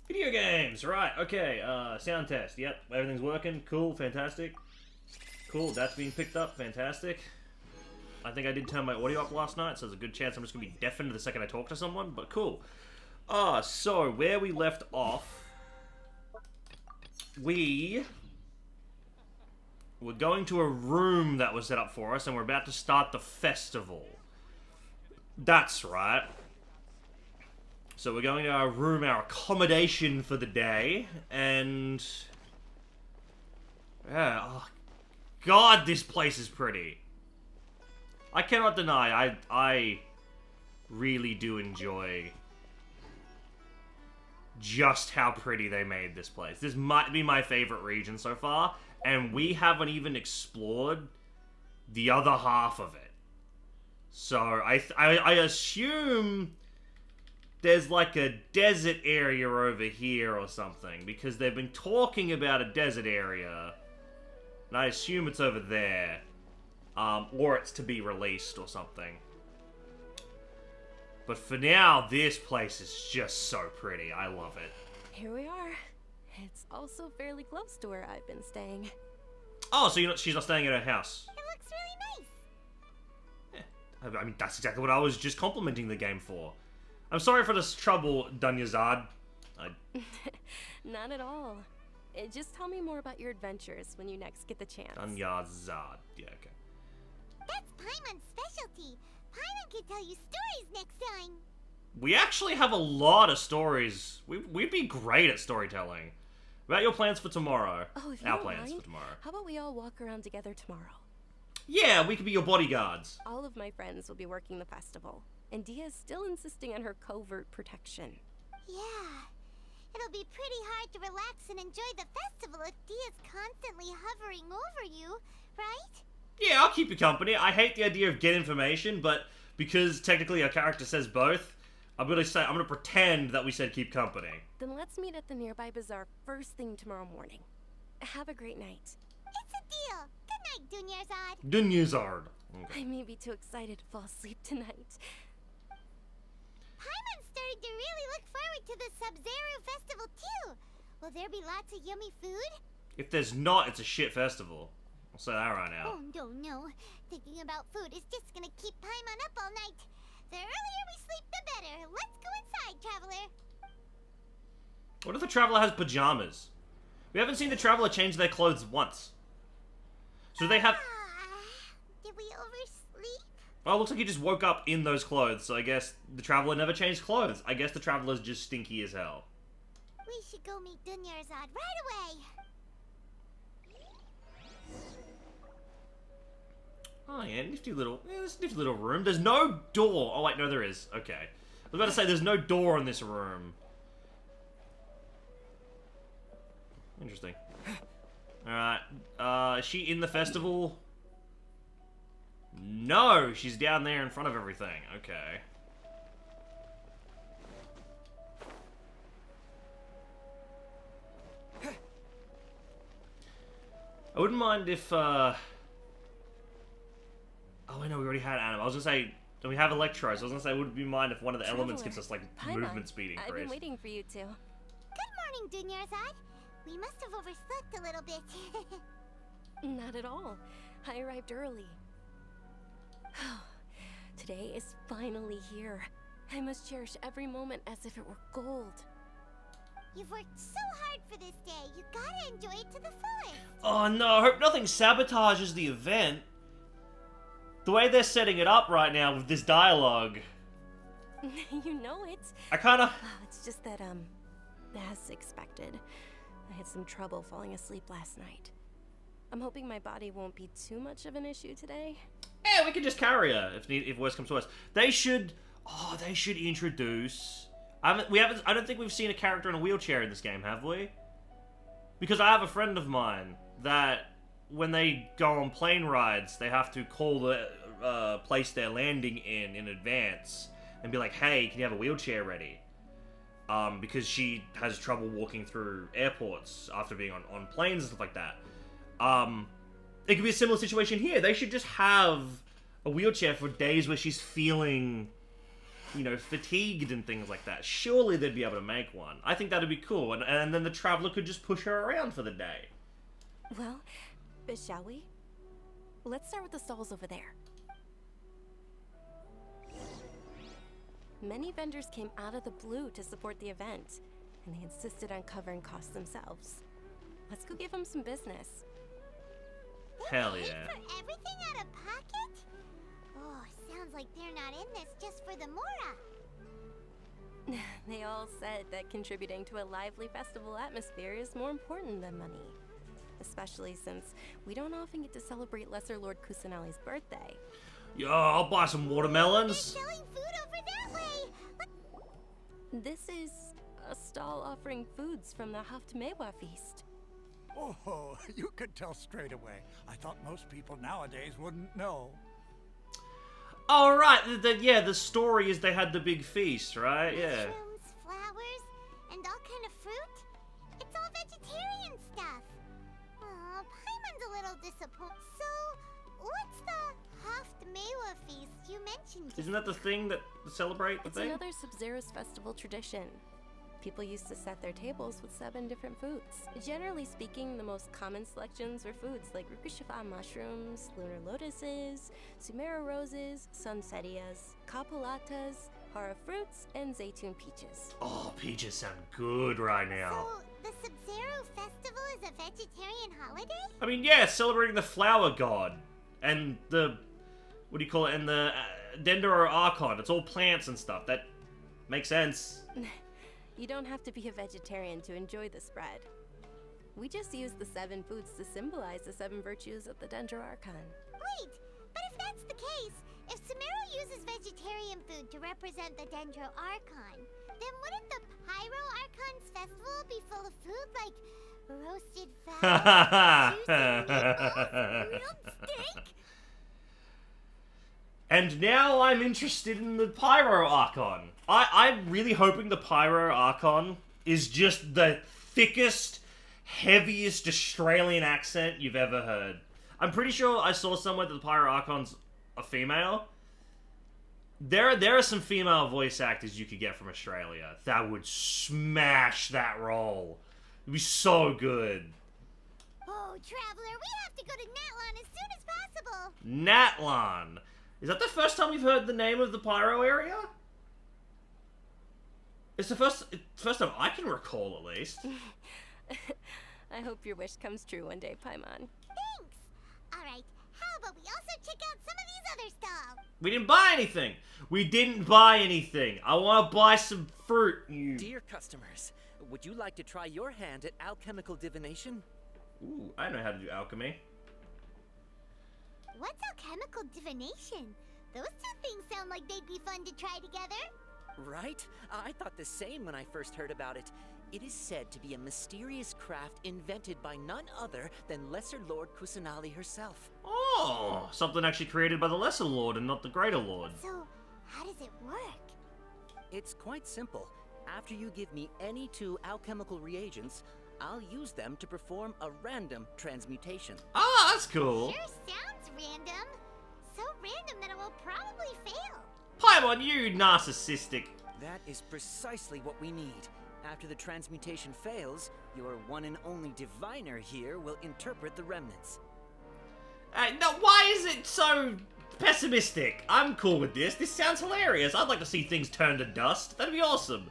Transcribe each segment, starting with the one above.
Video games, right, okay, sound test, yep, everything's working, cool, fantastic. Cool, that's being picked up, fantastic. I think I did turn my audio up last night, so there's a good chance I'm just gonna be deafened the second I talk to someone, but cool. So, where we left off, we were going to a room that was set up for us, and we're about to start the festival. That's right. So we're going to our room, our accommodation for the day, and... yeah, oh, God, this place is pretty. I cannot deny, I really do enjoy just how pretty they made this place. This might be my favorite region so far, and we haven't even explored the other half of it. So, I assume there's like a desert area over here or something, because they've been talking about a desert area, and I assume it's over there, or it's to be released or something. But for now, this place is just so pretty. I love it. Here we are. It's also fairly close to where I've been staying. Oh, so she's not staying at her house. It looks really nice. Yeah. I mean, that's exactly what I was just complimenting the game for. I'm sorry for this trouble, Dunyazad. Not at all. Just tell me more about your adventures when you next get the chance. Dunyazad. Yeah, okay. That's Paimon's specialty. Paimon can tell you stories next time. We actually have a lot of stories. We'd be great at storytelling. About your plans for tomorrow. Oh, if you Our don't plans mind, for tomorrow. how about we all walk around together tomorrow? Yeah, we could be your bodyguards. All of my friends will be working the festival, and Dia's still insisting on her covert protection. Yeah. It'll be pretty hard to relax and enjoy the festival if Dia's constantly hovering over you, right? Yeah, I'll keep you company. I hate the idea of get information, but because technically our character says both, I'm gonna pretend that we said keep company. Then let's meet at the nearby bazaar first thing tomorrow morning. Have a great night. It's a deal. Good night, Dunyazad. Dunyazard. Okay. I may be too excited to fall asleep tonight. Paimon's starting to really look forward to the Sub-Zero festival too. Will there be lots of yummy food? If there's not, it's a shit festival. I'll say that right now. Oh, no. Thinking about food is just gonna keep Paimon up all night. The earlier we sleep, the better. Let's go inside, Traveler. What if the Traveler has pajamas? We haven't seen the Traveler change their clothes once. So they have... Did we oversleep? Well, it looks like he just woke up in those clothes, so I guess the Traveler never changed clothes. I guess the Traveler's just stinky as hell. We should go meet Dunyazad right away. Oh yeah, nifty little room. There's no door. Oh wait, no there is. Okay. I was about to say there's no door in this room. Interesting. Alright. Is she in the festival? No, she's down there in front of everything. Okay. I wouldn't mind if, Oh, I know, we already had Anima. I was gonna say, do we have Electros? I was gonna say, would you mind if one of the elements gives us, like, movement speed increase? I've been waiting for you two. Good morning, Dunyarzad. We must have overslept a little bit. Not at all. I arrived early. Today is finally here. I must cherish every moment as if it were gold. You've worked so hard for this day. You gotta enjoy it to the fullest. Oh no, I hope nothing sabotages the event. The way they're setting it up right now with this dialogue. You know it. I kinda... It's just that, as expected, I had some trouble falling asleep last night. I'm hoping my body won't be too much of an issue today. Yeah, we can just carry her if worse comes to worse. They should... Oh, they should introduce... I don't think we've seen a character in a wheelchair in this game, have we? Because I have a friend of mine that when they go on plane rides, they have to call the place they're landing in advance and be like, hey, can you have a wheelchair ready? Because she has trouble walking through airports after being on planes and stuff like that. It could be a similar situation here. They should just have a wheelchair for days where she's feeling, you know, fatigued and things like that. Surely they'd be able to make one. I think that'd be cool. And then the traveler could just push her around for the day. Well, shall we? Let's start with the stalls over there. Many vendors came out of the blue to support the event, and they insisted on covering costs themselves. Let's go give them some business. Hell They yeah. paid for everything out of pocket? Oh, sounds like they're not in this just for the Mora. They all said that contributing to a lively festival atmosphere is more important than money. Especially since we don't often get to celebrate Lesser Lord Kusanali's birthday. Yo, I'll buy some They're watermelons. selling food over that way. This is a stall offering foods from the Haftmewa feast. Oh, you could tell straight away. I thought most people nowadays wouldn't know. Oh, right. Yeah, the story is they had the big feast, right? Yeah. Mushrooms, flowers, and all kind of fruit. It's all vegetarian stuff. Aw, Paimon's a little disappointed. So, what's the Haftmewa feast you mentioned? Isn't that the thing that celebrate the It's thing? another Sub-Zero's festival tradition. People used to set their tables with 7 different foods. Generally speaking, the most common selections were foods like Rukushifa mushrooms, lunar lotuses, sumeru roses, sunsetias, capulatas, hara fruits, and zaytun peaches. Oh, peaches sound good right now. So, the Sub-Zero festival is a vegetarian holiday? I mean, yeah, celebrating the flower god. And the... What do you call it? And the Dendro Archon. It's all plants and stuff. That makes sense. You don't have to be a vegetarian to enjoy the spread. We just use the 7 foods to symbolize the 7 virtues of the Dendro Archon. Wait, but if that's the case, if Sumeru uses vegetarian food to represent the Dendro Archon, then wouldn't the Pyro Archon's festival be full of food like roasted fowl, juicy meatballs, grilled steak? And now I'm interested in the Pyro Archon. I'm really hoping the Pyro Archon is just the thickest, heaviest Australian accent you've ever heard. I'm pretty sure I saw somewhere that the Pyro Archon's a female. There are some female voice actors you could get from Australia that would smash that role. It'd be so good. Oh, Traveler, we have to go to Natlan as soon as possible. Natlan. Is that the first time we've heard the name of the Pyro area? It's the first time I can recall, at least. I hope your wish comes true one day, Paimon. Thanks. All right, how about we also check out some of these other stalls? We didn't buy anything. We didn't buy anything. I want to buy some fruit. Dear customers, would you like to try your hand at alchemical divination? Ooh, I know how to do alchemy. What's alchemical divination? Those two things sound like they'd be fun to try together. Right? I thought the same when I first heard about it. It is said to be a mysterious craft invented by none other than Lesser Lord Kusanali herself. Oh, something actually created by the Lesser Lord and not the Greater Lord. So, how does it work? It's quite simple. After you give me any 2 alchemical reagents, I'll use them to perform a random transmutation. Ah, that's cool. Sure sounds random. So random that it will probably fail. Paimon, you narcissistic. That is precisely what we need. After the transmutation fails, your one and only diviner here will interpret the remnants. No, why is it so pessimistic? I'm cool with this. This sounds hilarious. I'd like to see things turn to dust. That'd be awesome.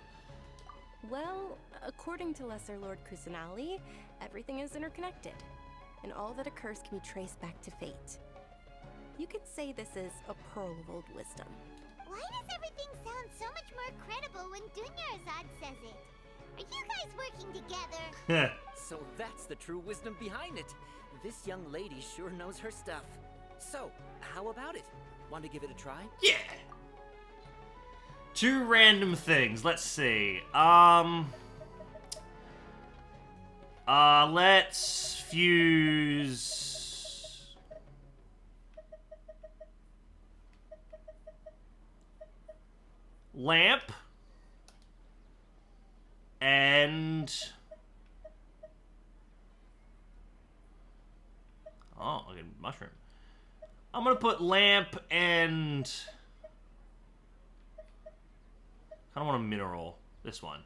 Well, according to Lesser Lord Kusanali, everything is interconnected, and all that occurs can be traced back to fate. You could say this is a pearl of old wisdom. Why does everything sound so much more credible when Dunyarzad says it? Are you guys working together? So that's the true wisdom behind it. This young lady sure knows her stuff. So, how about it? Want to give it a try? Yeah. 2 random things. Let's see. Let's fuse lamp and okay, mushroom. I'm gonna put lamp and I don't want a mineral. This one.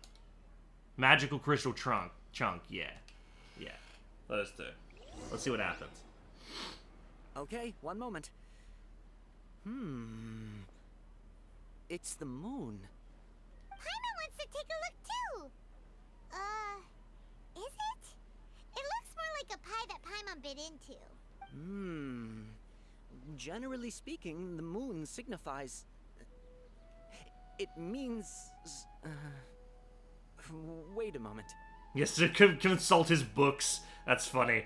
Magical crystal chunk, yeah. Yeah. Those 2. Let's see what happens. Okay, one moment. It's the moon. Paimon wants to take a look too. Is it? It looks more like a pie that Paimon bit into. Generally speaking, the moon signifies... It means... Wait a moment. Yes, to consult his books. That's funny.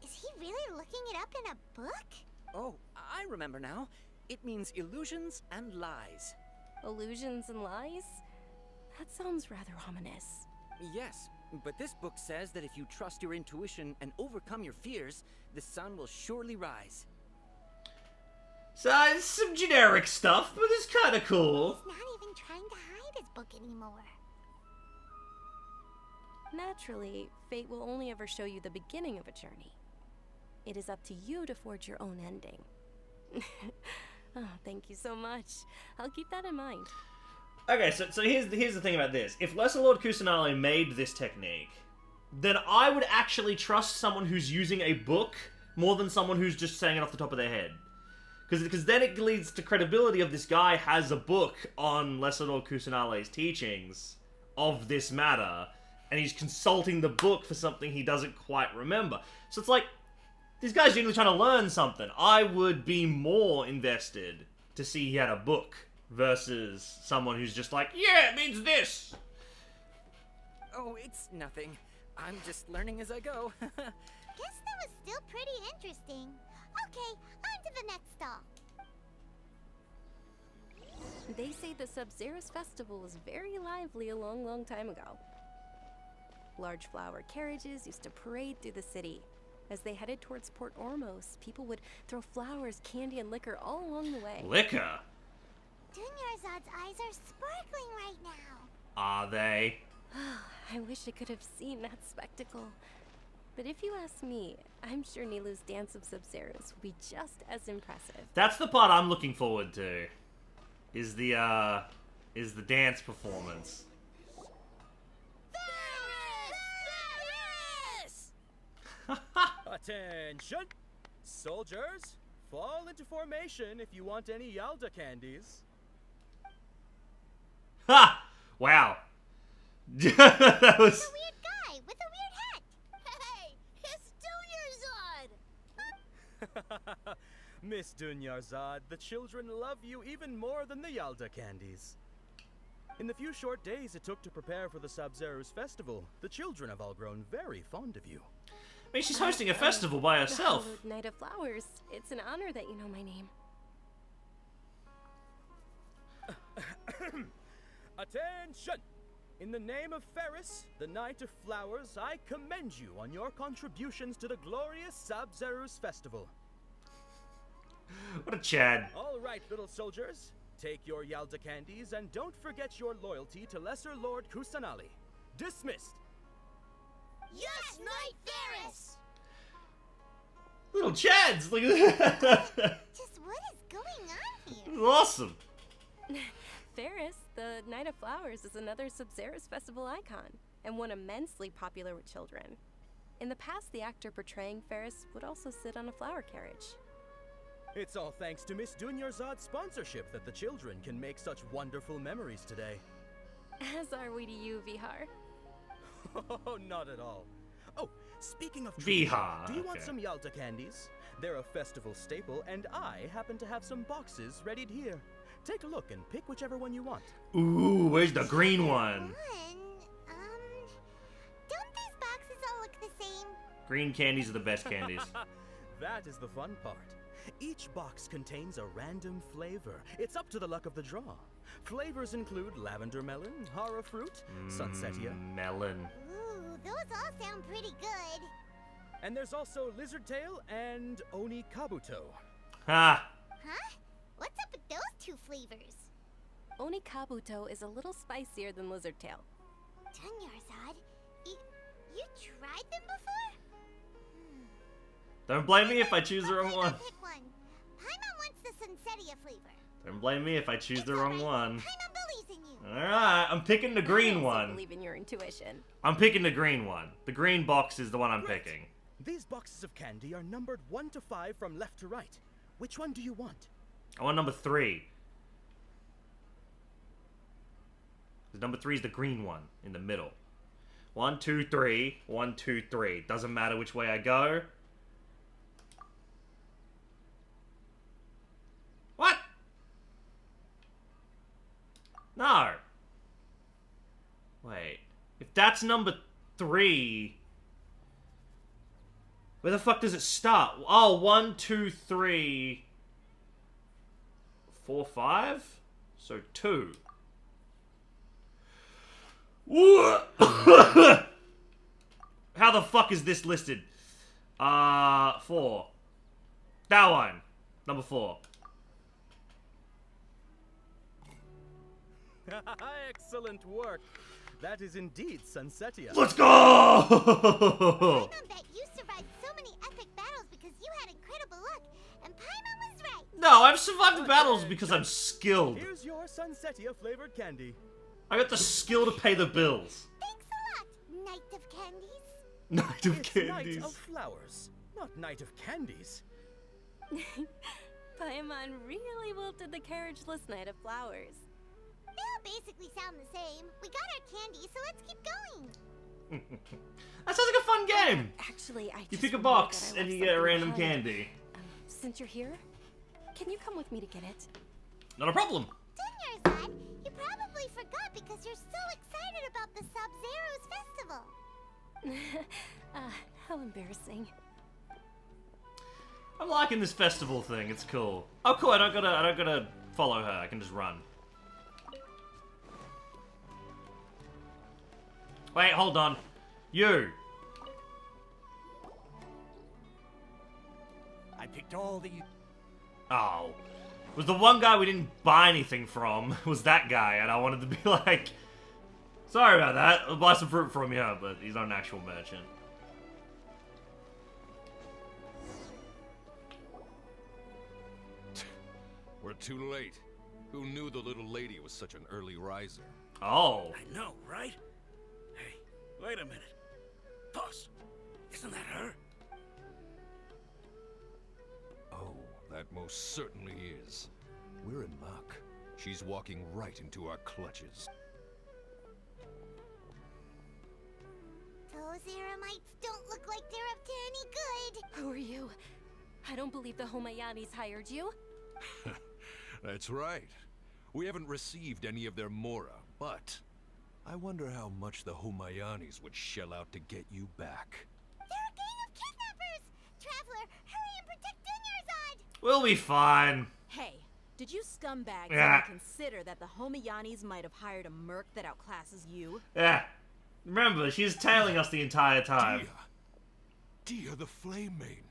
Is he really looking it up in a book? Oh, I remember now. It means illusions and lies. Illusions and lies? That sounds rather ominous. Yes, but this book says that if you trust your intuition and overcome your fears, the sun will surely rise. So, it's some generic stuff, but it's kind of cool. He's not even trying to hide his book anymore. Naturally, fate will only ever show you the beginning of a journey. It is up to you to forge your own ending. Oh, thank you so much. I'll keep that in mind. Okay, so here's the thing about this. If Lesser Lord Kusanali made this technique, then I would actually trust someone who's using a book more than someone who's just saying it off the top of their head. Because then it leads to credibility of this guy has a book on Lesser Lord Kusanali's teachings of this matter, and he's consulting the book for something he doesn't quite remember. So it's like, this guy's genuinely trying to learn something. I would be more invested to see he had a book versus someone who's just like, yeah, it means this. Oh, it's nothing. I'm just learning as I go. Guess that was still pretty interesting. Okay, on to the next stop. They say the Sub-Zerus festival was very lively a long, long time ago. Large flower carriages used to parade through the city. As they headed towards Port Ormos, people would throw flowers, candy, and liquor all along the way. Liquor? Dunyarzad's eyes are sparkling right now. Are they? I wish I could have seen that spectacle. But if you ask me, I'm sure Nilu's dance of Sub-Zerus will be just as impressive. That's the part I'm looking forward to. Is the dance performance. Attention! Soldiers, fall into formation if you want any Yalda candies. Ha! Wow. That was... A weird guy with a weird hat. Hey, it's Dunyarzad! Miss Dunyarzad, the children love you even more than the Yalda candies. In the few short days it took to prepare for the Sub-Zerus festival, the children have all grown very fond of you. I mean, she's hosting a festival by herself. The Night of Flowers. It's an honor that you know my name. Attention! In the name of Ferris, the Knight of Flowers, I commend you on your contributions to the glorious Sub-Zeru's festival. What a Chad. All right, little soldiers. Take your Yalda candies and don't forget your loyalty to Lesser Lord Kusanali. Dismissed. Yes, Knight Ferris! Little Chads! Look at that. Just what is going on here? Awesome. Ferris, the Knight of Flowers, is another Sub-Zeru's festival icon, and one immensely popular with children. In the past, the actor portraying Ferris would also sit on a flower carriage. It's all thanks to Miss Dunyarzad's sponsorship that the children can make such wonderful memories today. As are we to you, Vihar. Oh, not at all. Oh, speaking of Vihar, do you want okay. some Yalda candies? They're a festival staple, and I happen to have some boxes readied here. Take a look and pick whichever one you want. Ooh, where's the green one? Don't these boxes all look the same? Green candies are the best candies. That is the fun part. Each box contains a random flavor. It's up to the luck of the draw. Flavors include lavender melon, hara fruit, sunsetia, Melon. Ooh, those all sound pretty good. and there's also lizard tail and oni kabuto. Ha! Huh? What's up with those two flavors? Oni Kabuto is a little spicier than Lizard Tail. Dunyarzad, you tried them before? Don't blame me if I choose the wrong Paimon one. pick one. Paimon wants the Sunsetia flavor. Don't blame me if I choose the wrong one. Paimon believes in you. Alright, I'm picking the I green also one. believe in your intuition. I'm picking the green one. The green box is the one I'm Great. picking. These boxes of candy are numbered 1 to 5 from left to right. Which one do you want? I want number 3. Because number 3 is the green one in the middle. 1, 2, 3. 1, 2, 3. Doesn't matter which way I go. What? No. Wait. If that's number 3... Where the fuck does it start? Oh, 1, 2, 3... 4, 5? So 2. How the fuck is this listed? 4. That one. Number 4. Excellent work. That is indeed Sunsetia. Let's go! Paimon bet you survived so many epic battles because you had incredible luck, and Paimon was right. No, I've survived the battles because I'm skilled. Here's your Sunsetia flavored candy. I got the skill to pay the bills. Thanks a lot, Knight of Candies. Night of It's candies. Night of Flowers, not Night of Candies. Paimon really wilted the carriageless Knight of Flowers. They all basically sound the same. We got our candy, so let's keep going. That sounds like a fun game. Actually, I You just pick a remembered box that I and left you get a something random behind. candy. Since you're here, can you come with me to get it? Not a problem. Dunyarzad, you probably forgot because you're so excited about the Sub-Zeru's festival. How embarrassing. I'm liking this festival thing. It's cool. Oh, cool. I don't gotta follow her. I can just run. Wait, hold on. You. I picked all the... Oh. Was the one guy we didn't buy anything from, was that guy, and I wanted to be like, sorry about that, I'll buy some fruit from you, but he's not an actual merchant. We're too late. Who knew the little lady was such an early riser? Oh. I know, right? Hey, wait a minute. Boss, isn't that her? Oh, that most certainly is. We're in luck. She's walking right into our clutches. Those Eremites don't look like they're up to any good. Who are you? I don't believe the Homayanis hired you. That's right. We haven't received any of their mora, but I wonder how much the Humayanis would shell out to get you back. They're a gang of kidnappers! Traveler, hurry and protect Dunyarzad! We'll be fine. Hey, Did you scumbags Yeah. ever consider that the Homayanis might have hired a merc that outclasses you? Yeah. Remember, she's tailing us the entire time. Dia the Flame Main.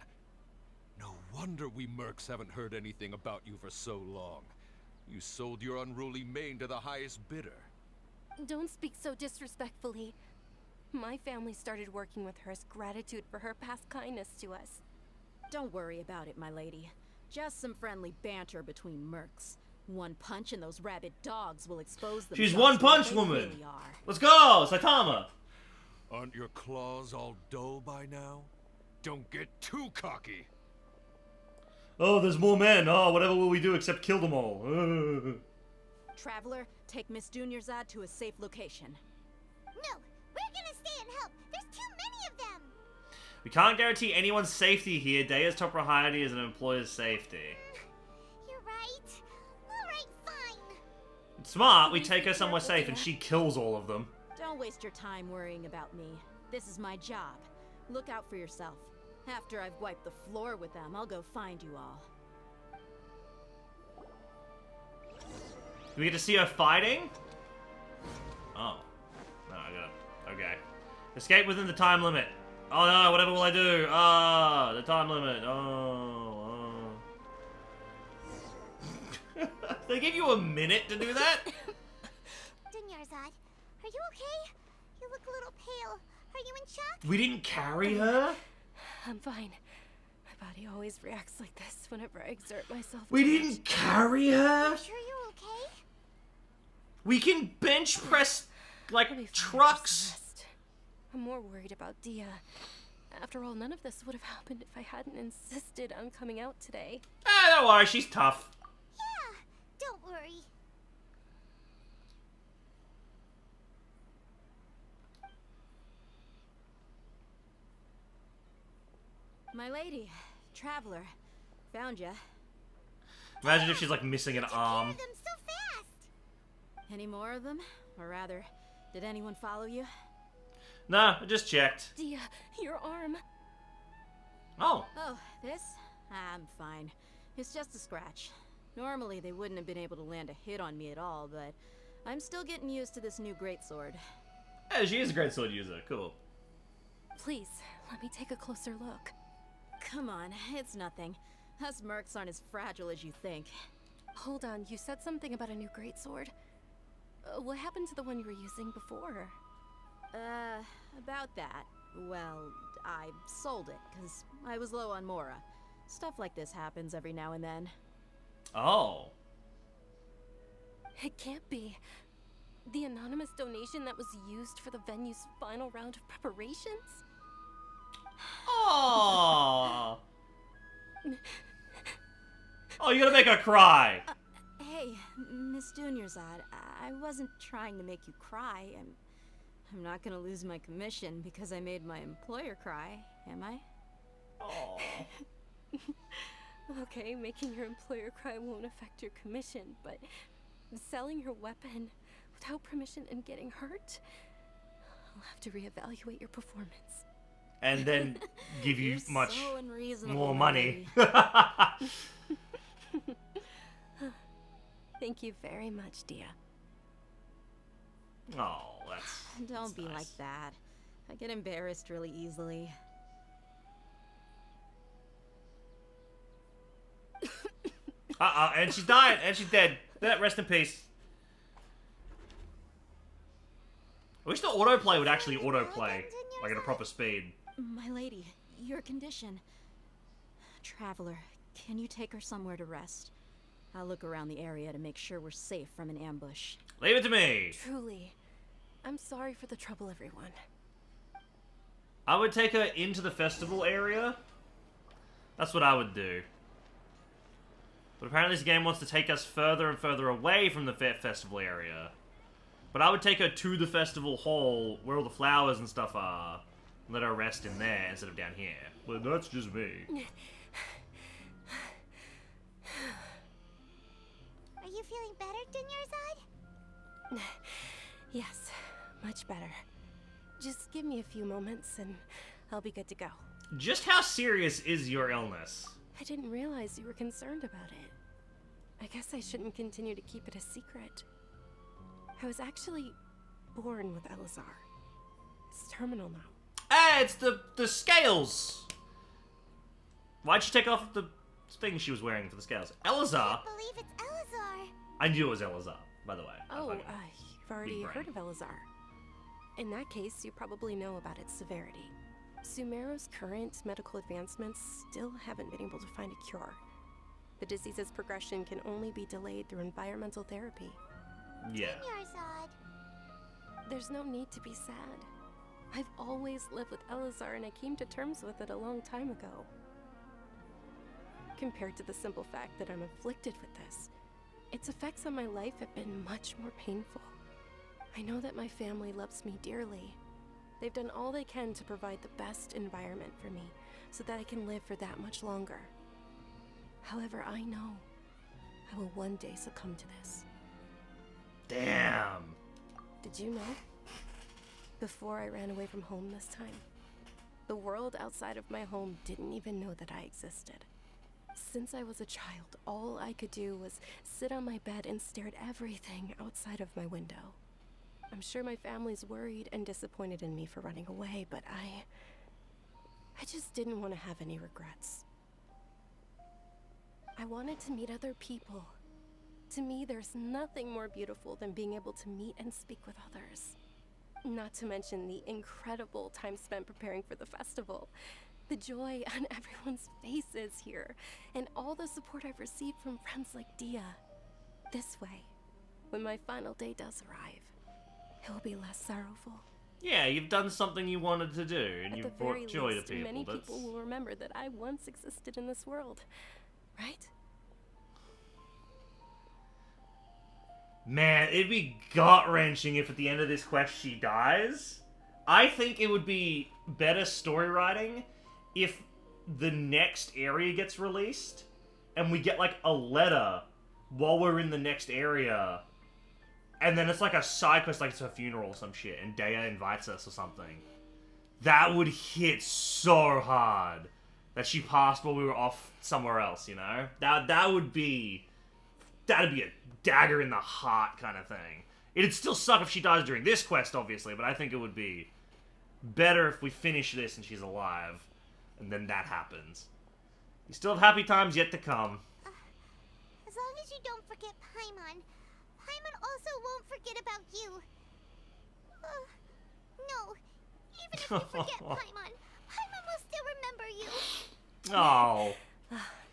No wonder we mercs haven't heard anything about you for so long. You sold your unruly mane to the highest bidder. Don't speak so disrespectfully. My family started working with her as gratitude for her past kindness to us. Don't worry about it, my lady. Just some friendly banter between mercs. One punch and those rabid dogs will expose them. She's One Punch Woman. Really are. Let's go, Saitama. Aren't your claws all dull by now? Don't get too cocky. Oh, there's more men. Oh, whatever will we do except kill them all? Traveler, take Miss Dunyarzad to a safe location. No, we're gonna stay and help. There's too many of them. We can't guarantee anyone's safety here. Daya's top priority is an employer's safety. You're right. All right, fine. It's smart. We take her somewhere safe and she kills all of them. Don't waste your time worrying about me. This is my job. Look out for yourself. After I've wiped the floor with them, I'll go find you all. Do we get to see her fighting? Oh. No, I gotta... Okay. Escape within the time limit. Oh no, whatever will I do? Ah, the time limit. Oh. They give you a minute to do that? Dunyarzad, are you okay? You look a little pale. Are you in shock? We didn't carry her? I'm fine. My body always reacts like this whenever I exert myself. We too didn't much. carry her? You sure you're okay? We can bench press, like, I'll be fine with trucks. some rest. I'm more worried about Dia. After all, none of this would have happened if I hadn't insisted on coming out today. Ah, don't worry, she's tough. Yeah, don't worry. My lady, Traveler, found ya. Imagine if she's, like, missing an Took care arm. of them so fast. Any more of them? Or rather, did anyone follow you? No, I just checked. Dia, your arm. Oh. Oh, this? I'm fine. It's just a scratch. Normally, they wouldn't have been able to land a hit on me at all, but I'm still getting used to this new greatsword. Yeah, she is a great sword user. Cool. Please, let me take a closer look. Come on, it's nothing. Us mercs aren't as fragile as you think. Hold on, you said something about a new greatsword. What happened to the one you were using before? About that. Well, I sold it, because I was low on Mora. Stuff like this happens every now and then. Oh. It can't be. The anonymous donation that was used for the venue's final round of preparations? Oh. Oh, you're gonna make her cry. Hey, Miss Dunyarzad, I wasn't trying to make you cry. I'm not gonna lose my commission because I made my employer cry, am I? Oh. Okay, making your employer cry won't affect your commission, but selling your weapon without permission and getting hurt? I'll have to reevaluate your performance. And then give you You're much so unreasonable, more my money. lady. Thank you very much, Dia. Oh, that's Don't be nice. like that. I get embarrassed really easily. And she's died, and she's dead. Rest in peace. I wish the autoplay would actually autoplay, like at a proper speed. My lady, your condition. Traveler, can you take her somewhere to rest? I'll look around the area to make sure we're safe from an ambush. Leave it to me. Truly, I'm sorry for the trouble, everyone. I would take her into the festival area. That's what I would do. But apparently this game wants to take us further and further away from the festival area. But I would take her to the festival hall, where all the flowers and stuff are. And let her rest in there instead of down here. But that's just me. Are you feeling better, Dunyarzad? Yes, much better. Just give me a few moments and I'll be good to go. Just how serious is your illness? I didn't realize you were concerned about it. I guess I shouldn't continue to keep it a secret. I was actually born with Elazar. It's terminal now. Hey, it's the scales! Why'd she take off the thing she was wearing for the scales? Elazar? I believe it's Elazar. I knew it was Elazar, by the way. Oh, you've already heard of Elazar. In that case, you probably know about its severity. Sumeru's current medical advancements still haven't been able to find a cure. The disease's progression can only be delayed through environmental therapy. Yeah. Yarzad. There's no need to be sad. I've always lived with Elazar, and I came to terms with it a long time ago. Compared to the simple fact that I'm afflicted with this, its effects on my life have been much more painful. I know that my family loves me dearly. They've done all they can to provide the best environment for me, so that I can live for that much longer. However, I know I will one day succumb to this. Damn. Did you know? Before I ran away from home this time, the world outside of my home didn't even know that I existed. Since I was a child, all I could do was sit on my bed and stare at everything outside of my window. I'm sure my family's worried and disappointed in me for running away, but I just didn't want to have any regrets. I wanted to meet other people. To me, there's nothing more beautiful than being able to meet and speak with others. Not to mention the incredible time spent preparing for the festival. The joy on everyone's faces here, and all the support I've received from friends like Dia. This way, when my final day does arrive, it will be less sorrowful. Yeah, you've done something you wanted to do, and you've brought very joy least, to people. Many people will remember that I once existed in this world, right? Man, it'd be gut-wrenching if at the end of this quest she dies. I think it would be better story writing if the next area gets released and we get like a letter while we're in the next area, and then it's like a side quest, like it's a funeral or some shit, and Dea invites us or something. That would hit so hard that she passed while we were off somewhere else, you know? That'd be a dagger in the heart kind of thing. It'd still suck if she dies during this quest, obviously, but I think it would be better if we finish this and she's alive, and then that happens. You still have happy times yet to come. As long as you don't forget Paimon. Paimon also won't forget about you. No. Even if you forget Paimon, Paimon will still remember you. Oh.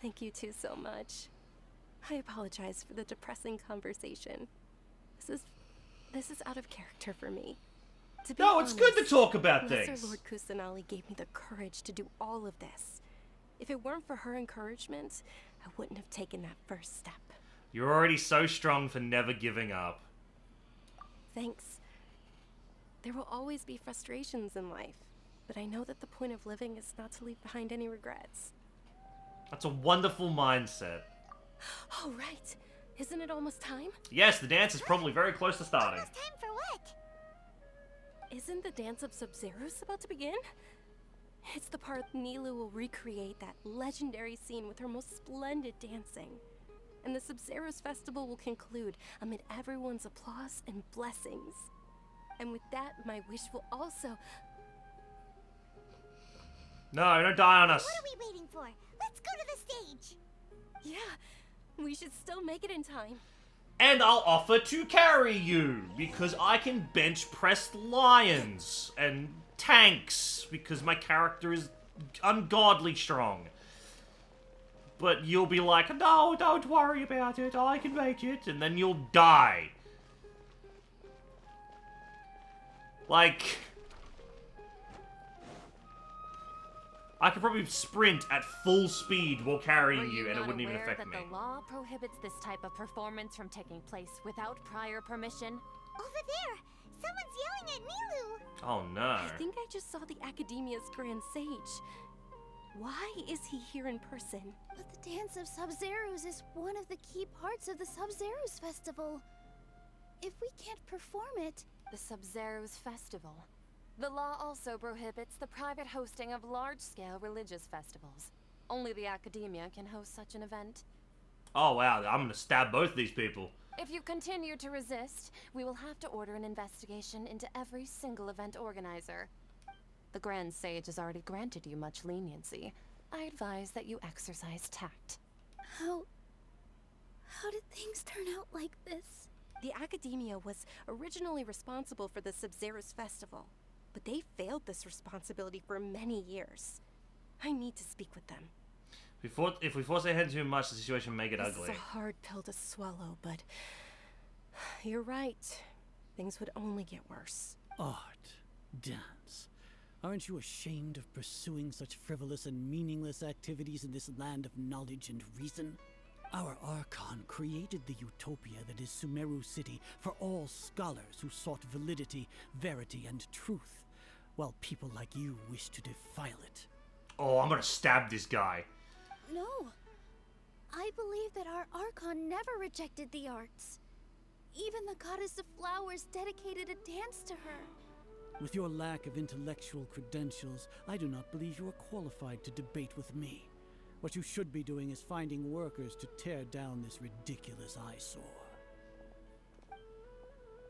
Thank you two so much. I apologize for the depressing conversation. This is out of character for me. To be No, it's honest, good to talk about Lesser things. Lord Kusanali gave me the courage to do all of this. If it weren't for her encouragement, I wouldn't have taken that first step. You're already so strong for never giving up. Thanks. There will always be frustrations in life, but I know that the point of living is not to leave behind any regrets. That's a wonderful mindset. Oh, right. Isn't it almost time? Yes, the dance is probably very close to starting. Almost time for what? Isn't the dance of Sub-Zeros about to begin? It's the part Nilu will recreate that legendary scene with her most splendid dancing. And the Sub-Zeros festival will conclude amid everyone's applause and blessings. And with that, my wish will also... No, don't die on us. What are we waiting for? Let's go to the stage. Yeah, we should still make it in time. And I'll offer to carry you, because I can bench press lions and tanks, because my character is ungodly strong. But you'll be like, no, don't worry about it, I can make it, and then you'll die. Like... I could probably sprint at full speed while carrying you, and it wouldn't even affect me. The law prohibits this type of performance from taking place without prior permission? Over there! Someone's yelling at Nilu! Oh no. I think I just saw the Academia's Grand Sage. Why is he here in person? But the Dance of Sub-Zeros is one of the key parts of the Sub-Zeros Festival. If we can't perform it... The Sub-Zeros Festival. The law also prohibits the private hosting of large-scale religious festivals. Only the Academia can host such an event. Oh wow, I'm gonna stab both these people. If you continue to resist, we will have to order an investigation into every single event organizer. The Grand Sage has already granted you much leniency. I advise that you exercise tact. How did things turn out like this? The Academia was originally responsible for the Sub-Zero's festival, but they failed this responsibility for many years. I need to speak with them. If we force our hand too much, the situation may get ugly. This is a hard pill to swallow, but you're right. Things would only get worse. Art, dance. Aren't you ashamed of pursuing such frivolous and meaningless activities in this land of knowledge and reason? Our Archon created the utopia that is Sumeru City for all scholars who sought validity, verity, and truth, while people like you wish to defile it. Oh, I'm gonna stab this guy. No. I believe that our Archon never rejected the arts. Even the goddess of flowers dedicated a dance to her. With your lack of intellectual credentials, I do not believe you are qualified to debate with me. What you should be doing is finding workers to tear down this ridiculous eyesore.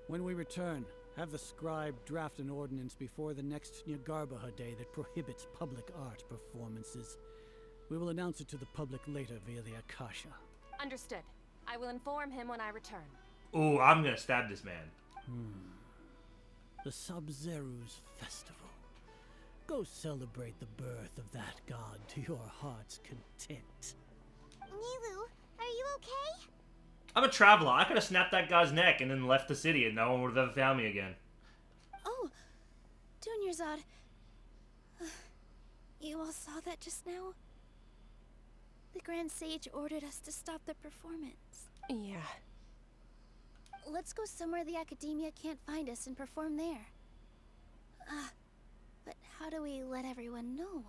When we return, have the scribe draft an ordinance before the next Nyargarbaha Day that prohibits public art performances. We will announce it to the public later via the Akasha. Understood. I will inform him when I return. Ooh, I'm gonna stab this man. The Sub-Zeru's festival. Go celebrate the birth of that god to your heart's content. Nilu, are you okay? I'm a traveler. I could have snapped that guy's neck and then left the city and no one would have ever found me again. Oh, Dunyarzad. You all saw that just now? The Grand Sage ordered us to stop the performance. Yeah. Let's go somewhere the Academia can't find us and perform there. But how do we let everyone know?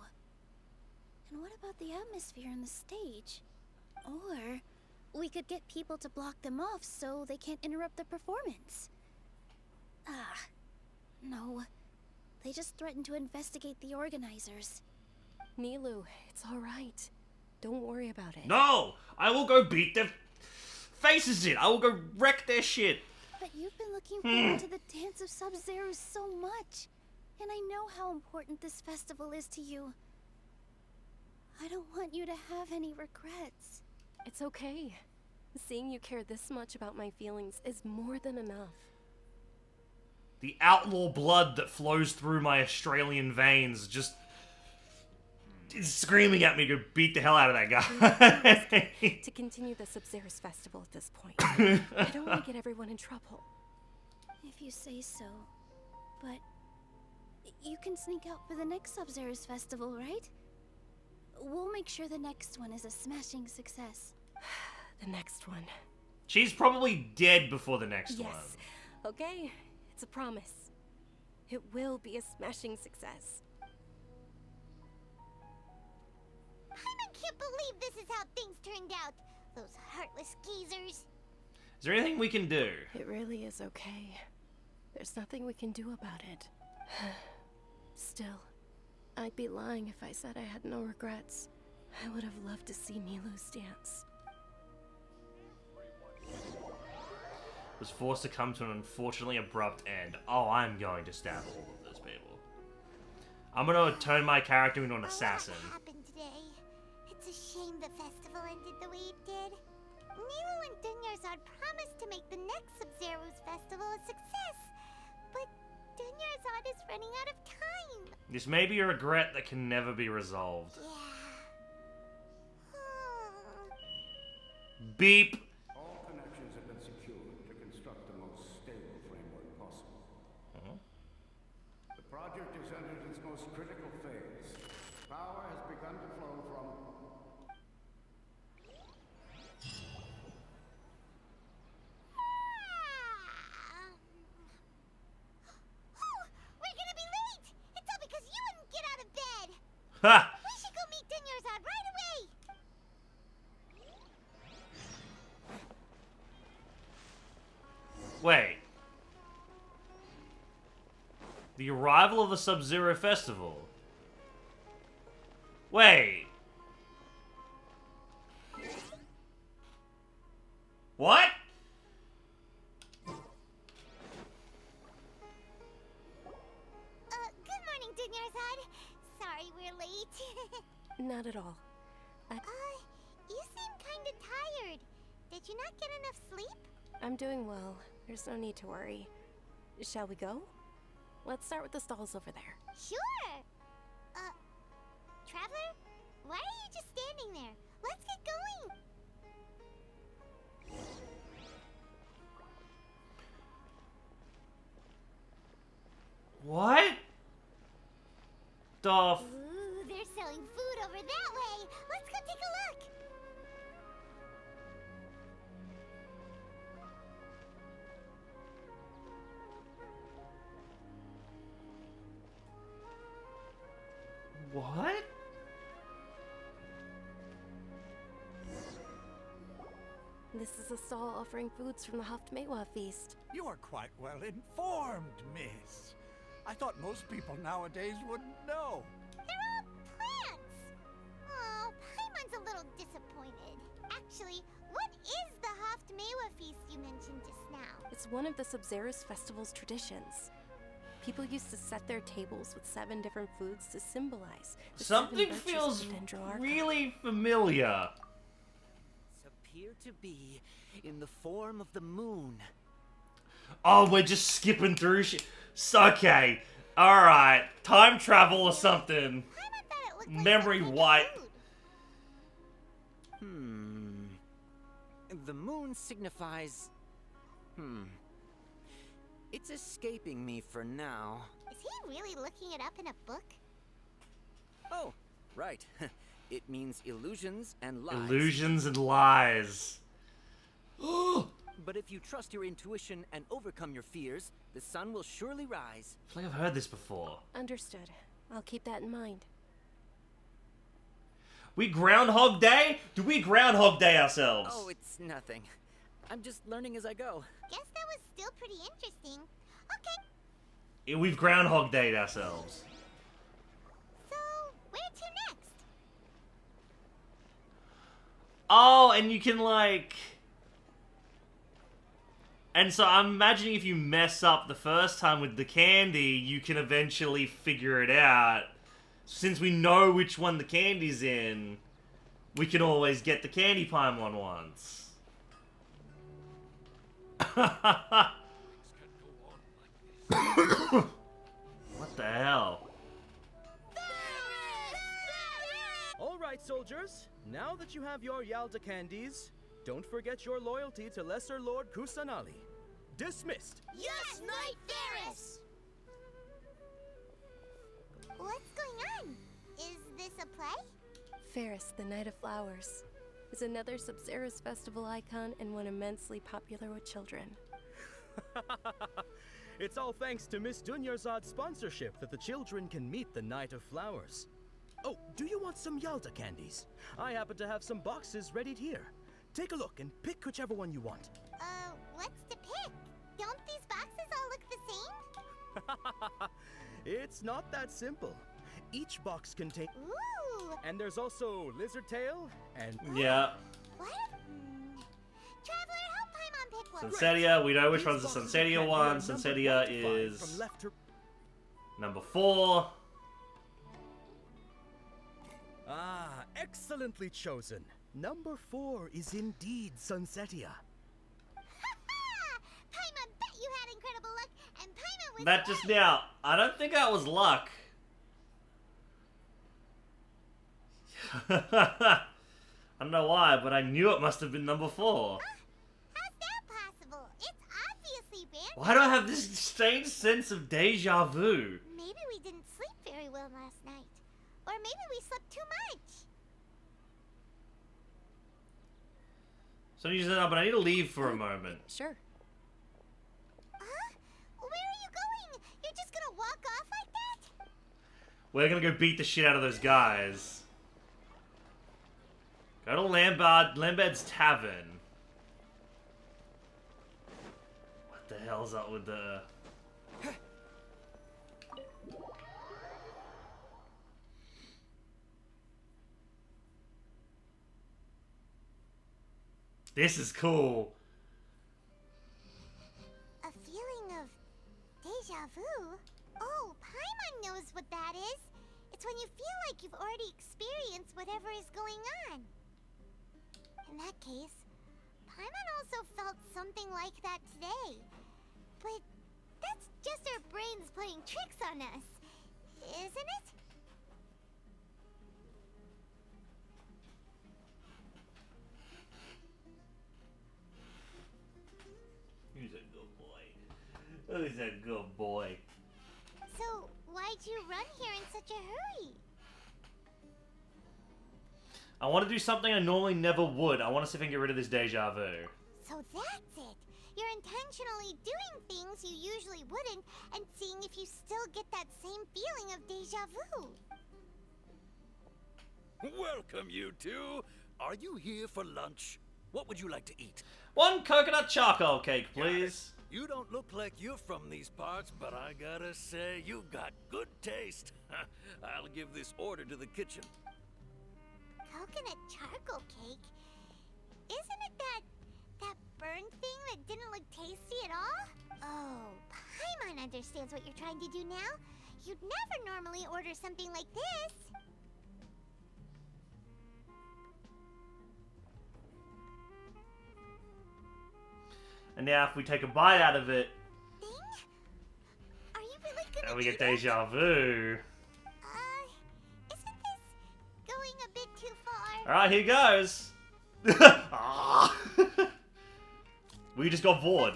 And what about the atmosphere and the stage? Or we could get people to block them off so they can't interrupt the performance. No. They just threatened to investigate the organizers. Nilu, it's alright. Don't worry about it. No! I will go beat their faces in. I will go wreck their shit. But you've been looking forward to the Dance of Sub-Zero so much. And I know how important this festival is to you. I don't want you to have any regrets. It's okay. Seeing you care this much about my feelings is more than enough. The outlaw blood that flows through my Australian veins just is screaming at me to beat the hell out of that guy. To continue the Sub-Zero's festival at this point. I don't want to get everyone in trouble. If you say so. But you can sneak out for the next Sub-Zero's festival, right? We'll make sure the next one is a smashing success. The next one. She's probably dead before the next one. Yes. Okay, it's a promise. It will be a smashing success. I can't believe this is how things turned out. Those heartless geezers. Is there anything we can do? It really is okay. There's nothing we can do about it. Still, I'd be lying if I said I had no regrets. I would have loved to see Nilu's dance. Was forced to come to an unfortunately abrupt end. Oh, I'm going to stab all of those people. I'm gonna turn my character into an assassin. What happened today? It's a shame the festival ended the way it did. Nilu and Dunyarzad promised to make the next Sub-Zero's festival a success, but Dunyarzad is running out of time. This may be a regret that can never be resolved. Yeah. Beep. All connections have been secured to construct the most stable framework possible. The project is entered its most critical phase. Power has begun to flow from... Oh, we're gonna be late! It's all because you wouldn't get out of bed! Ha! We should go meet Dunyarzad right away! Wait. The arrival of the Sub-Zero Festival. Wait. What? Good morning, Dunyarzad. Sorry we're late. Not at all. You seem kinda tired. Did you not get enough sleep? I'm doing well. There's no need to worry. Shall we go? Let's start with the stalls over there. Sure! Traveler? Why are you just standing there? Let's get going! What? Duff. Ooh, they're selling food over that way! Let's go take a look! What? This is a stall offering foods from the Haftmewa feast. You are quite well informed, miss. I thought most people nowadays wouldn't know. They're all plants! Oh, Paimon's a little disappointed. Actually, what is the Haftmewa feast you mentioned just now? It's one of the Sabzerus festival's traditions. People used to set their tables with 7 different foods to symbolize the 7 Something virtues feels of the Dendro Archon. really familiar. Appear to be in the form of the moon. Oh, we're just skipping through shit. Okay. Alright. Time travel or something. Memory white. The moon signifies... It's escaping me for now. Is he really looking it up in a book? Oh, right. It means illusions and lies. Illusions and lies. But if you trust your intuition and overcome your fears, the sun will surely rise. I feel like I've heard this before. Understood. I'll keep that in mind. We Groundhog Day? Do we Groundhog Day ourselves? Oh, it's nothing. I'm just learning as I go. Guess that was still pretty interesting. Okay, Yeah, we've Groundhog Dayed ourselves. so where to next? Oh, and you can like... And so I'm imagining if you mess up the first time with the candy, you can eventually figure it out. Since we know which one the candy's in, we can always get the candy Paimon once. What the hell? Alright, soldiers. Now that you have your Yalda candies, don't forget your loyalty to Lesser Lord Kusanali. Dismissed! Yes, Knight Ferris! What's going on? Is this a play? Ferris, the Night of Flowers, is another Sabzerus festival icon and one immensely popular with children. It's all thanks to Miss Dunyarzad's sponsorship that the children can meet the Night of Flowers. Oh, do you want some Yalda candies? I happen to have some boxes readied here. Take a look and pick whichever one you want. What's to pick? Don't these boxes all look the same? It's not that simple. Each box contains... Ooh! And there's also lizard tail and... Yeah. What? Traveler, help Paimon pick one. Sunsetia, we know which These one's the boxes Sunsetia contain one. number 1 Sunsetia to 5 is from left to... number 4. Ah, excellently chosen. Number 4 is indeed Sunsetia. Paimon bet you had incredible luck, and Paimon was That just now, I don't think that was luck. I don't know why, but I knew it must have been number 4. How's that possible? It's obviously random. Why do I have this strange sense of deja vu? Maybe we didn't sleep very well last night. Or maybe we slept too much. So you said, no, but I need to leave for a moment. Sure. Huh? Where are you going? You're just gonna walk off like that? We're gonna go beat the shit out of those guys. Go to Lambad's Tavern. What the hell's up with the... This is cool. vu? Oh, Paimon knows what that is. It's when you feel like you've already experienced whatever is going on. In that case, Paimon also felt something like that today. But that's just our brains playing tricks on us, isn't it? He's a good boy. Who's a good boy? So, why'd you run here in such a hurry? I want to do something I normally never would. I want to see if I can get rid of this deja vu. So that's it. You're intentionally doing things you usually wouldn't and seeing if you still get that same feeling of deja vu. Welcome, you two. Are you here for lunch? What would you like to eat? One coconut charcoal cake, please. You don't look like you're from these parts, but I gotta say, you've got good taste. I'll give this order to the kitchen. Coconut charcoal cake? Isn't it that burned thing that didn't look tasty at all? Oh, Paimon understands what you're trying to do now. You'd never normally order something like this. And now if we take a bite out of it, Thing? Are you really gonna and we do get that? deja vu. Isn't this going a bit too far? Alright, here goes. Ah. We just got bored.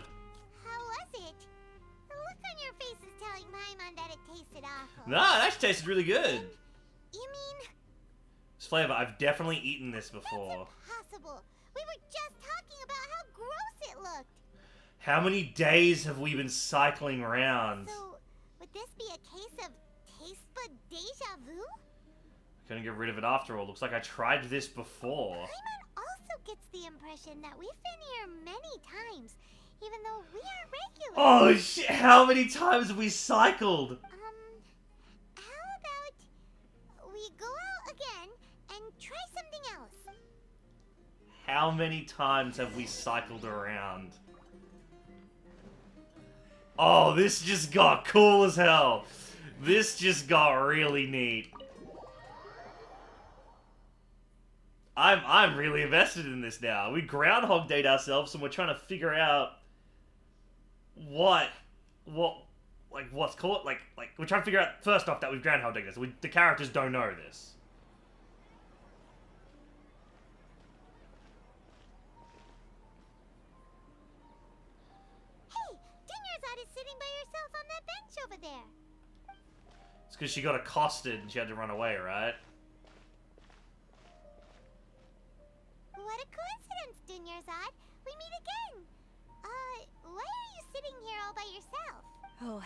How was it? The look on your face is telling Paimon that it tasted awful. Nah, it actually tasted really good. You mean This flavor, I've definitely eaten this before. possible? We were just talking about how gross it looked. How many days have we been cycling around? So, would this be a case of taste bud deja vu? Couldn't get rid of it after all. Looks like I tried this before. Paimon also gets the impression that we've been here many times, even though we are regulars. Oh shit, how many times have we cycled? How about we go out again and try something else? How many times have we cycled around? Oh, this just got cool as hell. This just got really neat. I'm really invested in this now. We Groundhog Date ourselves and we're trying to figure out what's called like we're trying to figure out first off that we've Groundhog Dated this. The characters don't know this. Hey, Dinyarzad is sitting by herself on that bench over there. It's because she got accosted and she had to run away, right? What a coincidence, Dinyarzad. We meet again. Why are you sitting here all by yourself? Oh,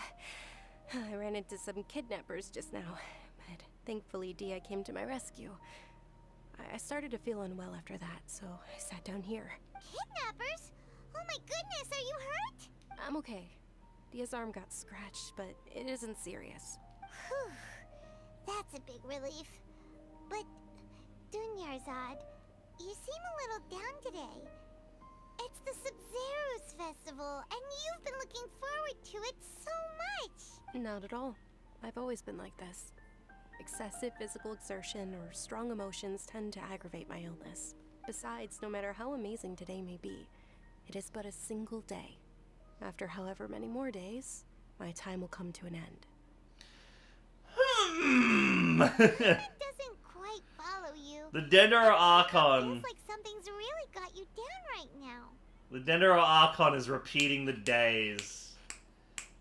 I ran into some kidnappers just now, but thankfully Dia came to my rescue. I started to feel unwell after that, so I sat down here. Kidnappers? Oh my goodness, are you hurt? I'm okay. Dia's arm got scratched, but it isn't serious. Whew. That's a big relief. But, Dinyarzad, you seem a little down today. It's the Sub-Zero's festival, and you've been looking forward to it so much. Not at all. I've always been like this. Excessive physical exertion or strong emotions tend to aggravate my illness. Besides, no matter how amazing today may be, it is but a single day. After however many more days, my time will come to an end. It doesn't quite follow you. The Dendro It Archon. feels like something's really got you down right now. The Dendro Archon is repeating the days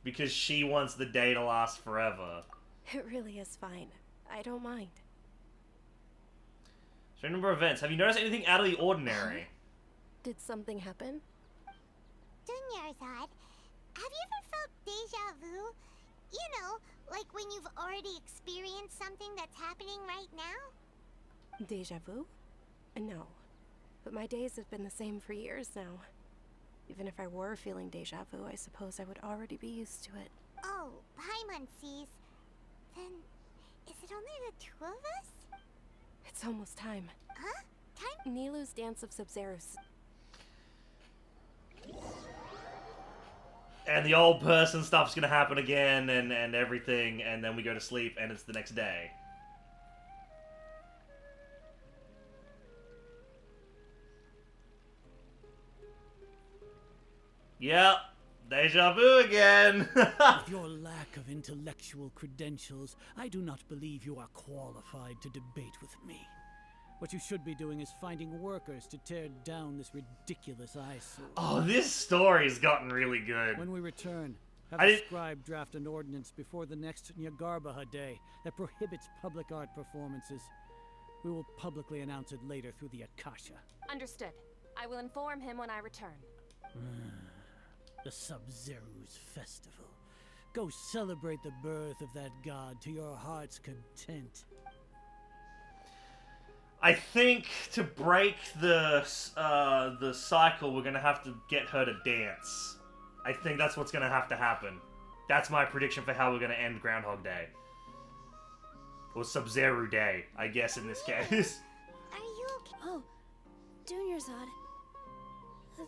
because she wants the day to last forever. It really is fine. I don't mind. So, number of events. Have you noticed anything out of the ordinary? Did something happen? Dinyarzad, have you ever felt deja vu? You know, like when you've already experienced something that's happening right now? Deja vu? No. But my days have been the same for years now. Even if I were feeling deja vu, I suppose I would already be used to it. Oh, Paimon sees. Then, is it only the two of us? It's almost time. Huh? Time? Nilu's Dance of Sub-Zeros. And the old person stuff's gonna happen again, and everything, and then we go to sleep, and it's the next day. Yep, deja vu again. With your lack of intellectual credentials, I do not believe you are qualified to debate with me. What you should be doing is finding workers to tear down this ridiculous eyesore. Oh, this story's gotten really good. When we return, have the scribe draft an ordinance before the next Nyargarbaha Day that prohibits public art performances. We will publicly announce it later through the Akasha. Understood. I will inform him when I return. The Sub-Zeru's festival. Go celebrate the birth of that god to your heart's content. I think to break the cycle, we're gonna have to get her to dance. I think that's what's gonna have to happen. That's my prediction for how we're gonna end Groundhog Day. Or Sub-Zeru Day, I guess in this case. Are you okay? Oh, Dunyarzad.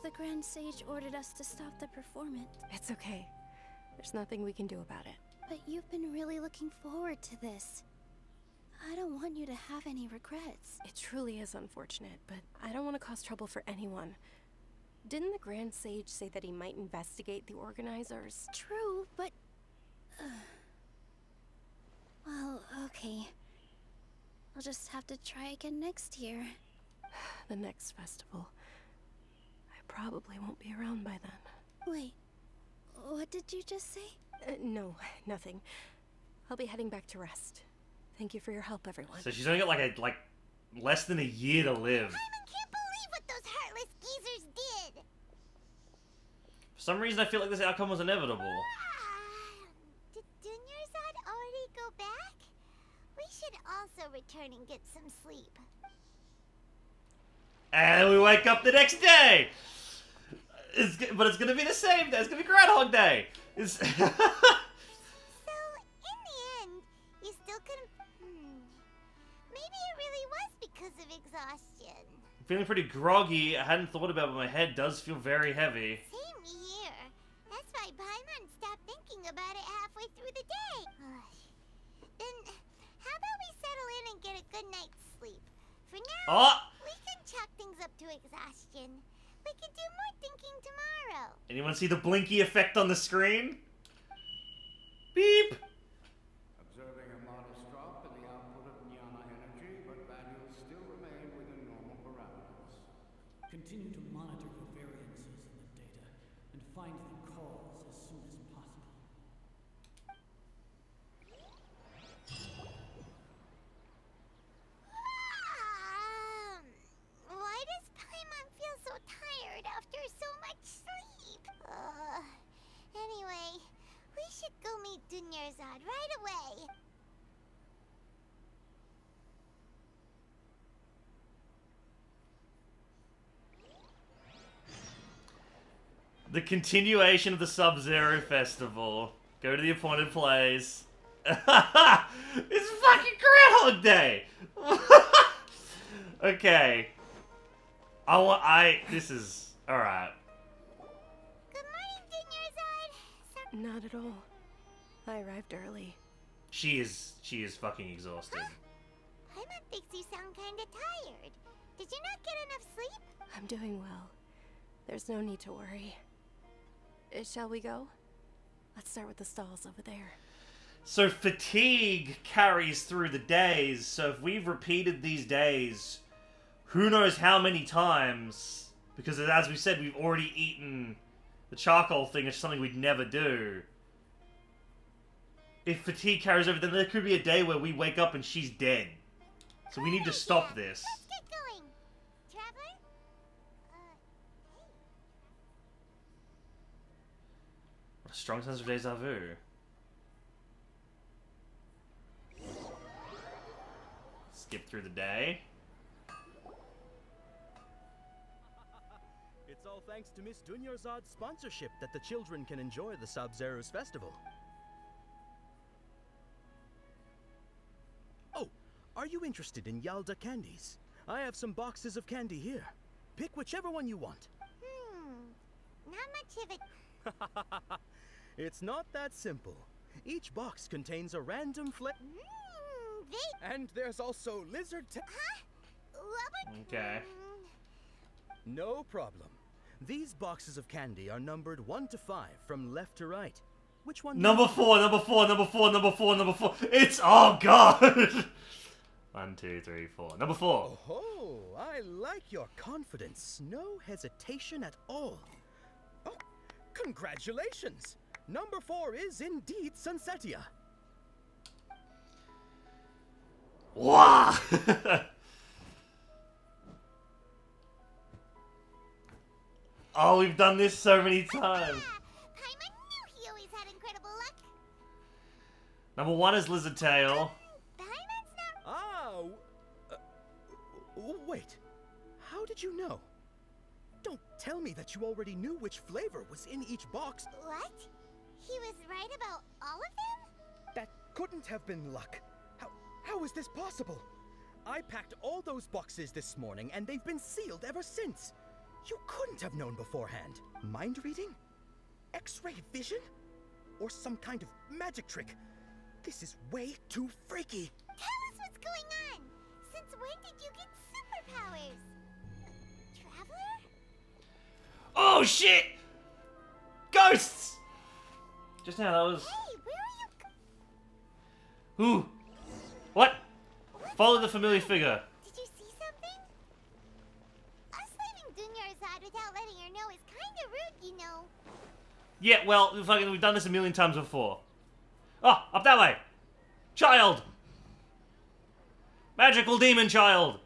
The Grand Sage ordered us to stop the performance. It's okay. There's nothing we can do about it. But you've been really looking forward to this. I don't want you to have any regrets. It truly is unfortunate, but I don't want to cause trouble for anyone. Didn't the Grand Sage say that he might investigate the organizers? True, but... well, okay. I'll just have to try again next year. The next festival. I probably won't be around by then. Wait, what did you just say? No, nothing. I'll be heading back to rest. Thank you for your help, everyone. So she's only got like less than a year to live. I can't believe what those heartless geezers did! For some reason, I feel like this outcome was inevitable. Did Dunyarzad already go back? We should also return and get some sleep. And we wake up the next day! But it's gonna be the same day. It's gonna be Groundhog Day. It's... So, in the end, you still couldn't... Maybe it really was because of exhaustion. I'm feeling pretty groggy. I hadn't thought about it, but my head does feel very heavy. Same here. That's why Paimon stopped thinking about it halfway through the day. Then, how about we settle in and get a good night's sleep? For now, we can chalk things up to exhaustion. We can do more thinking tomorrow. Anyone see the blinky effect on the screen? Beep! Observing a modest drop in the output of Jnana energy, but values still remain within normal parameters. Continue to monitor the variances in the data and find the cause as soon as possible. Why does Paimon feel so tired after so much sleep? Anyway, we should go meet Dunyarzad right away. The continuation of the Sub-Zero Festival. Go to the appointed place. It's fucking Groundhog Day! Okay. This is... Alright. Good morning, Dunyarzad. Not at all. I arrived early. She is fucking exhausted. Paimon thinks you sound kinda tired. Did you not get enough sleep? I'm doing well. There's no need to worry. Shall we go? Let's start with the stalls over there. So fatigue carries through the days, so if we've repeated these days, who knows how many times, because as we said, we've already eaten the charcoal thing, which is something we'd never do. If fatigue carries over, then there could be a day where we wake up and she's dead. So we need to stop this. Let's get going. Traveler? A strong sense of deja vu. Skip through the day. It's all thanks to Miss Dunyarzad's sponsorship that the children can enjoy the Sub-Zeru's festival. Oh, are you interested in Yalda candies? I have some boxes of candy here. Pick whichever one you want. Not much of it. It's not that simple. Each box contains a random And there's also lizard Okay. No problem. These boxes of candy are numbered 1 to 5 from left to right. Which one? Number 4, number 4, number 4, number 4, number 4. It's, oh god! 1, 2, 3, 4. Number 4. Oh, I like your confidence. No hesitation at all. Oh, congratulations! Number 4 is indeed Sunsetia. Wow! Oh, we've done this so many times. Paimon knew he always had incredible luck. Number 1 is Lizard Tail. Paimon's not... Oh, wait. How did you know? Don't tell me that you already knew which flavor was in each box. What? He was right about all of them? That couldn't have been luck. How is this possible? I packed all those boxes this morning and they've been sealed ever since. You couldn't have known beforehand. Mind reading? X-ray vision? Or some kind of magic trick? This is way too freaky. Tell us what's going on. Since when did you get superpowers? Traveler? Oh shit! Ghosts! Just now that was... Hey, where are you? Ooh. What? Follow the familiar figure. Did you see something? Us leaving Dunyarzad without letting her know is kinda rude, you know. Yeah, well, we've done this a million times before. Oh, up that way! Child! Magical demon child!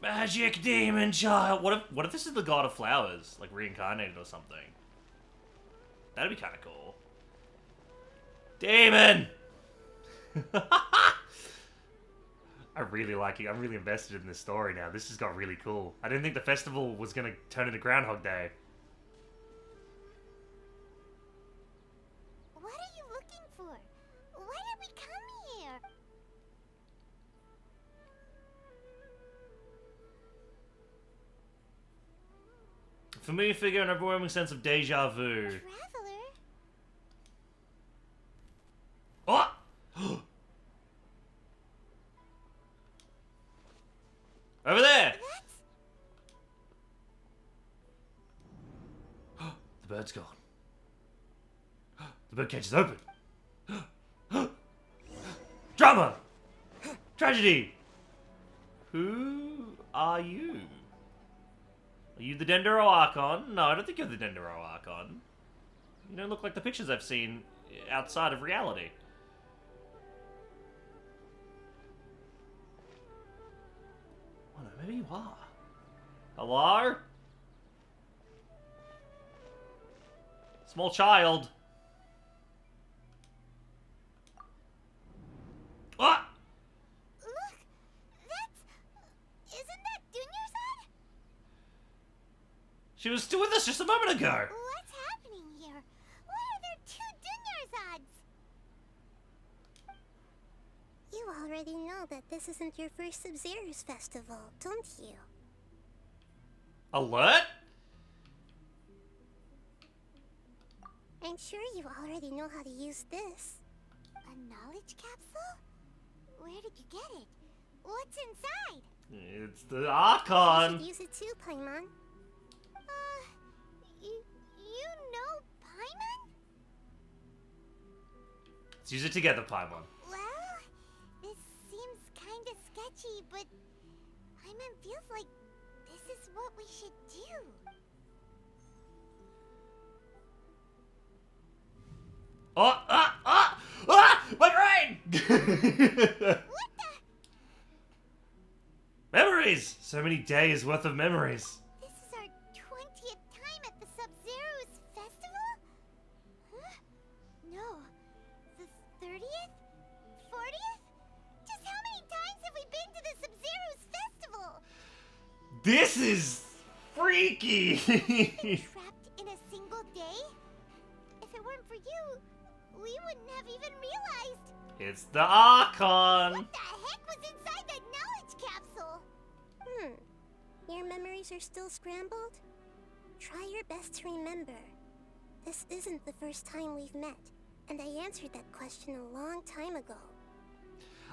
Magic demon child! What if this is the god of flowers? Like reincarnated or something? That'd be kinda cool. Demon! I'm really liking it. I'm really invested in this story now. This has got really cool. I didn't think the festival was gonna turn into Groundhog Day. What are you looking for? Why did we come here? Familiar figure and overwhelming sense of deja vu. Traveler? Oh! Over there! The bird's gone. The birdcage is open. Drama! Tragedy! Who are you? Are you the Dendro Archon? No, I don't think you're the Dendro Archon. You don't look like the pictures I've seen outside of reality. Oh no, maybe you are. Hello? Small child. Ah! Look! Isn't that Dunyarzad? She was still with us just a moment ago. What's happening here? Why are there 2 Dunyarzads? You already know that this isn't your first Sub-Zero's festival, don't you? Alert? I'm sure you already know how to use this. A knowledge capsule? Where did you get it? What's inside? It's the Archon. You should use it too, Paimon. You know Paimon? Let's use it together, Paimon. Well, this seems kinda sketchy, but Paimon feels like this is what we should do. Oh, my brain! What the? Memories! So many days worth of memories. This is our 20th time at the Sub-Zero's festival? Huh? No. The 30th? 40th? Just how many times have we been to the Sub-Zero's festival? This is freaky! Trapped in a single day? It's the Archon! What the heck was inside that knowledge capsule? Your memories are still scrambled? Try your best to remember. This isn't the first time we've met, and I answered that question a long time ago.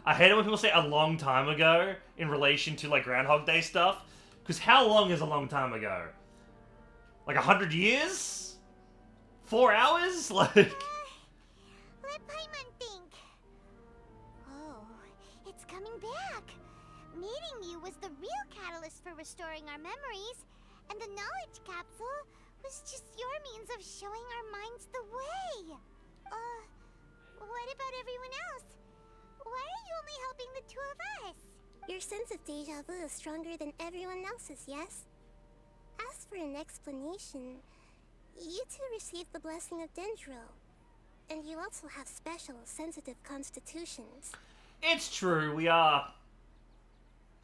I hate it when people say a long time ago in relation to, like, Groundhog Day stuff. Because how long is a long time ago? Like 100 years? 4 hours? Like... Let Paimon think. Oh, it's coming back. Meeting you was the real catalyst for restoring our memories, and the knowledge capsule was just your means of showing our minds the way. What about everyone else? Why are you only helping the two of us? Your sense of deja vu is stronger than everyone else's, yes? As for an explanation, you two received the blessing of Dendro, and you also have special, sensitive constitutions. It's true, we are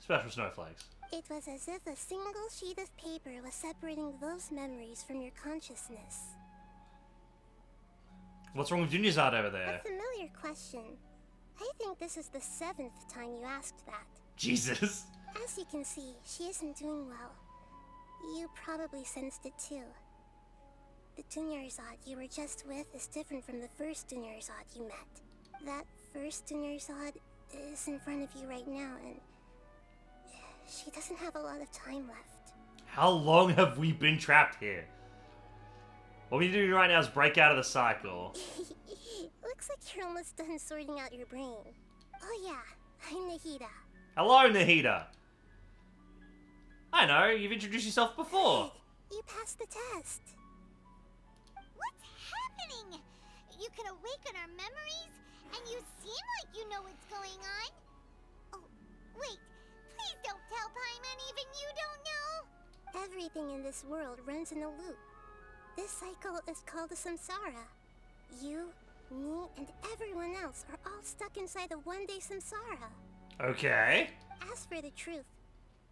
special snowflakes. It was as if a single sheet of paper was separating those memories from your consciousness. What's wrong with Dunyarzad over there? A familiar question. I think this is the 7th time you asked that. Jesus. As you can see, she isn't doing well. You probably sensed it too. The Dunyarzad you were just with is different from the first Dunyarzad you met. That first Dunyarzad is in front of you right now, and she doesn't have a lot of time left. How long have we been trapped here? What we need to do right now is break out of the cycle. Looks like you're almost done sorting out your brain. Oh yeah, I'm Nahida. Hello, Nahida. I know, you've introduced yourself before. You passed the test. What's happening? You can awaken our memories, and you seem like you know what's going on. Oh, wait. Please don't tell Paimon even you don't know. Everything in this world runs in a loop. This cycle is called a samsara. You, me, and everyone else are all stuck inside a one-day samsara. Okay. As for the truth,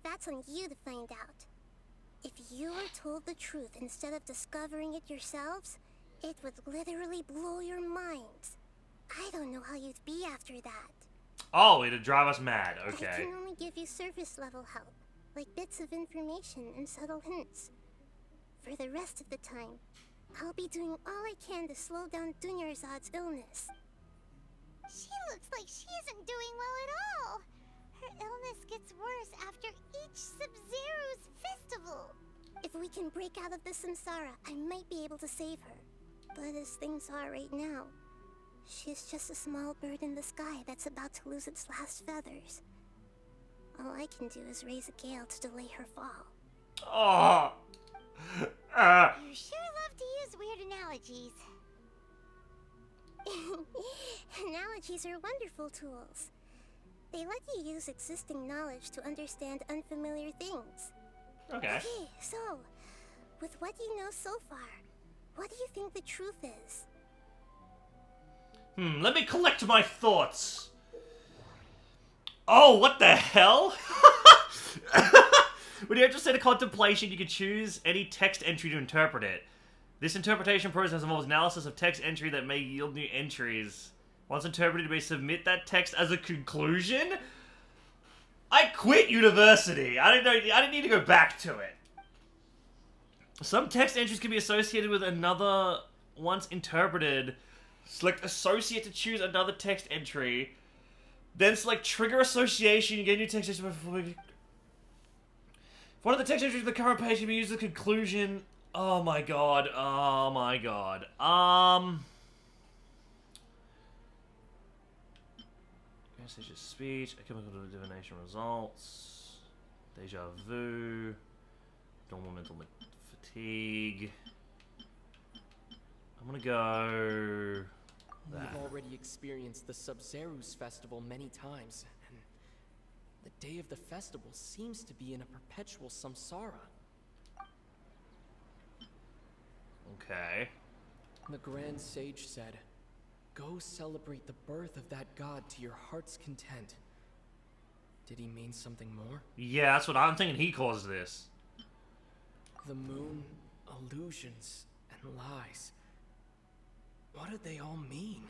that's on you to find out. If you were told the truth instead of discovering it yourselves, it would literally blow your minds. I don't know how you'd be after that. Oh, it'd drive us mad. Okay. I can only give you surface-level help, like bits of information and subtle hints. For the rest of the time, I'll be doing all I can to slow down Dunyarzad's illness. She looks like she isn't doing well at all. Her illness gets worse after each Sub-Zero's festival. If we can break out of the samsara, I might be able to save her. But as things are right now, she's just a small bird in the sky that's about to lose its last feathers. All I can do is raise a gale to delay her fall. Oh. You sure love to use weird analogies. Analogies are wonderful tools. They let you use existing knowledge to understand unfamiliar things. Okay. Okay, so, with what you know so far, what do you think the truth is? Let me collect my thoughts. Oh, what the hell? When you enter a state of contemplation, you can choose any text entry to interpret it. This interpretation process involves analysis of text entry that may yield new entries. Once interpreted, you may submit that text as a conclusion? I quit university. I didn't need to go back to it. Some text entries can be associated with another once interpreted. Select associate to choose another text entry. Then select trigger association. You get a new text entry before. If one of the text entries of the current page can be used as a conclusion. Oh my god. Oh my god. Message of speech. Chemical divination results. Deja vu. Normal mental fatigue. I'm gonna go. We've already experienced the Sub-Zeru's festival many times, and the day of the festival seems to be in a perpetual samsara. Okay. The Grand Sage said, "Go celebrate the birth of that god to your heart's content." Did he mean something more? Yeah, that's what I'm thinking. He caused this. The moon, illusions, and lies. What do they all mean?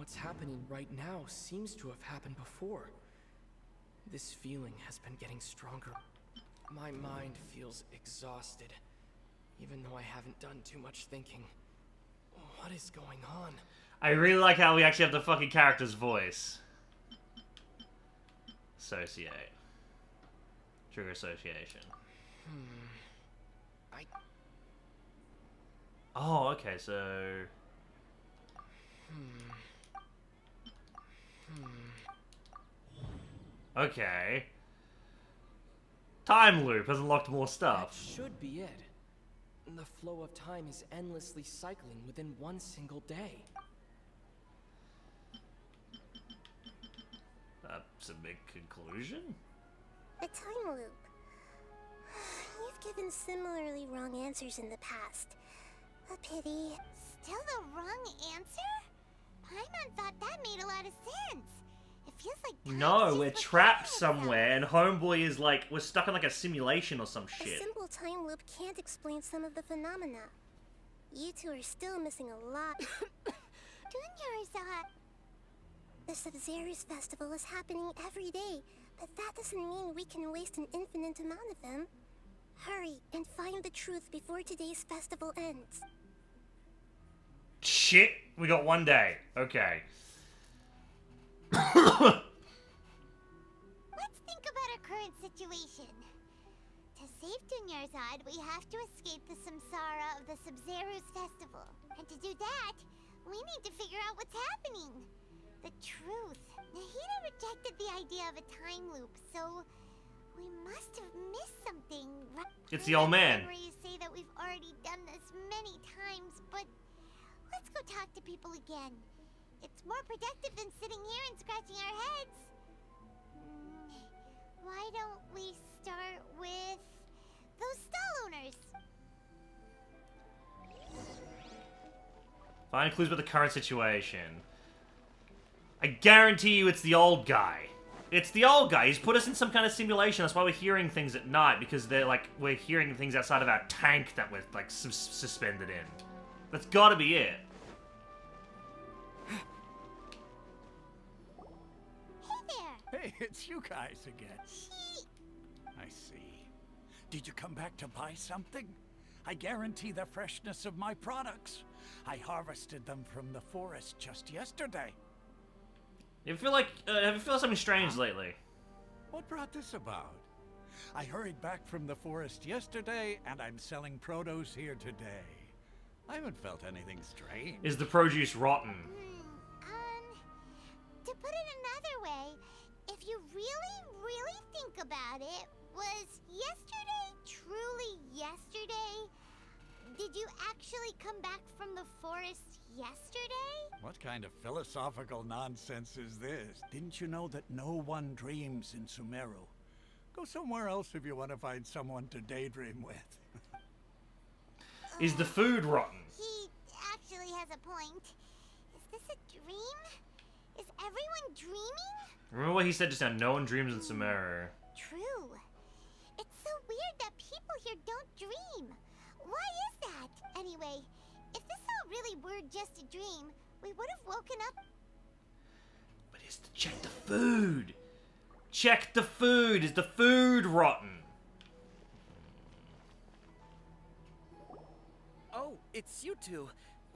What's happening right now seems to have happened before. This feeling has been getting stronger. My mind feels exhausted, even though I haven't done too much thinking. What is going on? I really like how we actually have the fucking character's voice. Associate. Trigger association. Oh, okay, so... Okay. Time loop has unlocked more stuff. That should be it. The flow of time is endlessly cycling within one single day. That's a big conclusion. A time loop. You've given similarly wrong answers in the past. A pity. Still the wrong answer? Paimon thought that made a lot of sense. It feels like time's No, just we're repeating trapped itself. somewhere, and Homeboy is like, we're stuck in like a simulation or some A shit. simple time loop can't explain some of the phenomena. You two are still missing a lot. Dunyarzad. The Sub-Zero's festival is happening every day, but that doesn't mean we can waste an infinite amount of them. Hurry and find the truth before today's festival ends. Shit, we got one day. Okay. Let's think about our current situation. To save Dunyarzad, we have to escape the samsara of the Sub-Zero's festival. And to do that, we need to figure out what's happening. The truth. Nahida rejected the idea of a time loop, so we must have missed something. It's the old man. Memories say that we've already done this many times, but let's go talk to people again. It's more productive than sitting here and scratching our heads. Why don't we start with those stall owners? Find clues about the current situation. I guarantee you it's the old guy. It's the old guy. He's put us in some kind of simulation. That's why we're hearing things at night, because they're like, we're hearing things outside of our tank that we're like suspended in. That's gotta be it. Hey, it's you guys again. I see. Did you come back to buy something? I guarantee the freshness of my products. I harvested them from the forest just yesterday. You feel like, have you felt something strange lately? What brought this about? I hurried back from the forest yesterday, and I'm selling produce here today. I haven't felt anything strange. Is the produce rotten? To put it another way, if you really think about it, was yesterday truly yesterday? Did you actually come back from the forest yesterday? What kind of philosophical nonsense is this? Didn't you know that no one dreams in Sumeru? Go somewhere else if you want to find someone to daydream with. Is the food rotten? He actually has a point. Is this a dream? Is everyone dreaming? Remember what he said just now, no one dreams in Sumeru. True. It's so weird that people here don't dream. Why is that? Anyway, if this all really were just a dream, we would have woken up. But it's to check the food. Check the food. Is the food rotten? Oh, it's you two.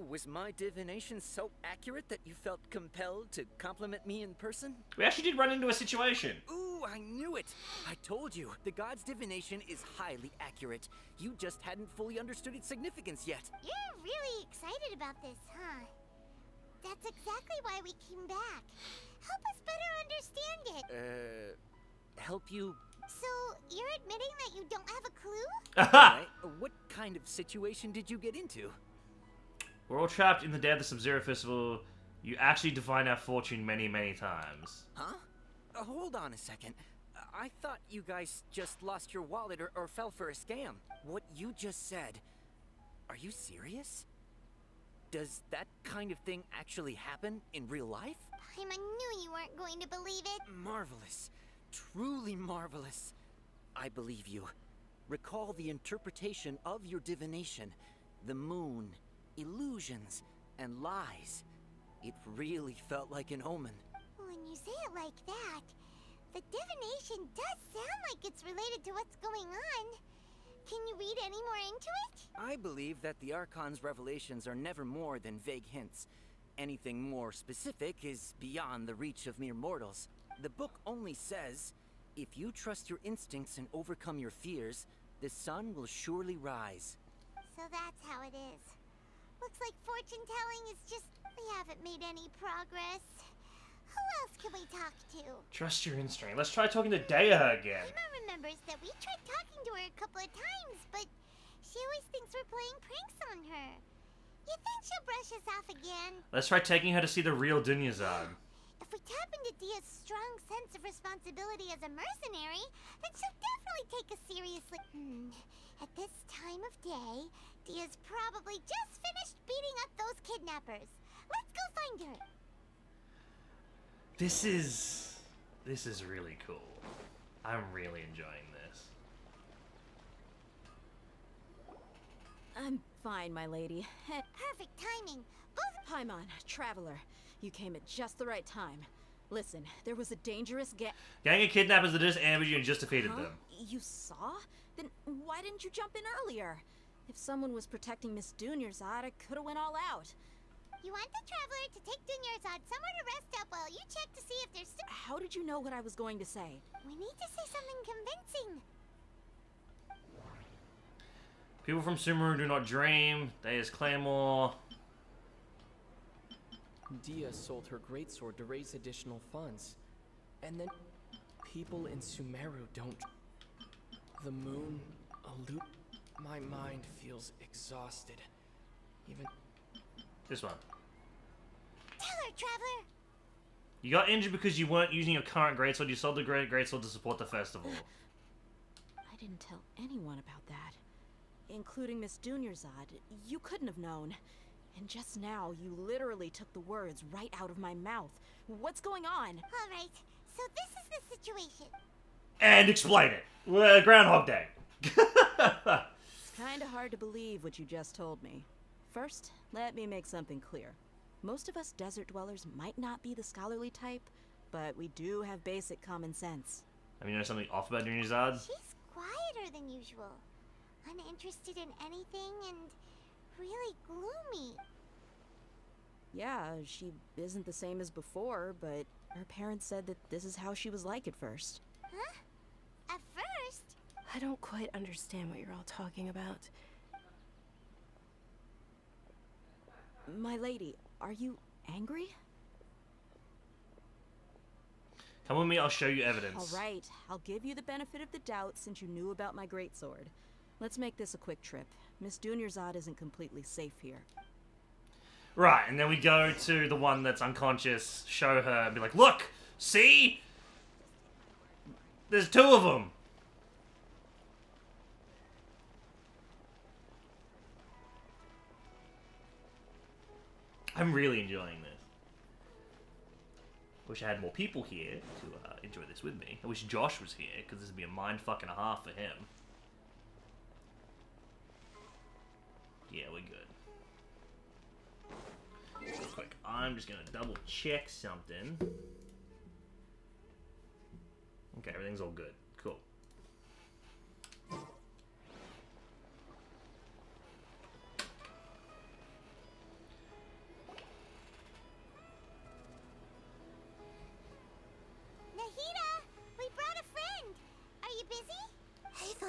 Was my divination so accurate that you felt compelled to compliment me in person? We actually did run into a situation. Ooh, I knew it! I told you, the god's divination is highly accurate. You just hadn't fully understood its significance yet. You're really excited about this, huh? That's exactly why we came back. Help us better understand it. Help you? So, you're admitting that you don't have a clue? Alright, what kind of situation did you get into? We're all trapped in the day of the Sub-Zero Festival. You actually define our fortune many, many times. Huh? Hold on a second. I thought you guys just lost your wallet or fell for a scam. What you just said, are you serious? Does that kind of thing actually happen in real life? I knew you weren't going to believe it. Marvelous. Truly marvelous. I believe you. Recall the interpretation of your divination. The moon, illusions, and lies. It really felt like an omen. When you say it like that, the divination does sound like it's related to what's going on. Can you read any more into it? I believe that the Archon's revelations are never more than vague hints. Anything more specific is beyond the reach of mere mortals. The book only says, if you trust your instincts and overcome your fears, the sun will surely rise. So that's how it is. Looks like fortune-telling is just... we haven't made any progress. Who else can we talk to? Trust your instinct. Let's try talking to Daya again. Emma remembers that we tried talking to her a couple of times, but she always thinks we're playing pranks on her. You think she'll brush us off again? Let's try taking her to see the real Dunyazad. If we tap into Dia's strong sense of responsibility as a mercenary, then she'll definitely take us seriously. At this time of day, Dia's probably just finished beating up those kidnappers. Let's go find her. This is really cool. I'm really enjoying this. I'm fine, my lady. Perfect timing. Both Paimon, Traveler, you came at just the right time. Listen, there was a dangerous gang of kidnappers that just ambushed you and just defeated them. You saw? Then why didn't you jump in earlier? If someone was protecting Miss Dunyarzad, I could have went all out. You want the Traveler to take Dunyarzad somewhere to rest up while you check to see if there's still... How did you know what I was going to say? We need to say something convincing. People from Sumeru do not dream. Daya's claymore. Dia sold her greatsword to raise additional funds. And then people in Sumeru don't... The moon, my mind feels exhausted. Even... This one. Tell her, Traveler! You got injured because you weren't using your current greatsword. You sold the greatsword to support the festival. I didn't tell anyone about that. Including Miss Dunyarzad. You couldn't have known. And just now, you literally took the words right out of my mouth. What's going on? Alright, so this is the situation. And explain it. Groundhog Day. It's kinda hard to believe what you just told me. First, let me make something clear. Most of us desert dwellers might not be the scholarly type, but we do have basic common sense. I mean, you know something off about Dunyazad? She's quieter than usual. Uninterested in anything and really gloomy. Yeah, she isn't the same as before, but her parents said that this is how she was like at first. Huh? At first? I don't quite understand what you're all talking about. My lady, are you angry? Come with me, I'll show you evidence. All right, I'll give you the benefit of the doubt since you knew about my greatsword. Let's make this a quick trip. Miss Dunyarzad isn't completely safe here. Right, and then we go to the one that's unconscious, show her, and be like, look! See? There's two of them! I'm really enjoying this. Wish I had more people here to enjoy this with me. I wish Josh was here, because this would be a mindfuck and a half for him. Yeah, we're good. Real quick, I'm just gonna double check something. Okay, everything's all good. Cool.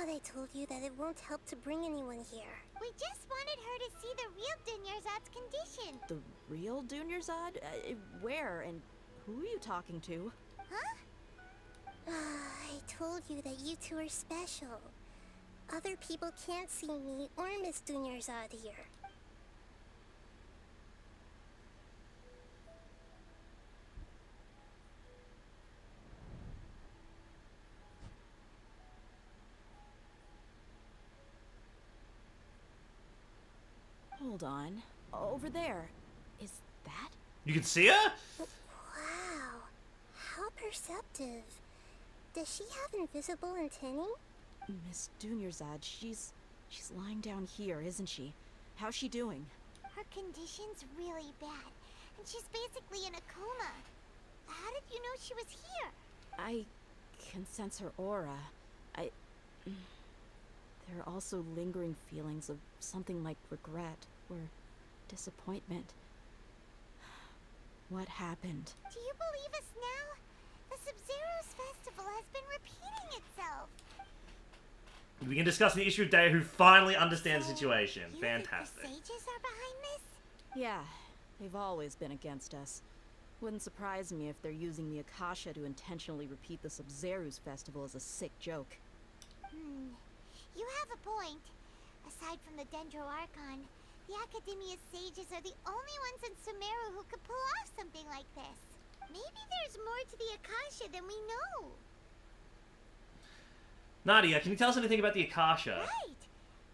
I told you that it won't help to bring anyone here. We just wanted her to see the real Dunyarzad's condition. The real Dunyarzad? Where and who are you talking to? Huh? I told you that you two are special. Other people can't see me or Miss Dunyarzad here. Hold on. Over there. Is that? You can see her? Wow. How perceptive. Does she have invisible antennae? Miss Dunyarzad, she's lying down here, isn't she? How's she doing? Her condition's really bad. and she's basically in a coma. How did you know she was here? I can sense her aura. There are also lingering feelings of something like regret or disappointment. What happened? Do you believe us now? The Sub-Zero's festival has been repeating itself. We can discuss the issue of Daya, who finally understands the situation. You Fantastic. think the sages are behind this? Yeah, they've always been against us. Wouldn't surprise me if they're using the Akasha to intentionally repeat the Sub-Zero's festival as a sick joke. You have a point. Aside from the Dendro Archon, the Academia's sages are the only ones in Sumeru who could pull off something like this. Maybe there's more to the Akasha than we know. Nadia, can you tell us anything about the Akasha? Right!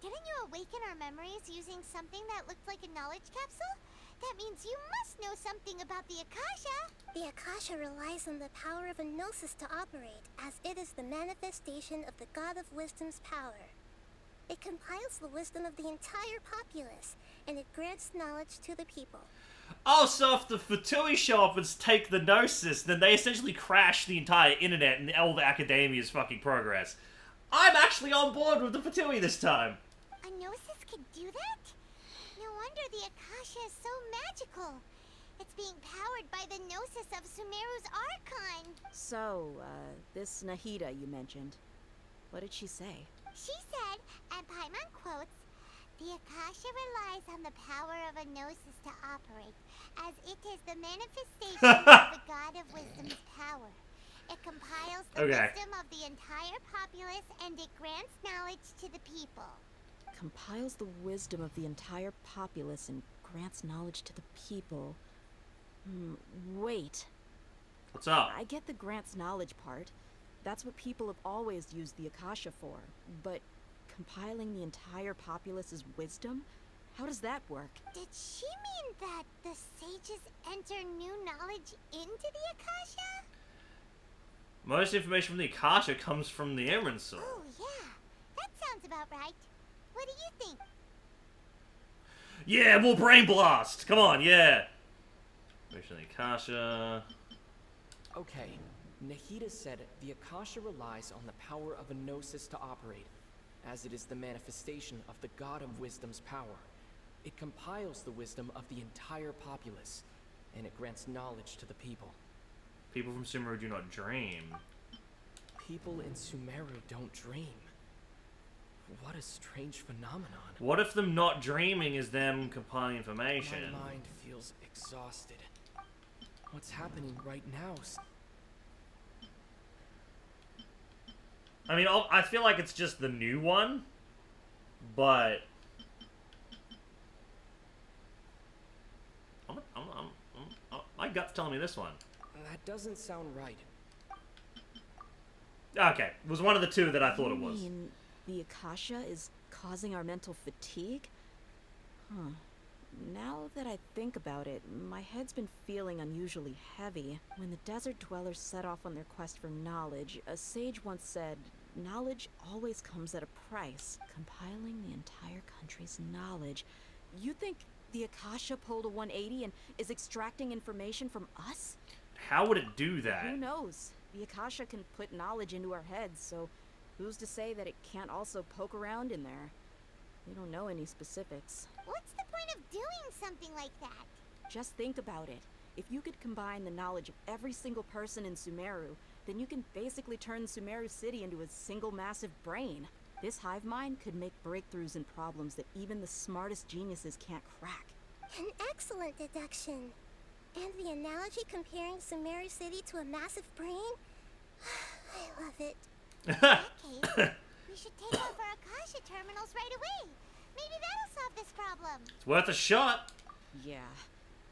Didn't you awaken our memories using something that looked like a knowledge capsule? That means you must know something about the Akasha! The Akasha relies on the power of a gnosis to operate, as it is the manifestation of the God of Wisdom's power. It compiles the wisdom of the entire populace, and it grants knowledge to the people. Oh, so if the Fatui show up and take the Gnosis, then they essentially crash the entire internet and all the Academia's fucking progress. I'm actually on board with the Fatui this time. A gnosis could do that? No wonder the Akasha is so magical. It's being powered by the gnosis of Sumeru's Archon. So, this Nahida you mentioned, what did she say? She said, and Paimon quotes, "The Akasha relies on the power of a gnosis to operate, as it is the manifestation of the God of Wisdom's power. It compiles the wisdom of the entire populace, and it grants knowledge to the people." Compiles the wisdom of the entire populace and grants knowledge to the people. Wait. What's up? I get the grants knowledge part. That's what people have always used the Akasha for. But compiling the entire populace's wisdom? How does that work? Did she mean that the sages enter new knowledge into the Akasha? Most information from the Akasha comes from the Emerald Sword. Oh, yeah. That sounds about right. What do you think? Yeah, more Brain Blast! Come on, yeah! Information from the Akasha... Okay, Nahida said the Akasha relies on the power of a gnosis to operate, as it is the manifestation of the God of Wisdom's power. It compiles the wisdom of the entire populace, and it grants knowledge to the people. People from Sumeru do not dream. People in Sumeru don't dream. What a strange phenomenon. What if them not dreaming is them compiling information? My mind feels exhausted. What's happening right now? I mean, I feel like it's just the new one, but... my gut's telling me this one. That doesn't sound right. Okay, it was one of the two that I thought it was. You mean the Akasha is causing our mental fatigue? Huh. Now that I think about it, my head's been feeling unusually heavy. When the desert dwellers set off on their quest for knowledge, a sage once said, "Knowledge always comes at a price." Compiling the entire country's knowledge. You think the Akasha pulled a 180 and is extracting information from us? How would it do that? Who knows? The Akasha can put knowledge into our heads, so who's to say that it can't also poke around in there? We don't know any specifics. What's the point of doing something like that? Just think about it. If you could combine the knowledge of every single person in Sumeru, then you can basically turn Sumeru City into a single massive brain. This hive mind could make breakthroughs in problems that even the smartest geniuses can't crack. An excellent deduction. And the analogy comparing Sumeru City to a massive brain? I love it. In that case, we should take off our Akasha terminals right away. Maybe that'll solve this problem. It's worth a shot. Yeah,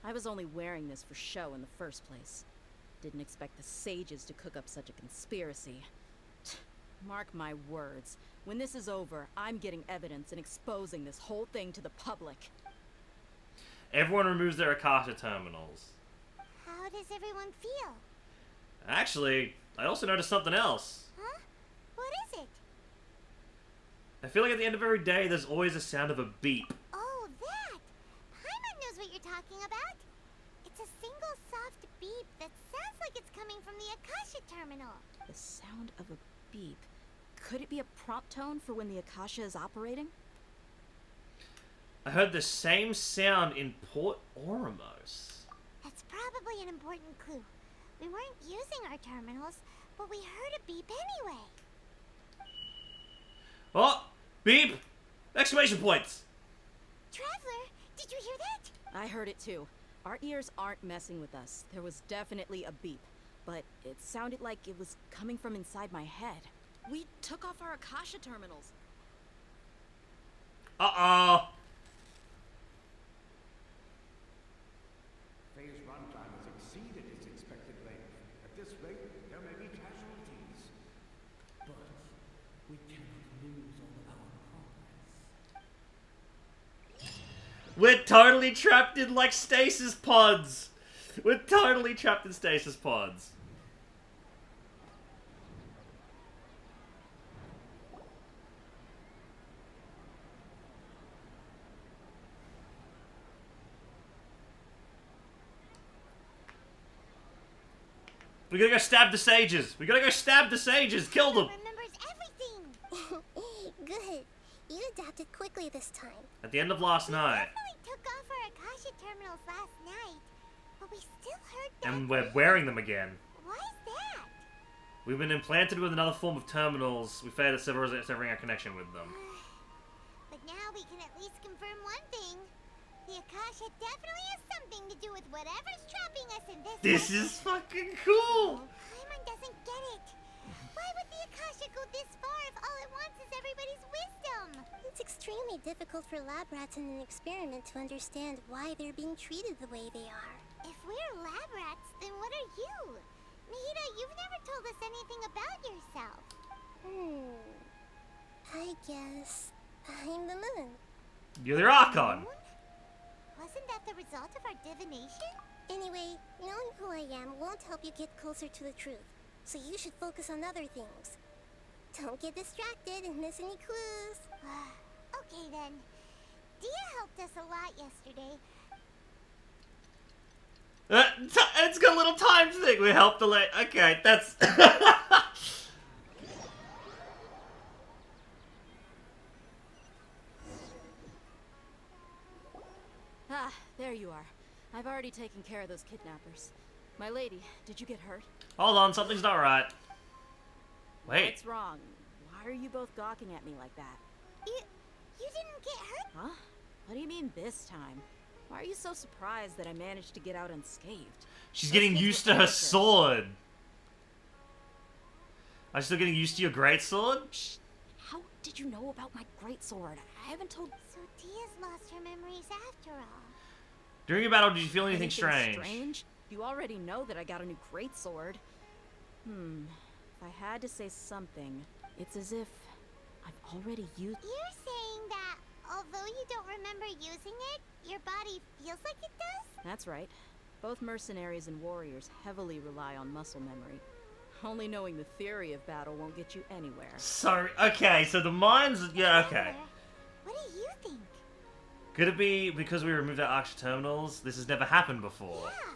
I was only wearing this for show in the first place. Didn't expect the sages to cook up such a conspiracy. Mark my words. When this is over, I'm getting evidence and exposing this whole thing to the public. Everyone removes their Akasha terminals. How does everyone feel? Actually, I also noticed something else. Huh? What is it? I feel like at the end of every day, there's always a sound of a beep. Oh, that! Paimon knows what you're talking about. It's a it's coming from the Akasha terminal. The sound of a beep. Could it be a prompt tone for when the Akasha is operating? I heard the same sound in Port Oromos. That's probably an important clue. We weren't using our terminals, but we heard a beep anyway. Oh! Beep! Exclamation points! Traveler, did you hear that? I heard it too. Our ears aren't messing with us. There was definitely a beep, but it sounded like it was coming from inside my head. We took off our Akasha terminals. Uh-oh! Phase runtime has exceeded its expected length. At this rate, there may be casualties. But we cannot lose all of our progress. We're totally trapped in, like, stasis pods! We're totally trapped in stasis pods. We gotta go stab the sages! We gotta go stab the sages! Kill them! Remembers everything. Good. You adapted quickly this time. At the end of last night. We took off our Akasha terminals last night, but we still heard that. And we're wearing them again. Why is that? We've been implanted with another form of terminals. We failed at severing our connection with them. But now we can at least confirm one thing. The Akasha definitely has something to do with whatever's trapping us in this. This is fucking cool! Paimon doesn't get it. Why would the Akasha go this far if all it wants is everybody's wisdom? It's extremely difficult for lab rats in an experiment to understand why they're being treated the way they are. If we're lab rats, then what are you? Nahida, you've never told us anything about yourself. I guess I'm the moon. You're the Archon! Wasn't that the result of our divination? Anyway, knowing who I am won't help you get closer to the truth, so you should focus on other things. Don't get distracted and miss any clues. Okay then. Dia helped us a lot yesterday. It's got a little time thing. We helped the okay, that's... Ah, there you are. I've already taken care of those kidnappers. My lady, did you get hurt? Hold on, something's not right. Wait. What's wrong? Why are you both gawking at me like that? You didn't get hurt? Huh? What do you mean this time? Why are you so surprised that I managed to get out unscathed? She's getting used to her sword. Are you still getting used to your greatsword? Shh. How did you know about my greatsword? I haven't told... So Dia's lost her memories after all. During your battle, did you feel anything strange? Strange? You already know that I got a new greatsword. If I had to say something, it's as if I've already used... You're saying that although you don't remember using it, your body feels like it does? That's right. Both mercenaries and warriors heavily rely on muscle memory. Only knowing the theory of battle won't get you anywhere. Sorry, okay, so the mines... Yeah, okay. What do you think? Could it be because we removed our Akasha terminals? This has never happened before. Yeah.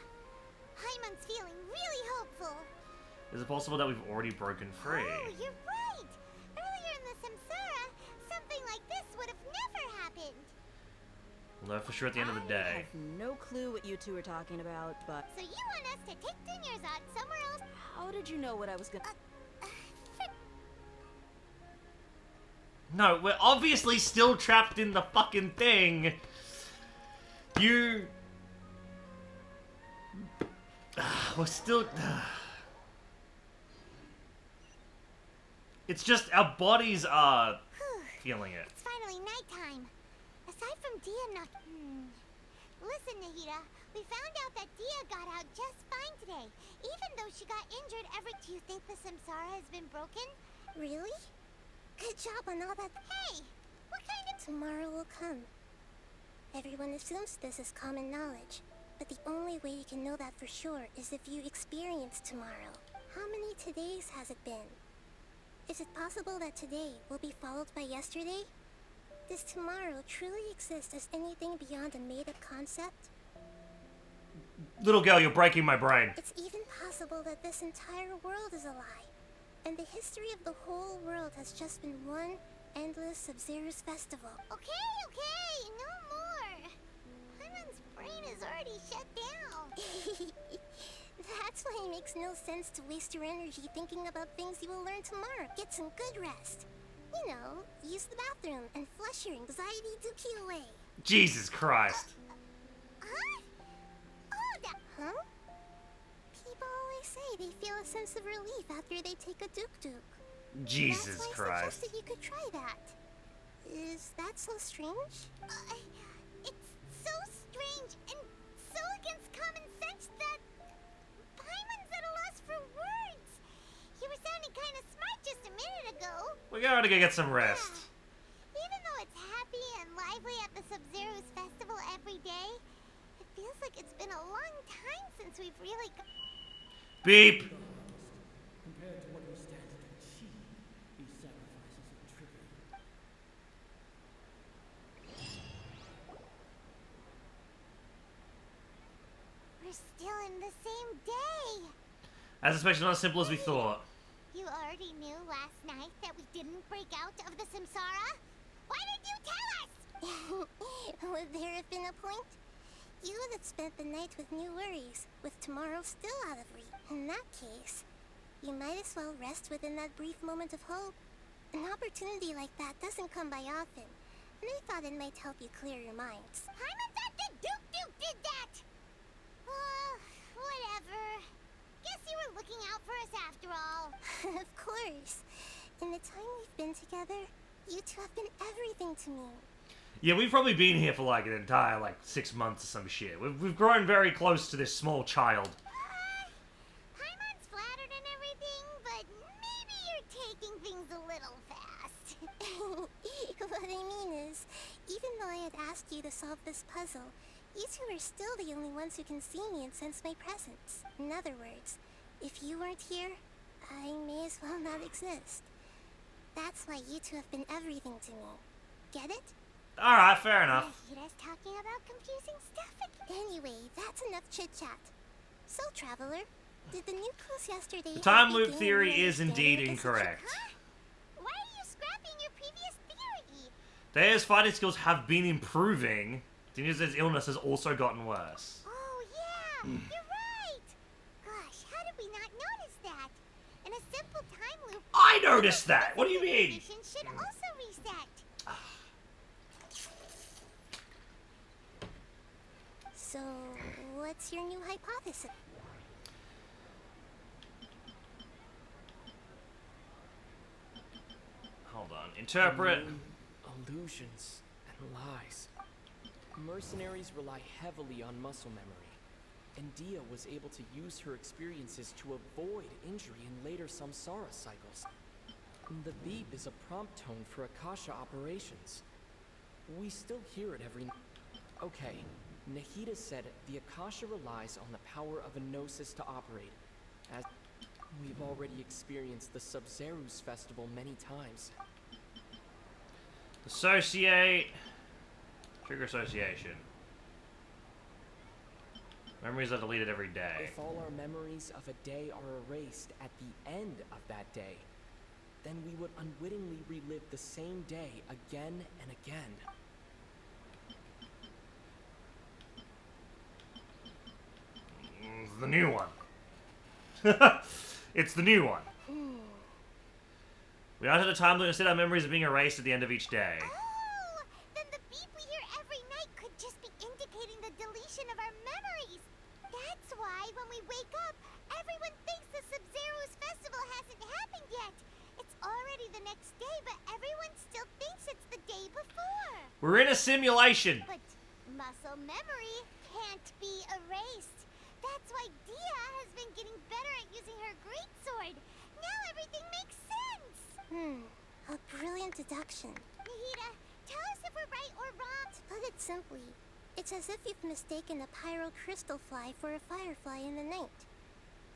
Paimon's feeling really hopeful. Is it possible that we've already broken free? Oh, you're right! Earlier in the Samsara, something like this would have never happened. We'll know for sure at the end of the I day. have no clue what you two are talking about, but... So you want us to take Dunyarzad somewhere else? How did you know what I was gonna... No, we're obviously still trapped in the fucking thing. You... we're still... It's just our bodies are feeling it. It's finally nighttime. Aside from Dia not... Listen, Nahida, we found out that Dia got out just fine today. Even though she got injured Do you think the Samsara has been broken? Really? Good job on all that. Hey! What kind of... Tomorrow will come. Everyone assumes this is common knowledge, but the only way you can know that for sure is if you experience tomorrow. How many todays has it been? Is it possible that today will be followed by yesterday? Does tomorrow truly exist as anything beyond a made-up concept? Little girl, you're breaking my brain. It's even possible that this entire world is a lie, and the history of the whole world has just been one endless Sub-Zero's festival. Okay, no more. Paimon's brain is already shut down. That's why it makes no sense to waste your energy thinking about things you will learn tomorrow. Get some good rest. You know, use the bathroom and flush your anxiety dookie away. Jesus Christ. Huh? Oh, that... Huh? People always say they feel a sense of relief after they take a duk-duk. Jesus That's why I Christ. suggested you could try that. Is that so strange? It's so strange and so against common sense that Paimon's at a loss for words. You were sounding kind of smart just a minute ago. We gotta go get some rest. Even though it's happy and lively at the Sub-Zero's festival every day, it feels like it's been a long time since we've really... Beep. Compared to what we stand to achieve, these sacrifices are trivial. We're still in the same day. As especially not as simple as we thought. You already knew last night that we didn't break out of the Samsara? Why did you tell us? Would there have been a point? You would have spent the night with new worries, with tomorrow still out of reach. In that case, you might as well rest within that brief moment of hope. An opportunity like that doesn't come by often, and I thought it might help you clear your minds. Paimon thought the Duke did that! Whatever. Guess you were looking out for us after all. Of course. In the time we've been together, you two have been everything to me. Yeah, we've probably been here for like an entire 6 months or some shit. We've grown very close to this small child. Paimon's flattered and everything, but maybe you're taking things a little fast. What I mean is, even though I had asked you to solve this puzzle, you two are still the only ones who can see me and sense my presence. In other words, if you weren't here, I may as well not exist. That's why you two have been everything to me. Get it? Alright, fair enough. You're just talking about confusing stuff again. Anyway, that's enough chit-chat. So, Traveler, did the new clues yesterday... The time loop begin theory when is you indeed stared at the incorrect. Huh? Why are you scrapping your previous theory? Daya's fighting skills have been improving. Denise's illness has also gotten worse. Oh, yeah! You're right! Gosh, how did we not notice that? In a simple time loop... I noticed that! What do you mean? ...should also reset. So, what's your new hypothesis? Hold on. Interpret. Illusions and lies. Mercenaries rely heavily on muscle memory, and Dia was able to use her experiences to avoid injury in later samsara cycles. The beep is a prompt tone for Akasha operations. We still hear it every... Okay, Nahida said the Akasha relies on the power of a gnosis to operate, as we've already experienced the Sub-Zero's festival many times. Associate. Trigger association. Memories are deleted every day. If all our memories of a day are erased at the end of that day, then we would unwittingly relive the same day again and again. It's the new one. It's the new one. We entered a time loop instead our memories are being erased at the end of each day. Oh! Then the beep we hear every night could just be indicating the deletion of our memories. That's why when we wake up, everyone thinks the Sub-Zero's festival hasn't happened yet. It's already the next day, but everyone still thinks it's the day before. We're in a simulation. But muscle memory can't be erased. That's why Dia has been getting better at using her greatsword. Now everything makes sense. A brilliant deduction. Nahida, tell us if we're right or wrong. To put it simply, it's as if you've mistaken a pyro crystal fly for a firefly in the night.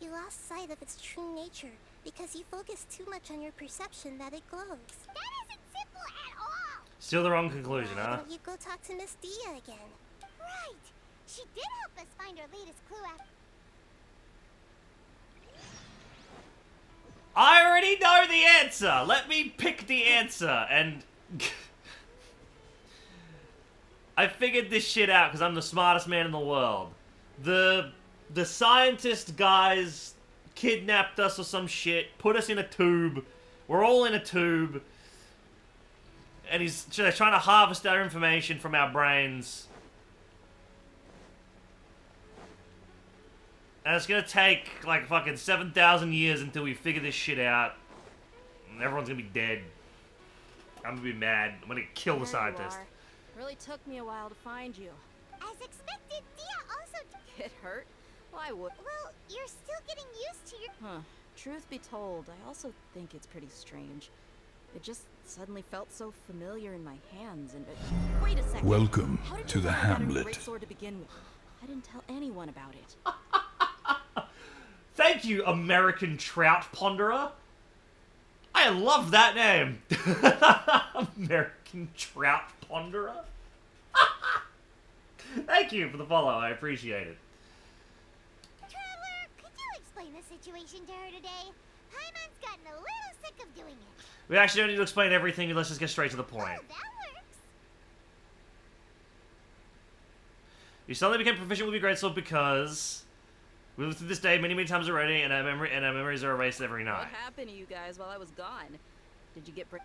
You lost sight of its true nature because you focused too much on your perception that it glows. That isn't simple at all. Still the wrong conclusion, Why huh? don't you go talk to Miss Dia again? Right. She did help us find our latest clue after. I already know the answer. Let me pick the answer. And I figured this shit out because I'm the smartest man in the world. The scientist guys kidnapped us or some shit, put us in a tube. We're all in a tube. And he's trying to harvest our information from our brains. And it's gonna take, like, fucking 7,000 years until we figure this shit out. And everyone's gonna be dead. I'm gonna be mad. I'm gonna kill the scientist. Really took me a while to find you. As expected, Dia also Get hurt? Why would? Well, you're still getting used to your... Huh. Truth be told, I also think it's pretty strange. It just suddenly felt so familiar in my hands and... Wait a second. Welcome How did to you the know I had a Hamlet. great sword to begin with? I didn't tell anyone about it. Thank you, American Trout Ponderer. I love that name. American Trout Ponderer. Thank you for the follow. I appreciate it. Traveler, could you explain the situation to her today? Paimon's gotten a little sick of doing it. We actually don't need to explain everything. Let's just get straight to the point. Oh, that works. You suddenly became proficient with your greatsword because we lived through this day many times already, and our memories are erased every night. What happened to you guys while I was gone? Did you get Don't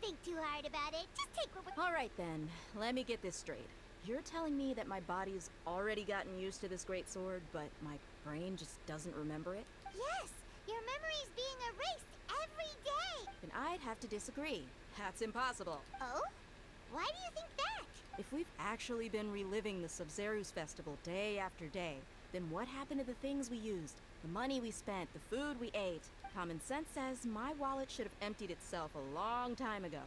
think too hard about it. Just take what we're... All right then, let me get this straight. You're telling me that my body's already gotten used to this great sword, but my brain just doesn't remember it? Yes, your memory's being erased every day. Then I'd have to disagree. That's impossible. Oh? Why do you think that? If we've actually been reliving the Sub-Zeru's festival day after day, then what happened to the things we used? The money we spent, the food we ate? Common sense says my wallet should have emptied itself a long time ago.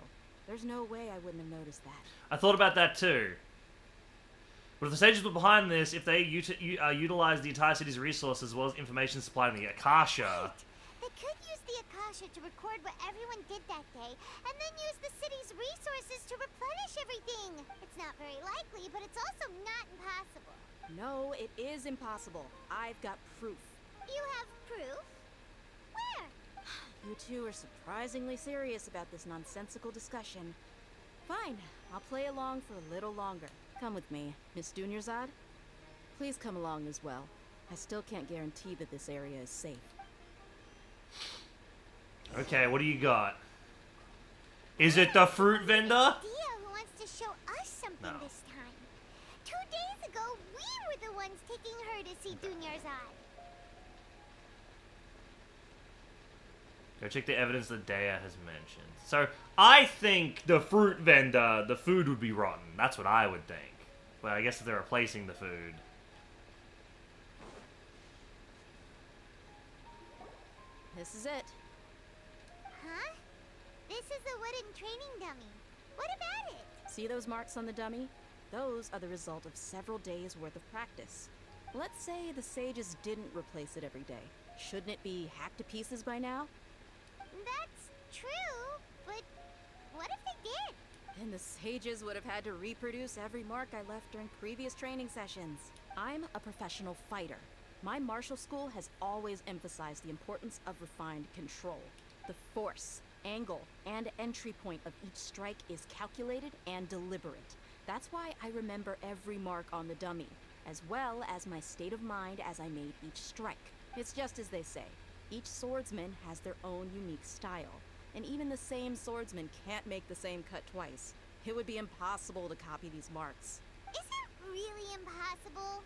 There's no way I wouldn't have noticed that. I thought about that too. But if the sages were behind this, if they utilized the entire city's resources as well as information supplied in the Akasha... Right. They could use the Akasha to record what everyone did that day, and then use the city's resources to replenish everything. It's not very likely, but it's also not impossible. No, it is impossible. I've got proof. You have proof? Where? You two are surprisingly serious about this nonsensical discussion. Fine, I'll play along for a little longer. Come with me, Miss Dunyarzad. Please come along as well. I still can't guarantee that this area is safe. Okay, what do you got? Is it the fruit vendor? Dia who wants to show us something this time. 2 days ago, we were the ones taking her to see Dunyarzad. Go check the evidence that Dea has mentioned. So, I think the fruit vendor, the food would be rotten. That's what I would think. But I guess if they're replacing the food... This is it. Huh? This is a wooden training dummy. What about it? See those marks on the dummy? Those are the result of several days' worth of practice. Let's say the sages didn't replace it every day. Shouldn't it be hacked to pieces by now? That's true, but what if they did? Then the sages would have had to reproduce every mark I left during previous training sessions. I'm a professional fighter. My martial school has always emphasized the importance of refined control. The force, angle, and entry point of each strike is calculated and deliberate. That's why I remember every mark on the dummy, as well as my state of mind as I made each strike. It's just as they say. Each swordsman has their own unique style, and even the same swordsman can't make the same cut twice. It would be impossible to copy these marks. Is it really impossible?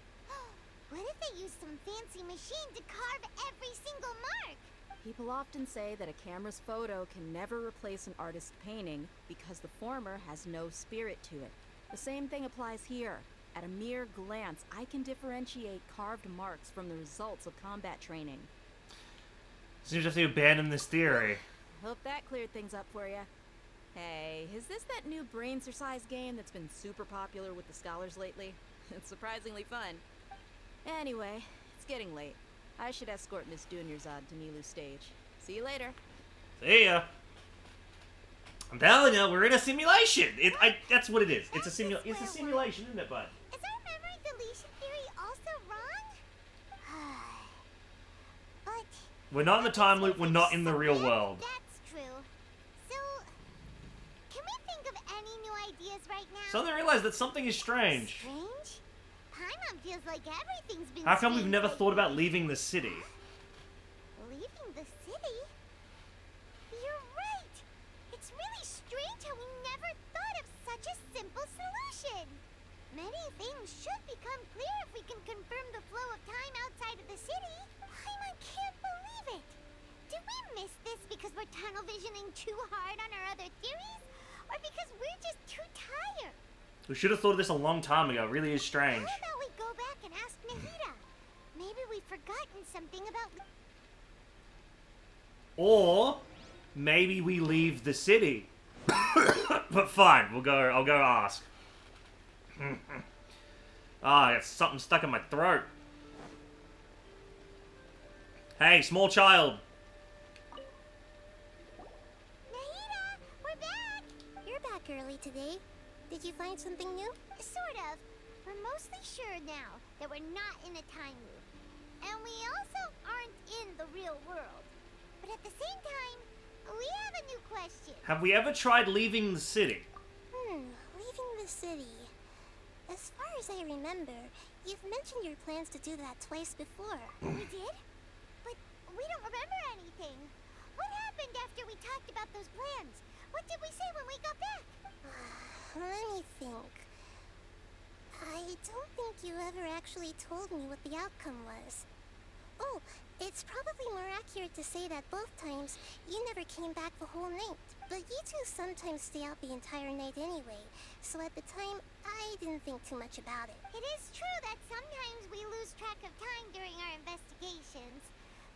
What if they used some fancy machine to carve every single mark? People often say that a camera's photo can never replace an artist's painting because the former has no spirit to it. The same thing applies here. At a mere glance, I can differentiate carved marks from the results of combat training. Seems you have to abandon this theory. Hope that cleared things up for you. Hey, is this that new brain-exercise game that's been super popular with the scholars lately? It's surprisingly fun. Anyway, it's getting late. I should escort Miss Dunyarzad to Nilu's stage. See you later. See ya. I'm telling you, we're in a simulation. That's what it is. It's a simulation, isn't it, bud? Is our memory deleted We're not in the time loop, we're not in the real world. That's true. So, can we think of any new ideas right now? Suddenly realize that something is strange. Strange? Paimon feels like everything's been How come we've strange never lately. thought about leaving the city? Leaving the city? You're right! It's really strange how we never thought of such a simple solution! Many things should become clear if we can confirm the flow of time outside of the city. I can't believe it! Did we miss this because we're tunnel visioning too hard on our other theories? Or because we're just too tired? We should have thought of this a long time ago. It really is strange. How about we go back and ask Nahida? Maybe we've forgotten something about... Or maybe we leave the city. But fine, I'll go ask. I got something stuck in my throat. Hey, small child. Nahida, we're back! You're back early today. Did you find something new? Sort of. We're mostly sure now that we're not in a time loop. And we also aren't in the real world. But at the same time, we have a new question. Have we ever tried leaving the city? Leaving the city. As far as I remember, you've mentioned your plans to do that twice before. We did? But we don't remember anything. What happened after we talked about those plans? What did we say when we got back? Let me think. I don't think you ever actually told me what the outcome was. Oh, it's probably more accurate to say that both times you never came back the whole night. But you two sometimes stay out the entire night anyway, so at the time, I didn't think too much about it. It is true that sometimes we lose track of time during our investigations.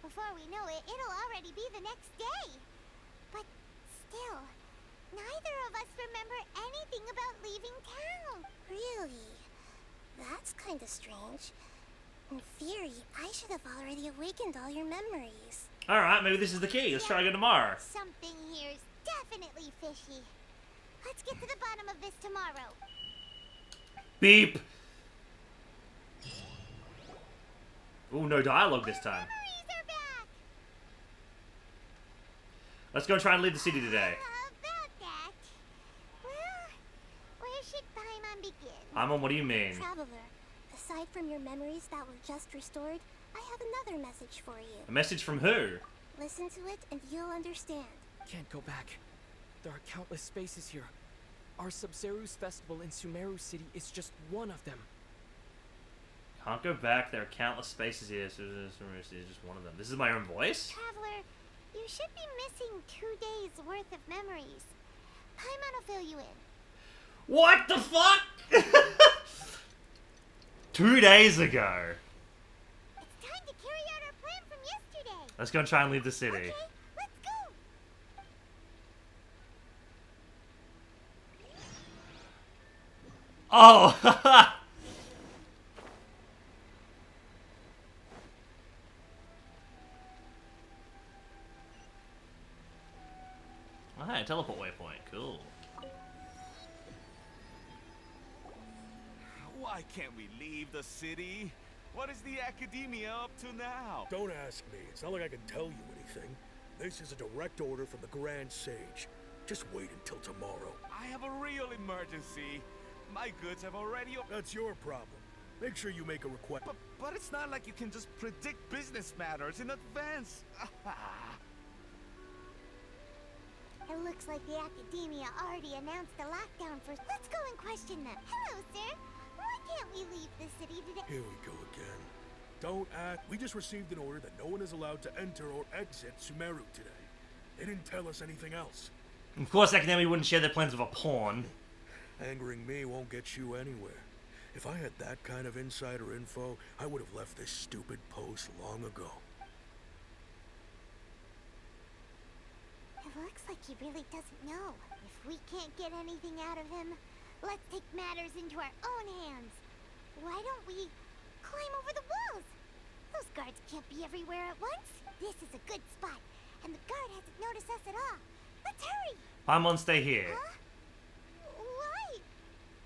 Before we know it, it'll already be the next day. But still, neither of us remember anything about leaving town. Really? That's kind of strange. In theory, I should have already awakened all your memories. Alright, maybe this is the key. Let's try again tomorrow. Something here's definitely fishy. Let's get to the bottom of this tomorrow. Beep. Ooh, no dialogue this time. Let's go try and leave the city today. About that. Well, where should Paimon begin? Paimon, what do you mean? Traveler, aside from your memories that were just restored, I have another message for you. A message from who? Listen to it and you'll understand. Can't go back. There are countless spaces here. Our Sub-Zeru's festival in Sumeru City is just one of them. Can't go back. There are countless spaces here. So this is just one of them. This is my own voice? Traveler, you should be missing 2 days worth of memories. Paimon will fill you in. What the fuck? 2 days ago. It's time to carry out our plan from yesterday. Let's go and try and leave the city. Okay, let's go. Oh! Alright, teleport waypoint. Cool. Why can't we leave the city? What is the academia up to now? Don't ask me. It's not like I can tell you anything. This is a direct order from the Grand Sage. Just wait until tomorrow. I have a real emergency. My goods have already... That's your problem. Make sure you make a request. But it's not like you can just predict business matters in advance. It looks like the academia already announced the lockdown for... Let's go and question them. Hello, sir. Why can't we leave the city today? Here we go again. Don't act. We just received an order that no one is allowed to enter or exit Sumeru today. They didn't tell us anything else. Of course, Academia wouldn't share their plans with a pawn. Angering me won't get you anywhere. If I had that kind of insider info, I would have left this stupid post long ago. It looks like he really doesn't know. If we can't get anything out of him, let's take matters into our own hands. Why don't we climb over the walls? Those guards can't be everywhere at once. This is a good spot, and the guard hasn't noticed us at all. Let's hurry! Paimon, stay here. Huh? Why?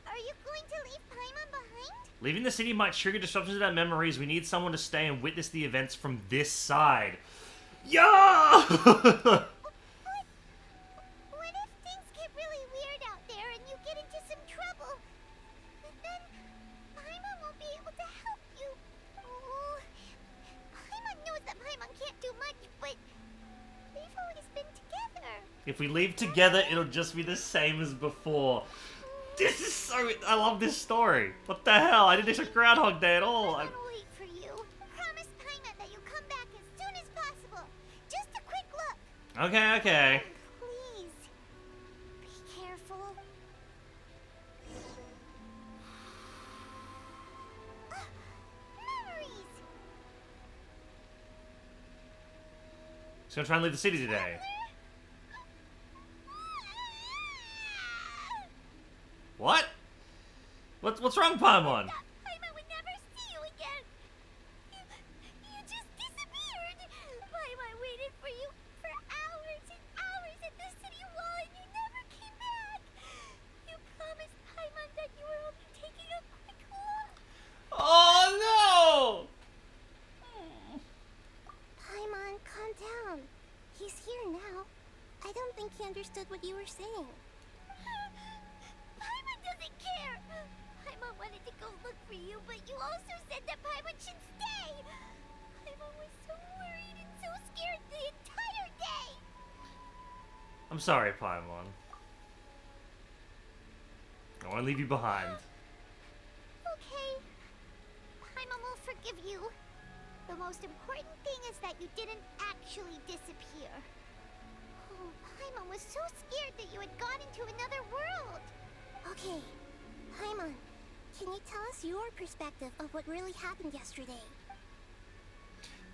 Are you going to leave Paimon behind? Leaving the city might trigger disruptions in our memories. We need someone to stay and witness the events from this side. Yeah! What if things get really weird out there and you get into some trouble? Then Paimon won't be able to help you. Oh, Paimon knows that Paimon can't do much, but they've always been together. If we leave together, it'll just be the same as before. This is so... I love this story. What the hell? I didn't expect Groundhog Day at all. I'll wait for you. Promise Paimon that you'll come back as soon as possible. Just a quick look. Okay, okay. Please. Be careful. Memories! He's gonna try and leave the city today. What? What's wrong, Paimon? Paimon would never see you again. You just disappeared. Paimon waited for you for hours and hours at the city wall and you never came back. You promised Paimon that you were only taking a quick look. Oh no! Paimon, calm down. He's here now. I don't think he understood what you were saying. Paimon doesn't care. Paimon wanted to go look for you, but you also said that Paimon should stay. Paimon was so worried and so scared the entire day. I'm sorry, Paimon. I want to leave you behind. Okay. Paimon will forgive you. The most important thing is that you didn't actually disappear. Oh, Paimon was so scared that you had gone into another world. Okay, Paimon, can you tell us your perspective of what really happened yesterday?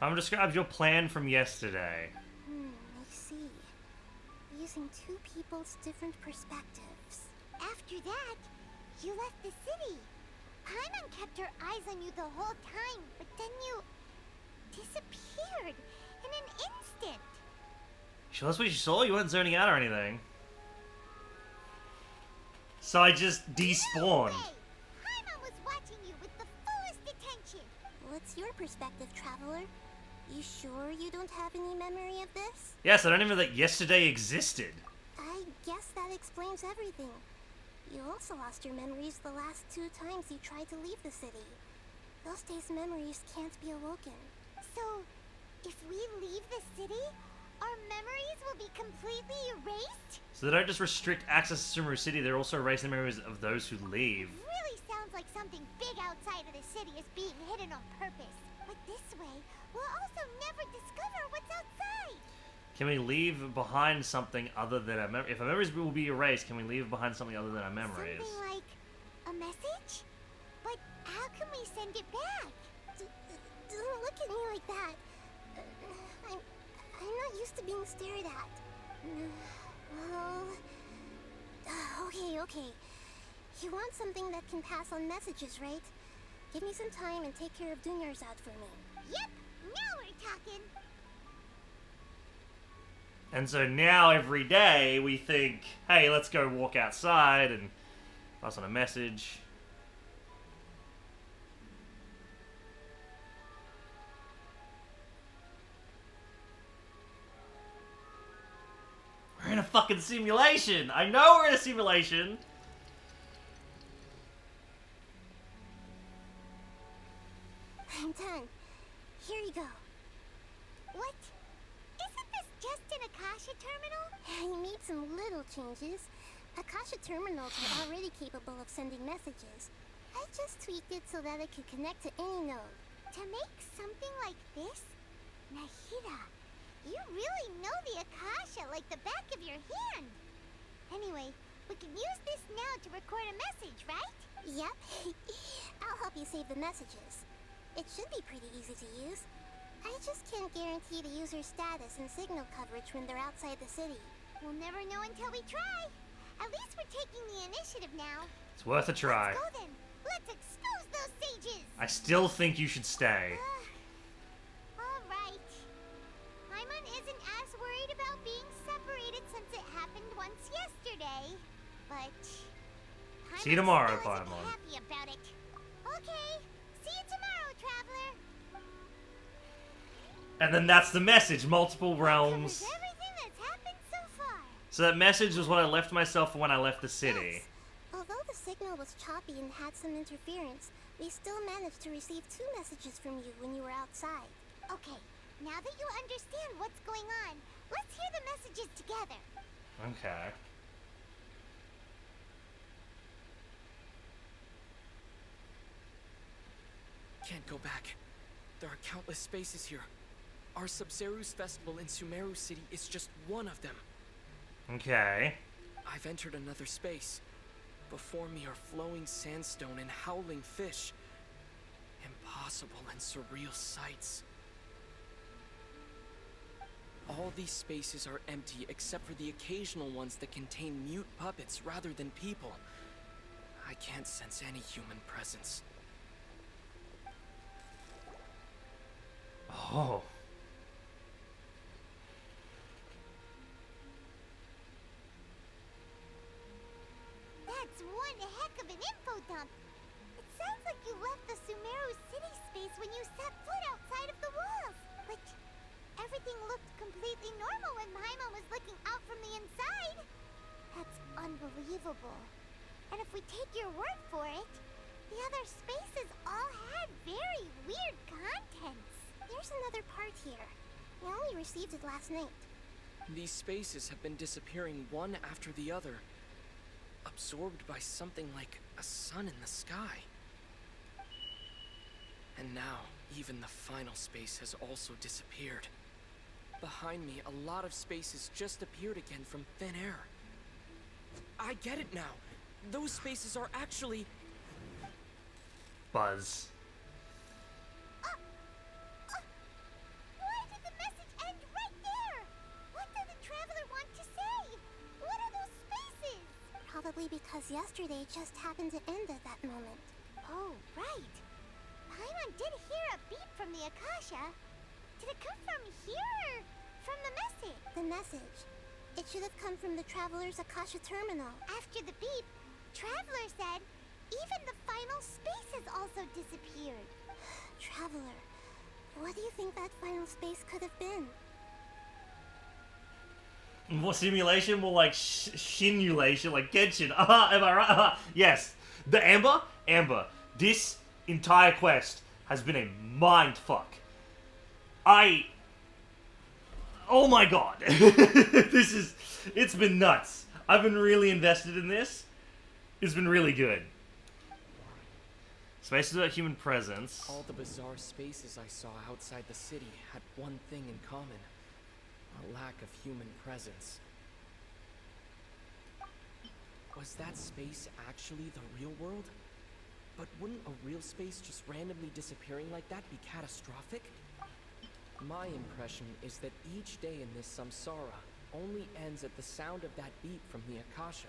I'm gonna describe your plan from yesterday. I see. Using two people's different perspectives. After that, you left the city. Paimon kept her eyes on you the whole time, but then you disappeared in an instant. Sure, that's what you saw? You weren't zoning out or anything. So I just despawned. Paimon was watching you with the fullest attention. What's your perspective, Traveler? You sure you don't have any memory of this? Yes, I don't even know that yesterday existed. I guess that explains everything. You also lost your memories the last 2 times you tried to leave the city. Those days' memories can't be awoken. So, if we leave the city, our memories will be completely erased? So they don't just restrict access to Sumeru City, they're also erasing the memories of those who leave. Really sounds like something big outside of the city is being hidden on purpose. But this way, we'll also never discover what's outside. Can we leave behind something other than our memories? If our memories will be erased, can we leave behind something other than our memories? Something like a message? But how can we send it back? Don't look at me like that. I'm not used to being stared at. Well... Okay. You want something that can pass on messages, right? Give me some time and take care of Dunyarzad for me. Yep, now we're talking. And so now every day we think, hey, let's go walk outside and pass on a message. We're in a fucking simulation! I know we're in a simulation! I'm done. Here you go. What? Isn't this just an Akasha terminal? I made some little changes. Akasha terminals are already capable of sending messages. I just tweaked it so that it could connect to any node. To make something like this? Nahida, you really know the Akasha like the back of your hand. Anyway, we can use this now to record a message, right? Yep. I'll help you save the messages. It should be pretty easy to use. I just can't guarantee the user's status and signal coverage when they're outside the city. We'll never know until we try. At least we're taking the initiative now. It's worth a try. Let's go then. Let's expose those sages. I still think you should stay. Alright. Paimon isn't as worried about being separated since it happened once yesterday. But See you tomorrow, still isn't Paimon. happy about it. Okay. See you tomorrow, Traveler. And then that's the message, multiple realms. Everything that's happened so far. So that message was what I left myself for when I left the city. Yes. Although the signal was choppy and had some interference, we still managed to receive 2 messages from you when you were outside. Okay, now that you understand what's going on, let's hear the messages together. Okay. Can't go back. There are countless spaces here. Our Sub-Zeru's festival in Sumeru City is just one of them. Okay. I've entered another space. Before me are flowing sandstone and howling fish. Impossible and surreal sights. All these spaces are empty except for the occasional ones that contain mute puppets rather than people. I can't sense any human presence. Oh. That's one heck of an info dump. It sounds like you left the Sumeru city space when you set foot outside of the walls. Like, everything looked completely normal when Paimon was looking out from the inside. That's unbelievable. And if we take your word for it, the other spaces all had very weird contents. There's another part here. We only received it last night. These spaces have been disappearing one after the other, absorbed by something like a sun in the sky. And now, even the final space has also disappeared. Behind me, a lot of spaces just appeared again from thin air. I get it now. Those spaces are actually... Buzz. Why did the message end right there? What did the traveler want to say? What are those spaces? Probably because yesterday just happened to end at that moment. Oh, right. Paimon did hear a beep from the Akasha. Did it come from here or from the message? The message. It should have come from the Traveler's Akasha terminal. After the beep, Traveler said, even the final space has also disappeared. Traveler, what do you think that final space could have been? More simulation, more like shinulation, like Genshin. Am I right? Yes. The Amber, this entire quest has been a mind fuck. Oh my god. It's been nuts. I've been really invested in this. It's been really good. Spaces without human presence. All the bizarre spaces I saw outside the city had one thing in common. A lack of human presence. Was that space actually the real world? But wouldn't a real space just randomly disappearing like that be catastrophic? My impression is that each day in this samsara only ends at the sound of that beep from the Akasha.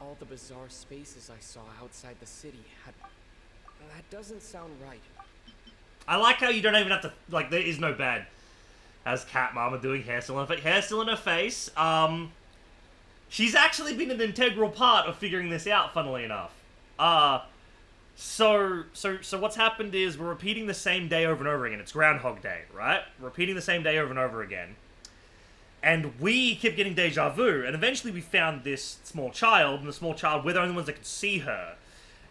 All the bizarre spaces I saw outside the city had... That doesn't sound right. I like how you don't even have to... Like, there is no bad. As Cat Mama doing hair still in her face. She's actually been an integral part of figuring this out, funnily enough. So what's happened is we're repeating the same day over and over again. It's Groundhog Day, right? Repeating the same day over and over again. And we kept getting deja vu, and eventually we found this small child, and the small child, we're the only ones that could see her.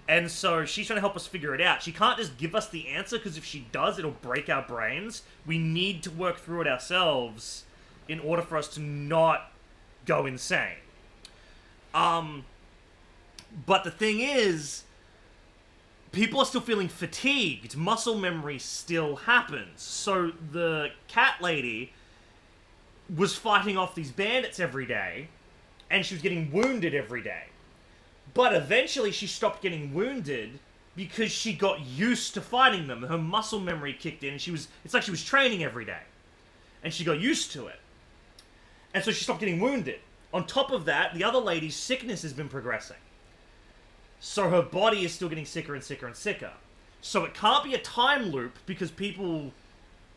And so she's trying to help us figure it out. She can't just give us the answer, because if she does, it'll break our brains. We need to work through it ourselves in order for us to not go insane. But the thing is, people are still feeling fatigued. Muscle memory still happens. So the cat lady was fighting off these bandits every day, and she was getting wounded every day. But eventually she stopped getting wounded because she got used to fighting them. Her muscle memory kicked in, and it's like she was training every day. And she got used to it. And so she stopped getting wounded. On top of that, the other lady's sickness has been progressing. So her body is still getting sicker and sicker and sicker. So it can't be a time loop because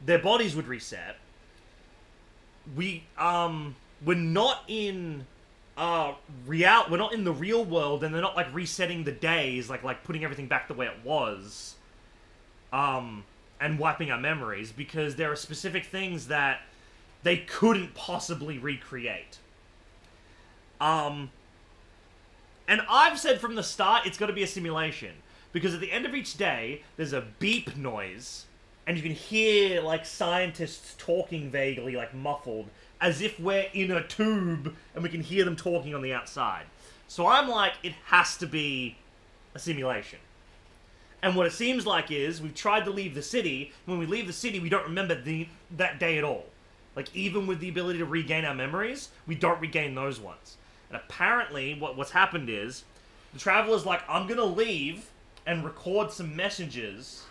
their bodies would reset. We're not in we're not in the real world, and they're not like resetting the days, like putting everything back the way it was, and wiping our memories, because there are specific things that they couldn't possibly recreate. And I've said from the start it's got to be a simulation, because at the end of each day there's a beep noise, and you can hear like scientists talking vaguely, like muffled, as if we're in a tube and we can hear them talking on the outside. So I'm like, it has to be a simulation. And what it seems like is, we've tried to leave the city. When we leave the city, we don't remember that day at all. Like, even with the ability to regain our memories, we don't regain those ones. And apparently, what's happened is, the Traveler's like, I'm gonna leave and record some messages,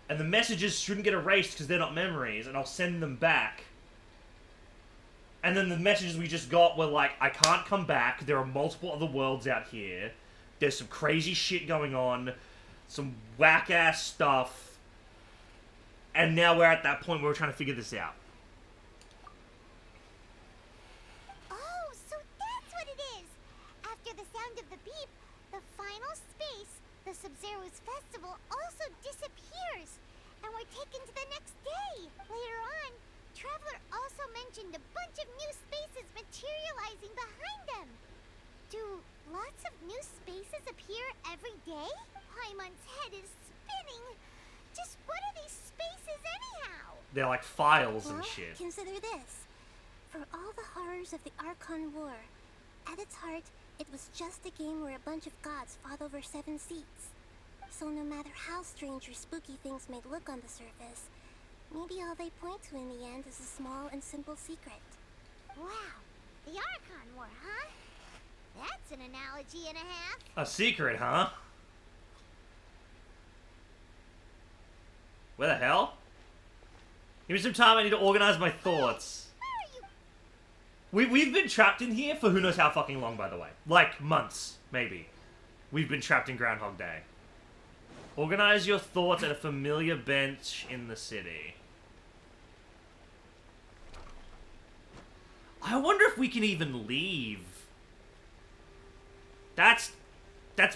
and the messages shouldn't get erased because they're not memories, and I'll send them back. And then the messages we just got were like, I can't come back, there are multiple other worlds out here, there's some crazy shit going on, some whack-ass stuff, and now we're at that point where we're trying to figure this out. Oh, so that's what it is! After the sound of the beep, the final space, the Sub-Zero's festival, also disappears, and we're taken to the next day. Later on, Traveler also mentioned a bunch of new spaces materializing behind them. Do lots of new spaces appear every day? Paimon's head is spinning. Just what are these spaces anyhow? They're like files and shit. Consider this. For all the horrors of the Archon War, at its heart, it was just a game where a bunch of gods fought over 7 seats. So no matter how strange or spooky things may look on the surface, maybe all they point to in the end is a small and simple secret. Wow, the Archon War, huh? That's an analogy and a half. A secret, huh? Where the hell? Give me some time, I need to organize my thoughts. We've been trapped in here for who knows how fucking long, by the way. Like, months, maybe. We've been trapped in Groundhog Day. Organize your thoughts at a familiar bench in the city. I wonder if we can even leave. That's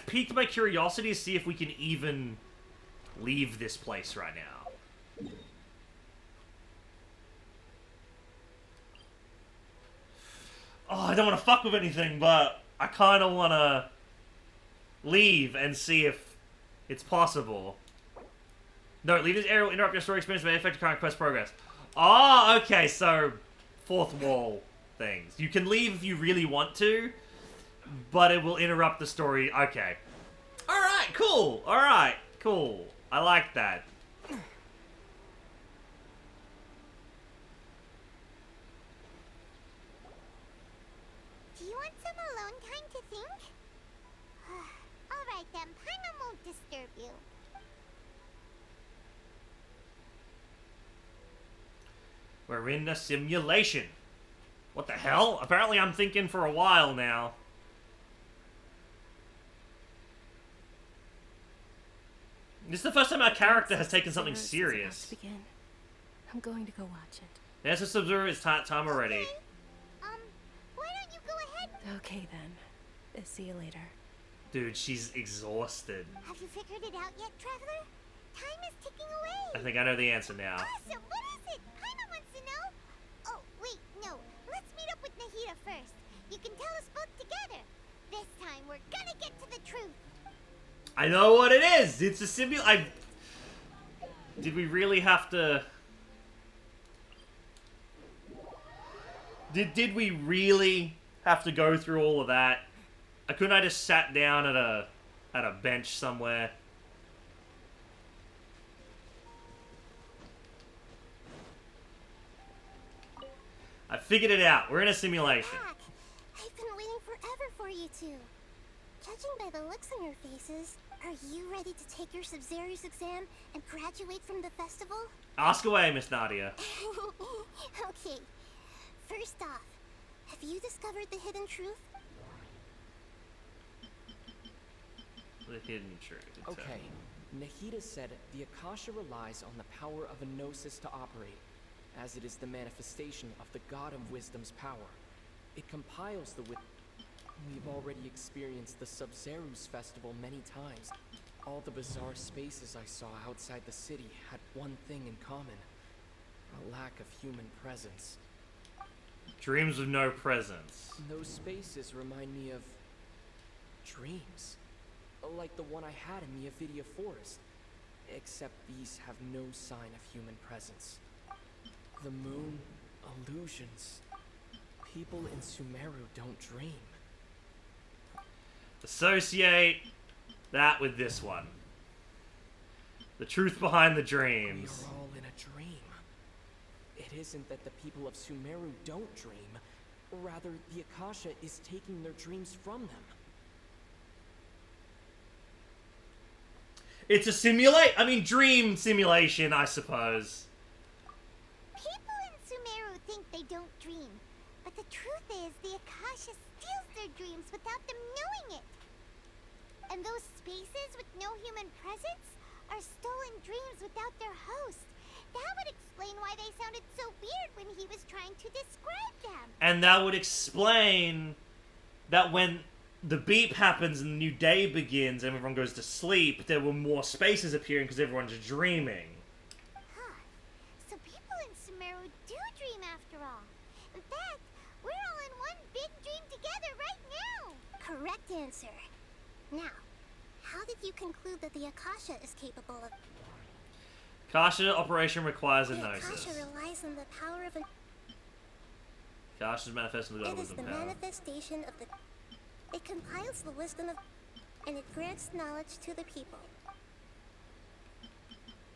piqued my curiosity to see if we can even leave this place right now. Oh, I don't want to fuck with anything, but I kind of want to leave and see if it's possible. No, leave this area will interrupt your story experience may affect your current quest progress. Oh, okay, so fourth wall things. You can leave if you really want to, but it will interrupt the story. Okay. Alright, cool. Alright, cool. I like that. Do you want some alone time to think? Alright then, Paimon won't disturb you. We're in a simulation. What the hell? Apparently I'm thinking for a while now. This is the first time our character has taken something serious. Begin. I'm going to go watch it. There's a Sub-Zero, it's time already. Why don't you go ahead? Okay then. See you later. Dude, she's exhausted. Have you figured it out yet, Traveler? Time is ticking away. I think I know the answer now. Awesome, what is it? Paimon wants to know. Oh, wait, no. Let's meet up with Nahida first. You can tell us both together. This time, we're gonna get to the truth. I know what it is! It's a simulation. Did we really have to... Did we really have to go through all of that? Couldn't I just sat down at a bench somewhere? I figured it out. We're in a simulation. Back. I've been waiting forever for you two. Judging by the looks on your faces, are you ready to take your Sub-Zero's exam and graduate from the festival? Ask away, Miss Nadia. Okay. First off, have you discovered the hidden truth? The hidden truth. Okay. Nahida said the Akasha relies on the power of a gnosis to operate, as it is the manifestation of the God of Wisdom's power. It compiles the We've already experienced the Sub-Zeru's festival many times. All the bizarre spaces I saw outside the city had one thing in common. A lack of human presence. Dreams with no presence. Those spaces remind me of dreams. Like the one I had in the Avidia Forest. Except these have no sign of human presence. The moon, illusions. People in Sumeru don't dream. Associate that with this one. The truth behind the dreams. We are all in a dream. It isn't that the people of Sumeru don't dream. Rather, the Akasha is taking their dreams from them. It's a dream simulation, I suppose. People in Sumeru think they don't dream, but the truth is the Akasha steals their dreams without them knowing it. And those spaces with no human presence are stolen dreams without their host. That would explain why they sounded so weird when he was trying to describe them. And that would explain that when the beep happens and the new day begins and everyone goes to sleep, there were more spaces appearing because everyone's dreaming. Huh. So people in Sumeru do dream after all. In fact, we're all in one big dream together right now. Correct answer. Now, how did you conclude that the Akasha is capable of... Akasha operation requires a The gnosis. Akasha relies on the power of an... Akasha is manifesting the God It of is the wisdom power. manifestation of the... It compiles the wisdom of... And it grants knowledge to the people.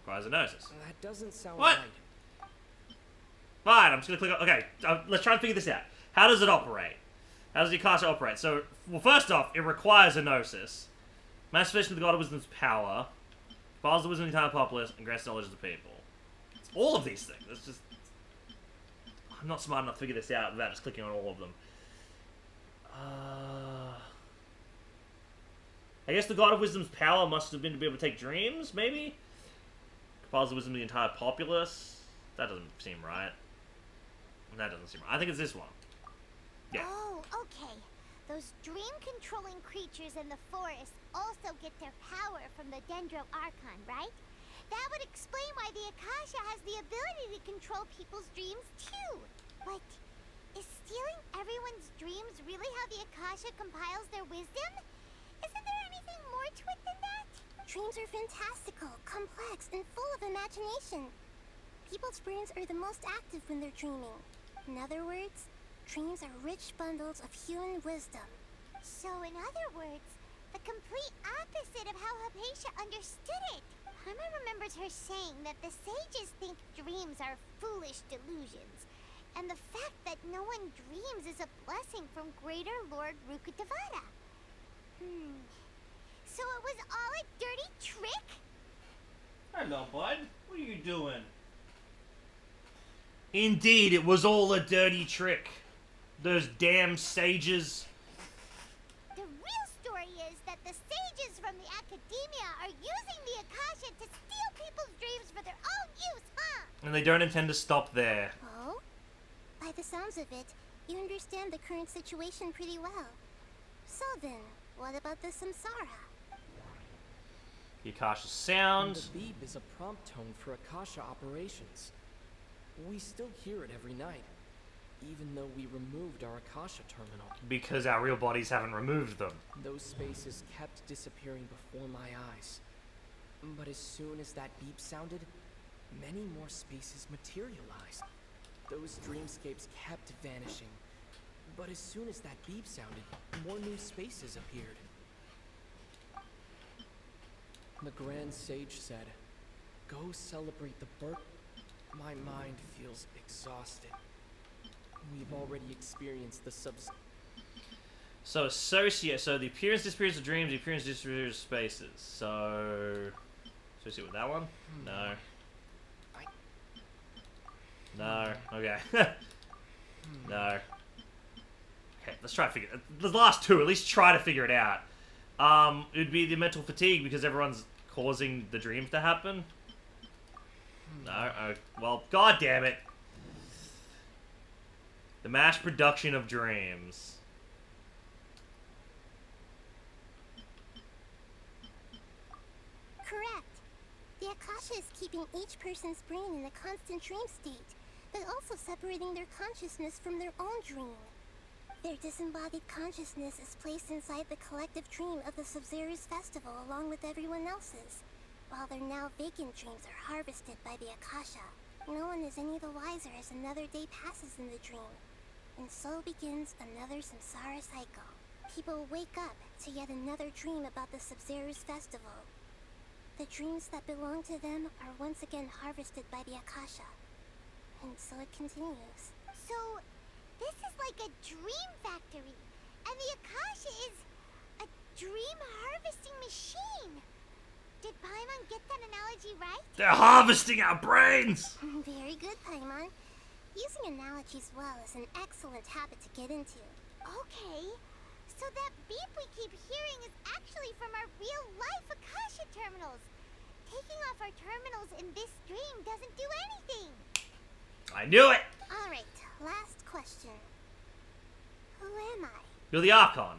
Requires a gnosis. That doesn't sound What? right. Fine, I'm just gonna click on... Okay, let's try and figure this out. How does it operate? How does the Akasha operate? So, well, first off, it requires a gnosis. Manifestation of the God of wisdom's power. Compiles the wisdom of the entire populace and grants knowledge to the people. It's all of these things. It's just... I'm not smart enough to figure this out without just clicking on all of them. I guess the God of Wisdom's power must have been to be able to take dreams, maybe? Compiles the wisdom of the entire populace? That doesn't seem right. That doesn't seem right. I think it's this one. Yeah. Oh, okay. Those dream-controlling creatures in the forest also get their power from the Dendro Archon, right? That would explain why the Akasha has the ability to control people's dreams, too. But is stealing everyone's dreams really how the Akasha compiles their wisdom? Isn't there anything more to it than that? Dreams are fantastical, complex, and full of imagination. People's brains are the most active when they're dreaming. In other words, dreams are rich bundles of human wisdom. So in other words, the complete opposite of how Hypatia understood it. Paimon remembers her saying that the sages think dreams are foolish delusions, and the fact that no one dreams is a blessing from Greater Lord Rukkhadevata. So it was all a dirty trick? Hello, bud. What are you doing? Indeed, it was all a dirty trick. Those damn sages. The real story is that the sages from the Academia are using the Akasha to steal people's dreams for their own use, huh? And they don't intend to stop there. Oh? By the sounds of it, you understand the current situation pretty well. So then, what about the Samsara? The Akasha sound. The beep is a prompt tone for Akasha operations. We still hear it every night, even though we removed our Akasha terminal. Because our real bodies haven't removed them. Those spaces kept disappearing before my eyes. But as soon as that beep sounded, many more spaces materialized. Those dreamscapes kept vanishing. But as soon as that beep sounded, more new spaces appeared. The Grand Sage said, "Go celebrate the birth." My mind feels exhausted. We've already experienced the So the appearance disappears of dreams, the appearance disappears of spaces. So associate with that one? No. No. Okay. No. Okay, let's try to figure it. The last two, at least try to figure it out. It would be the mental fatigue because everyone's causing the dreams to happen. No. Well, god damn it. The mass production of dreams. Correct. The Akasha is keeping each person's brain in a constant dream state, but also separating their consciousness from their own dream. Their disembodied consciousness is placed inside the collective dream of the Sub-Zero's festival along with everyone else's, while their now vacant dreams are harvested by the Akasha. No one is any the wiser as another day passes in the dream, and so begins another samsara cycle. People wake up to yet another dream about the Sub-Zero's festival. The dreams that belong to them are once again harvested by the Akasha, and so it continues. So, this is like a dream factory, and the Akasha is a dream harvesting machine. Did Paimon get that analogy right? They're harvesting our brains! Very good, Paimon. Using analogies well is an excellent habit to get into. Okay, so that beep we keep hearing is actually from our real-life Akasha terminals. Taking off our terminals in this dream doesn't do anything. I knew it! Alright, last question. Who am I? You're the Archon.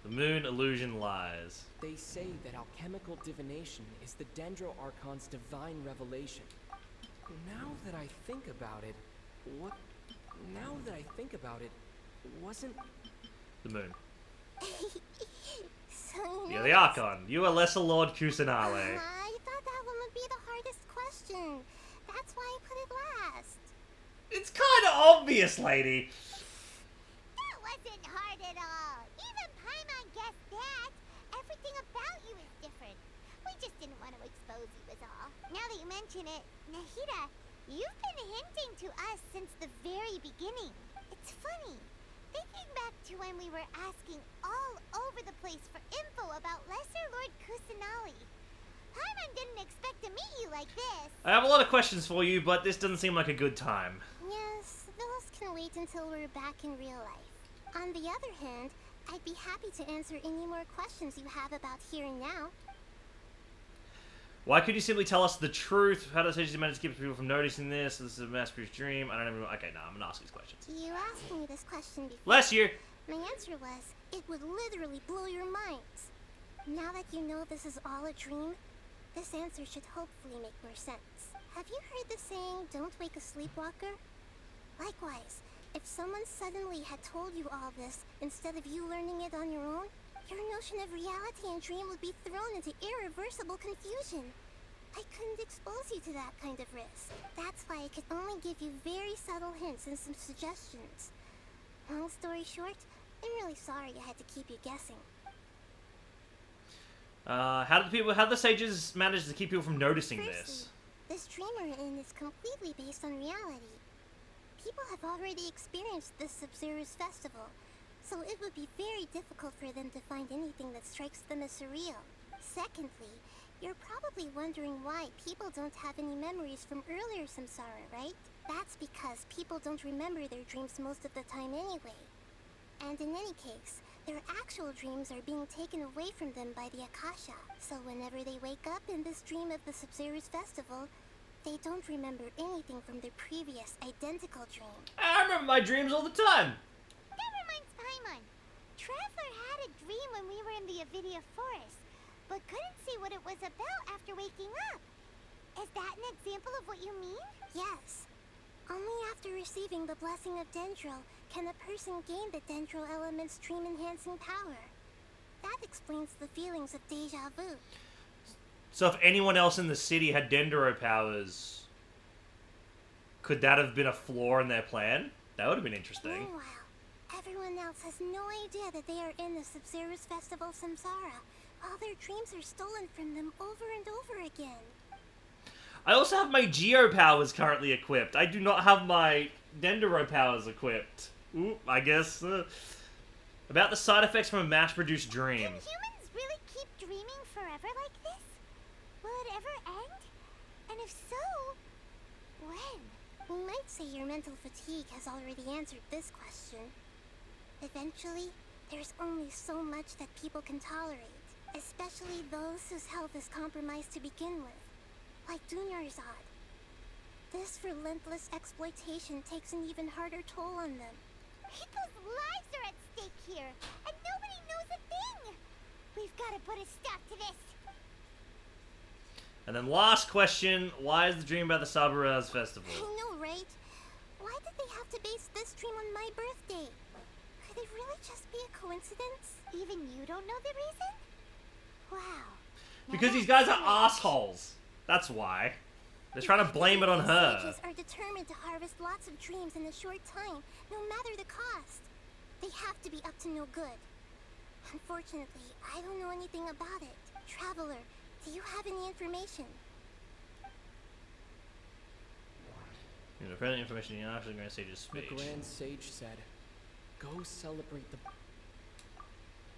The moon illusion lies. They say that alchemical divination is the Dendro Archon's divine revelation. Now that I think about it, wasn't... The moon. So You're the Archon. You are Lesser Lord Kusanale. I thought that one would be the hardest question. That's why I put it last. It's kind of obvious, lady. That wasn't hard at all. Even Paimon guessed that. Everything about you is different. We just didn't want to expose you is all. Now that you mention it, Nahida, you've been hinting to us since the very beginning. It's funny. Thinking back to when we were asking all over the place for info about Lesser Lord Kusanali. Paimon didn't expect to meet you like this. I have a lot of questions for you, but this doesn't seem like a good time. Yes, those can wait until we're back in real life. On the other hand, I'd be happy to answer any more questions you have about here and now. Why could you simply tell us the truth? How does agency manage to keep people from noticing this? This is a mass-produced dream. I don't even... Okay, no, I'm gonna ask these questions. You asked me this question before. Bless you! My answer was, it would literally blow your minds. Now that you know this is all a dream, this answer should hopefully make more sense. Have you heard the saying, don't wake a sleepwalker? Likewise, if someone suddenly had told you all this instead of you learning it on your own, your notion of reality and dream would be thrown into irreversible confusion. I couldn't expose you to that kind of risk. That's why I could only give you very subtle hints and some suggestions. Long story short, I'm really sorry I had to keep you guessing. How did the sages manage to keep people from noticing this? This dream we're in is completely based on reality. People have already experienced this Sub-Zero's festival, so it would be very difficult for them to find anything that strikes them as surreal. Secondly, you're probably wondering why people don't have any memories from earlier samsara, right? That's because people don't remember their dreams most of the time anyway. And in any case, their actual dreams are being taken away from them by the Akasha. So whenever they wake up in this dream of the Sub-Zero's festival, they don't remember anything from their previous identical dream. I remember my dreams all the time! That reminds Paimon. Traveler had a dream when we were in the Avidia forest, but couldn't see what it was about after waking up. Is that an example of what you mean? Yes. Only after receiving the blessing of Dendro can a person gain the Dendro element's dream-enhancing power. That explains the feelings of deja vu. So if anyone else in the city had Dendro powers, could that have been a flaw in their plan? That would have been interesting. Meanwhile, everyone else has no idea that they are in the Sub-Zero's festival samsara, while their dreams are stolen from them over and over again. I also have my Geo powers currently equipped. I do not have my Dendro powers equipped. Oop, I guess. About the side effects from a mass-produced dream. Can humans really keep dreaming forever like this? Will it ever end? And if so, when? We might say your mental fatigue has already answered this question. Eventually, there's only so much that people can tolerate, especially those whose health is compromised to begin with, like Dunyarzad. This relentless exploitation takes an even harder toll on them. People's lives are at stake here, and nobody knows a thing! We've got to put a stop to this. And then last question, why is the dream about the Saburaz festival? I know, right? Why did they have to base this dream on my birthday? Could it really just be a coincidence? Even you don't know the reason? Wow. Because these guys are assholes. That's why. They're trying to blame it on her. Sages are determined to harvest lots of dreams in a short time, no matter the cost. They have to be up to no good. Unfortunately, I don't know anything about it. Traveler, do you have any information? You know, present information in the Grand Sage's speech. The Grand Sage said, "Go celebrate the."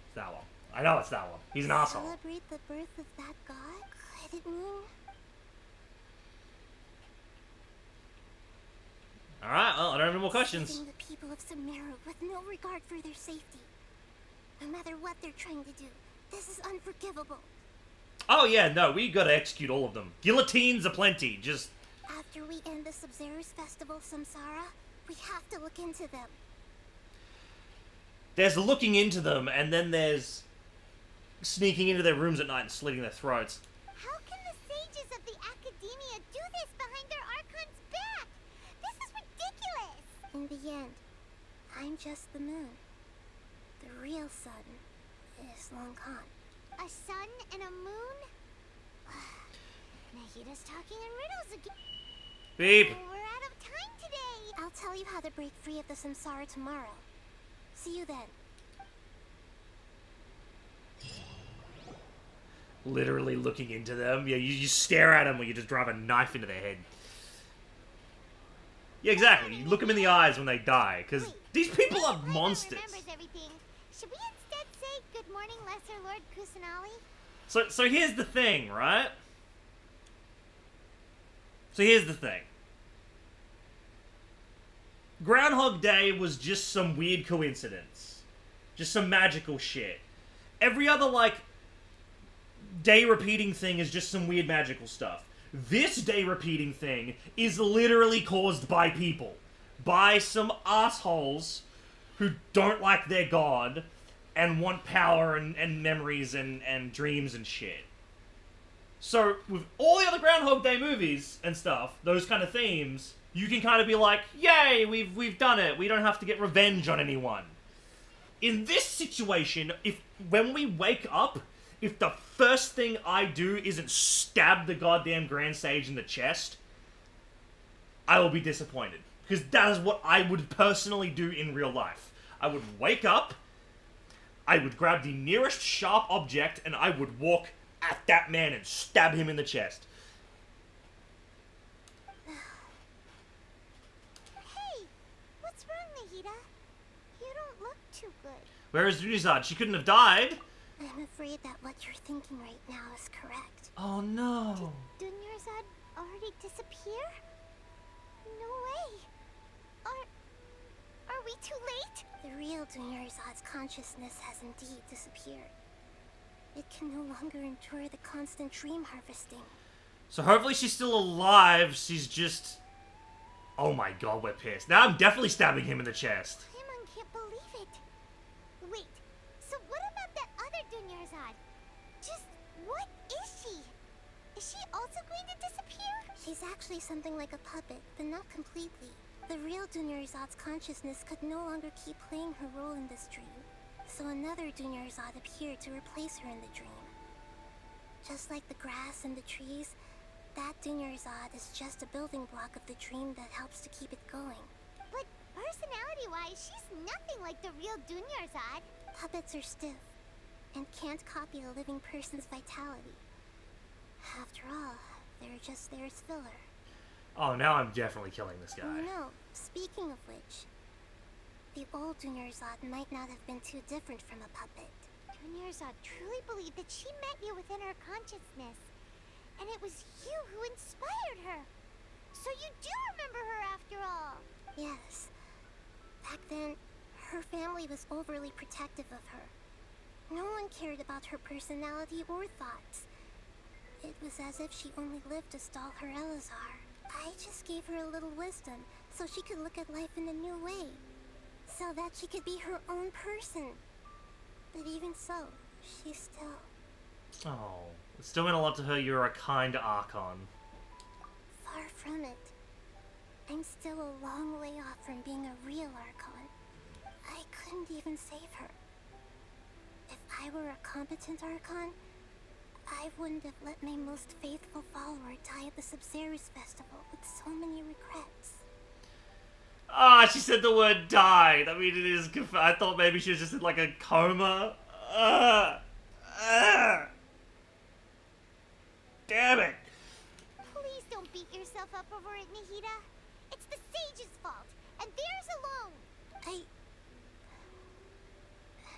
It's that one. I know it's that one. He's an asshole. Celebrate the birth of that god? Could it mean? Alright, well, I don't have any more questions. Saving the people of Sumeru with no regard for their safety. No matter what they're trying to do, this is unforgivable. Oh yeah, no, we gotta execute all of them. Guillotines aplenty, just... After we end the Sub-Zero's festival, Samsara, we have to look into them. There's looking into them, and then there's sneaking into their rooms at night and slitting their throats. How can the sages of the Academia do this behind their Archon's back? This is ridiculous! In the end, I'm just the moon. The real sun is long gone. A sun and a moon? Nahida's talking in riddles again. Beep. We're out of time today. I'll tell you how to break free of the Samsara tomorrow. See you then. Literally looking into them. Yeah, you stare at them or you just drive a knife into their head. Yeah, exactly. You look them in the eyes when they die, because these people are monsters. Remembers everything. Should we instead say good morning, Lesser Lord Kusanali? So here's the thing, right? So here's the thing. Groundhog Day was just some weird coincidence. Just some magical shit. Every other, like, day repeating thing is just some weird magical stuff. This day repeating thing is literally caused by people. By some assholes who don't like their god and want power and memories and dreams and shit. So, with all the other Groundhog Day movies and stuff, those kind of themes, you can kind of be like, yay, we've done it. We don't have to get revenge on anyone. In this situation, when we wake up, if the first thing I do isn't stab the goddamn Grand Sage in the chest, I will be disappointed. Because that is what I would personally do in real life. I would wake up, I would grab the nearest sharp object, and I would walk at that man and stab him in the chest. Hey, what's wrong, Nahida? You don't look too good. Where is Dunizad? She couldn't have died. I'm afraid that what you're thinking right now is correct. Oh no. Did Dunyarzad already disappear? No way. Are we too late? The real Dunyarzad's consciousness has indeed disappeared. It can no longer endure the constant dream harvesting. So hopefully she's still alive. She's just... Oh my god, we're pissed. Now I'm definitely stabbing him in the chest. Paimon can't believe it. Wait, so what about that other Dunyarzad? Just what is she? Is she also going to disappear? She's actually something like a puppet, but not completely. The real Dunyarzad's consciousness could no longer keep playing her role in this dream. So another Dunyarzad appeared to replace her in the dream. Just like the grass and the trees, that Dunyarzad is just a building block of the dream that helps to keep it going. But personality-wise, she's nothing like the real Dunyarzad. Puppets are stiff, and can't copy a living person's vitality. After all, they're just there as filler. Oh, now I'm definitely killing this guy. Oh no, speaking of which, the old Dunyarzad might not have been too different from a puppet. Dunyarzad truly believed that she met you within her consciousness, and it was you who inspired her. So you do remember her after all. Yes. Back then, her family was overly protective of her. No one cared about her personality or thoughts. It was as if she only lived to stall her Elazar. I just gave her a little wisdom so she could look at life in a new way. So that she could be her own person. But even so, She's still... Oh. It still meant a lot to her you're a kind Archon. Far from it. I'm still a long way off from being a real Archon. I couldn't even save her. If I were a competent Archon, I wouldn't have let my most faithful follower die at the Subzerus Festival with so many regrets. Ah, she said the word died. I mean, it is... I thought maybe she was just in, like, a coma. Damn it. Please don't beat yourself up over it, Nahida. It's the sage's fault, and theirs alone.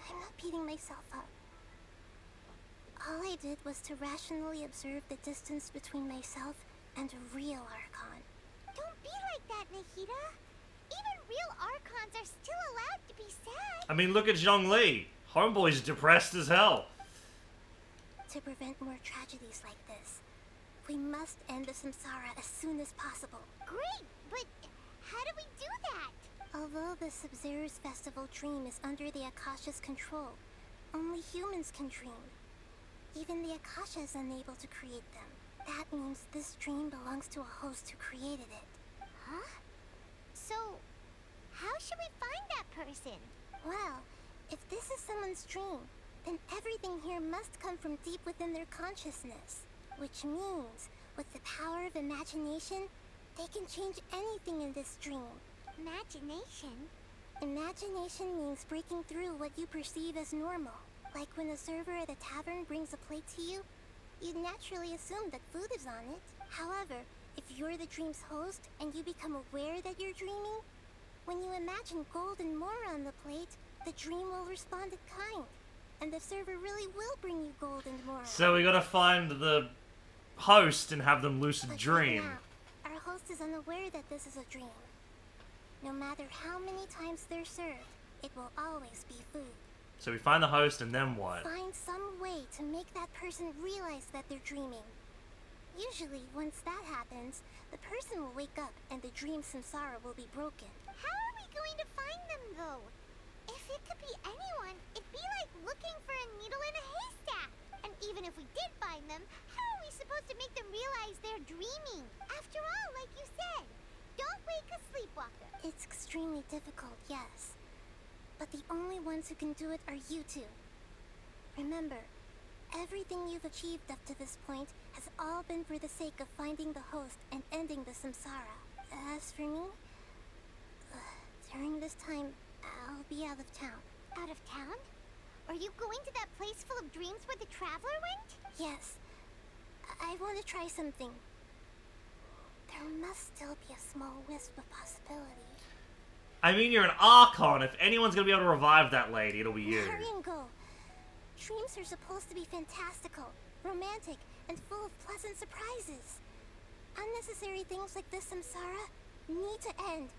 I'm not beating myself up. All I did was to rationally observe the distance between myself and a real Archon. Don't be like that, Nahida. Even real Archons are still allowed to be sad. I mean, look at Zhongli. Homeboy's depressed as hell. To prevent more tragedies like this, we must end the samsara as soon as possible. Great, but how do we do that? Although the Subzerus Festival dream is under the Akasha's control, only humans can dream. Even the Akasha is unable to create them. That means this dream belongs to a host who created it. Huh? So, how should we find that person? Well, if this is someone's dream, then everything here must come from deep within their consciousness. Which means, with the power of imagination, they can change anything in this dream. Imagination? Imagination means breaking through what you perceive as normal. Like when a server at a tavern brings a plate to you, you'd naturally assume that food is on it. However, if you're the dream's host and you become aware that you're dreaming, when you imagine gold and more on the plate, the dream will respond in kind. And the server really will bring you gold and more. So we gotta find the host and have them lucid But dream. right now, our host is unaware that this is a dream. No matter how many times they're served, it will always be food. So we find the host and then what? Find some way to make that person realize that they're dreaming. Usually, once that happens, the person will wake up and the dream samsara will be broken. How are we going to find them, though? If it could be anyone, it'd be like looking for a needle in a haystack. And even if we did find them, how are we supposed to make them realize they're dreaming? After all, like you said, don't wake a sleepwalker. It's extremely difficult, yes. But the only ones who can do it are you two. Remember, everything you've achieved up to this point has all been for the sake of finding the host and ending the samsara. As for me, during this time, I'll be out of town. Out of town? Are you going to that place full of dreams where the traveler went? Yes. I want to try something. There must still be a small wisp of possibility. I mean, you're an Archon. If anyone's gonna be able to revive that lady, it'll be you. Hurry and go. Dreams are supposed to be fantastical, romantic, and full of pleasant surprises. Unnecessary things like this samsara need to end.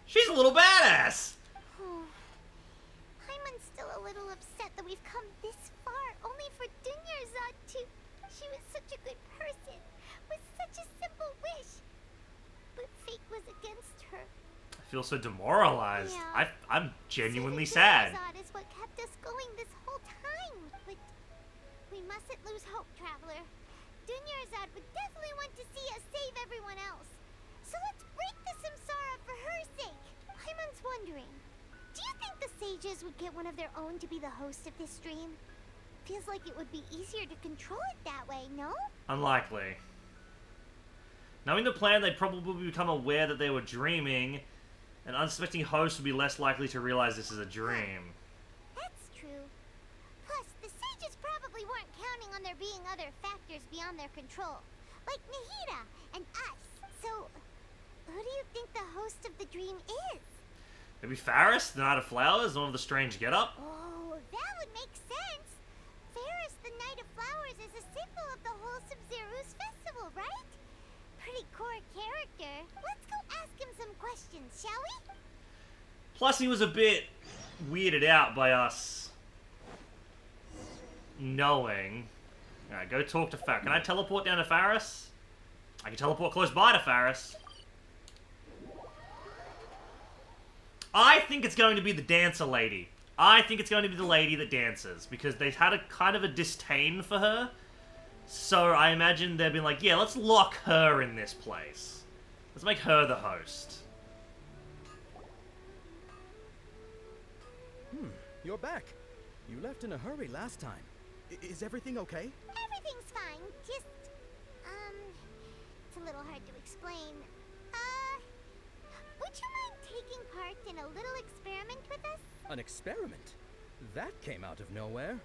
She's a little badass! Hyman's still a little upset that we've come this far, only for Dunyarzad to... She was such a good person, with such a simple wish. But fate was against her. I feel so demoralized. Yeah. I'm genuinely sad. Dunyarzad is what kept us going this whole time. But we mustn't lose hope, Traveler. Dunyarzad would definitely want to see us save everyone else. So let's break the samsara for her sake. Hyman's wondering, do you think the sages would get one of their own to be the host of this stream? Feels like it would be easier to control it that way, no? Unlikely. Knowing the plan, they'd probably become aware that they were dreaming. An unsuspecting host would be less likely to realize this is a dream. That's true. Plus, the sages probably weren't counting on there being other factors beyond their control, like Nahida and us. So, who do you think the host of the dream is? Maybe Faris, the Knight of Flowers, one of the strange get-up? Oh, that would make sense. Faris, the Knight of Flowers, is a symbol of the whole Subzerus festival, right? Pretty core character. Let's go ask him some questions, shall we? Plus, he was a bit weirded out by us knowing. Alright, go talk to Faris. Can I teleport down to Faris? I can teleport close by to Faris. I think it's going to be the dancer lady. I think it's going to be the lady that dances, because they've had a kind of a disdain for her. So I imagine they've been like, yeah, let's lock her in this place. Let's make her the host. You're back. You left in a hurry last time. Is everything okay? Everything's fine. Just, it's a little hard to explain. Would you mind taking part in a little experiment with us? An experiment? That came out of nowhere.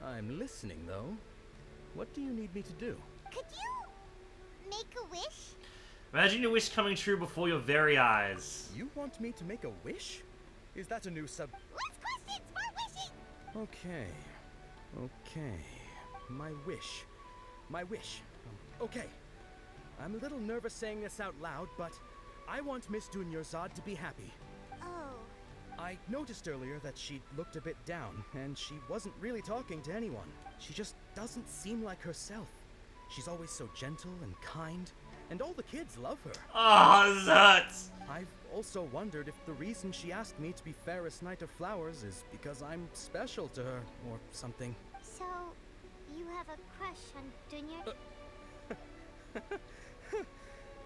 I'm listening, though. What do you need me to do? Could you make a wish? Imagine your wish coming true before your very eyes. You want me to make a wish? Is that a new sub... Less questions, more wishing! Okay. My wish. Okay. I'm a little nervous saying this out loud, but I want Miss Dunyarzad to be happy. Oh. I noticed earlier that she looked a bit down, and she wasn't really talking to anyone. She just doesn't seem like herself. She's always so gentle and kind, and all the kids love her. Oh, Zutz! I've also wondered if the reason she asked me to be Fairest Knight of Flowers is because I'm special to her, or something. So, you have a crush on Dunya?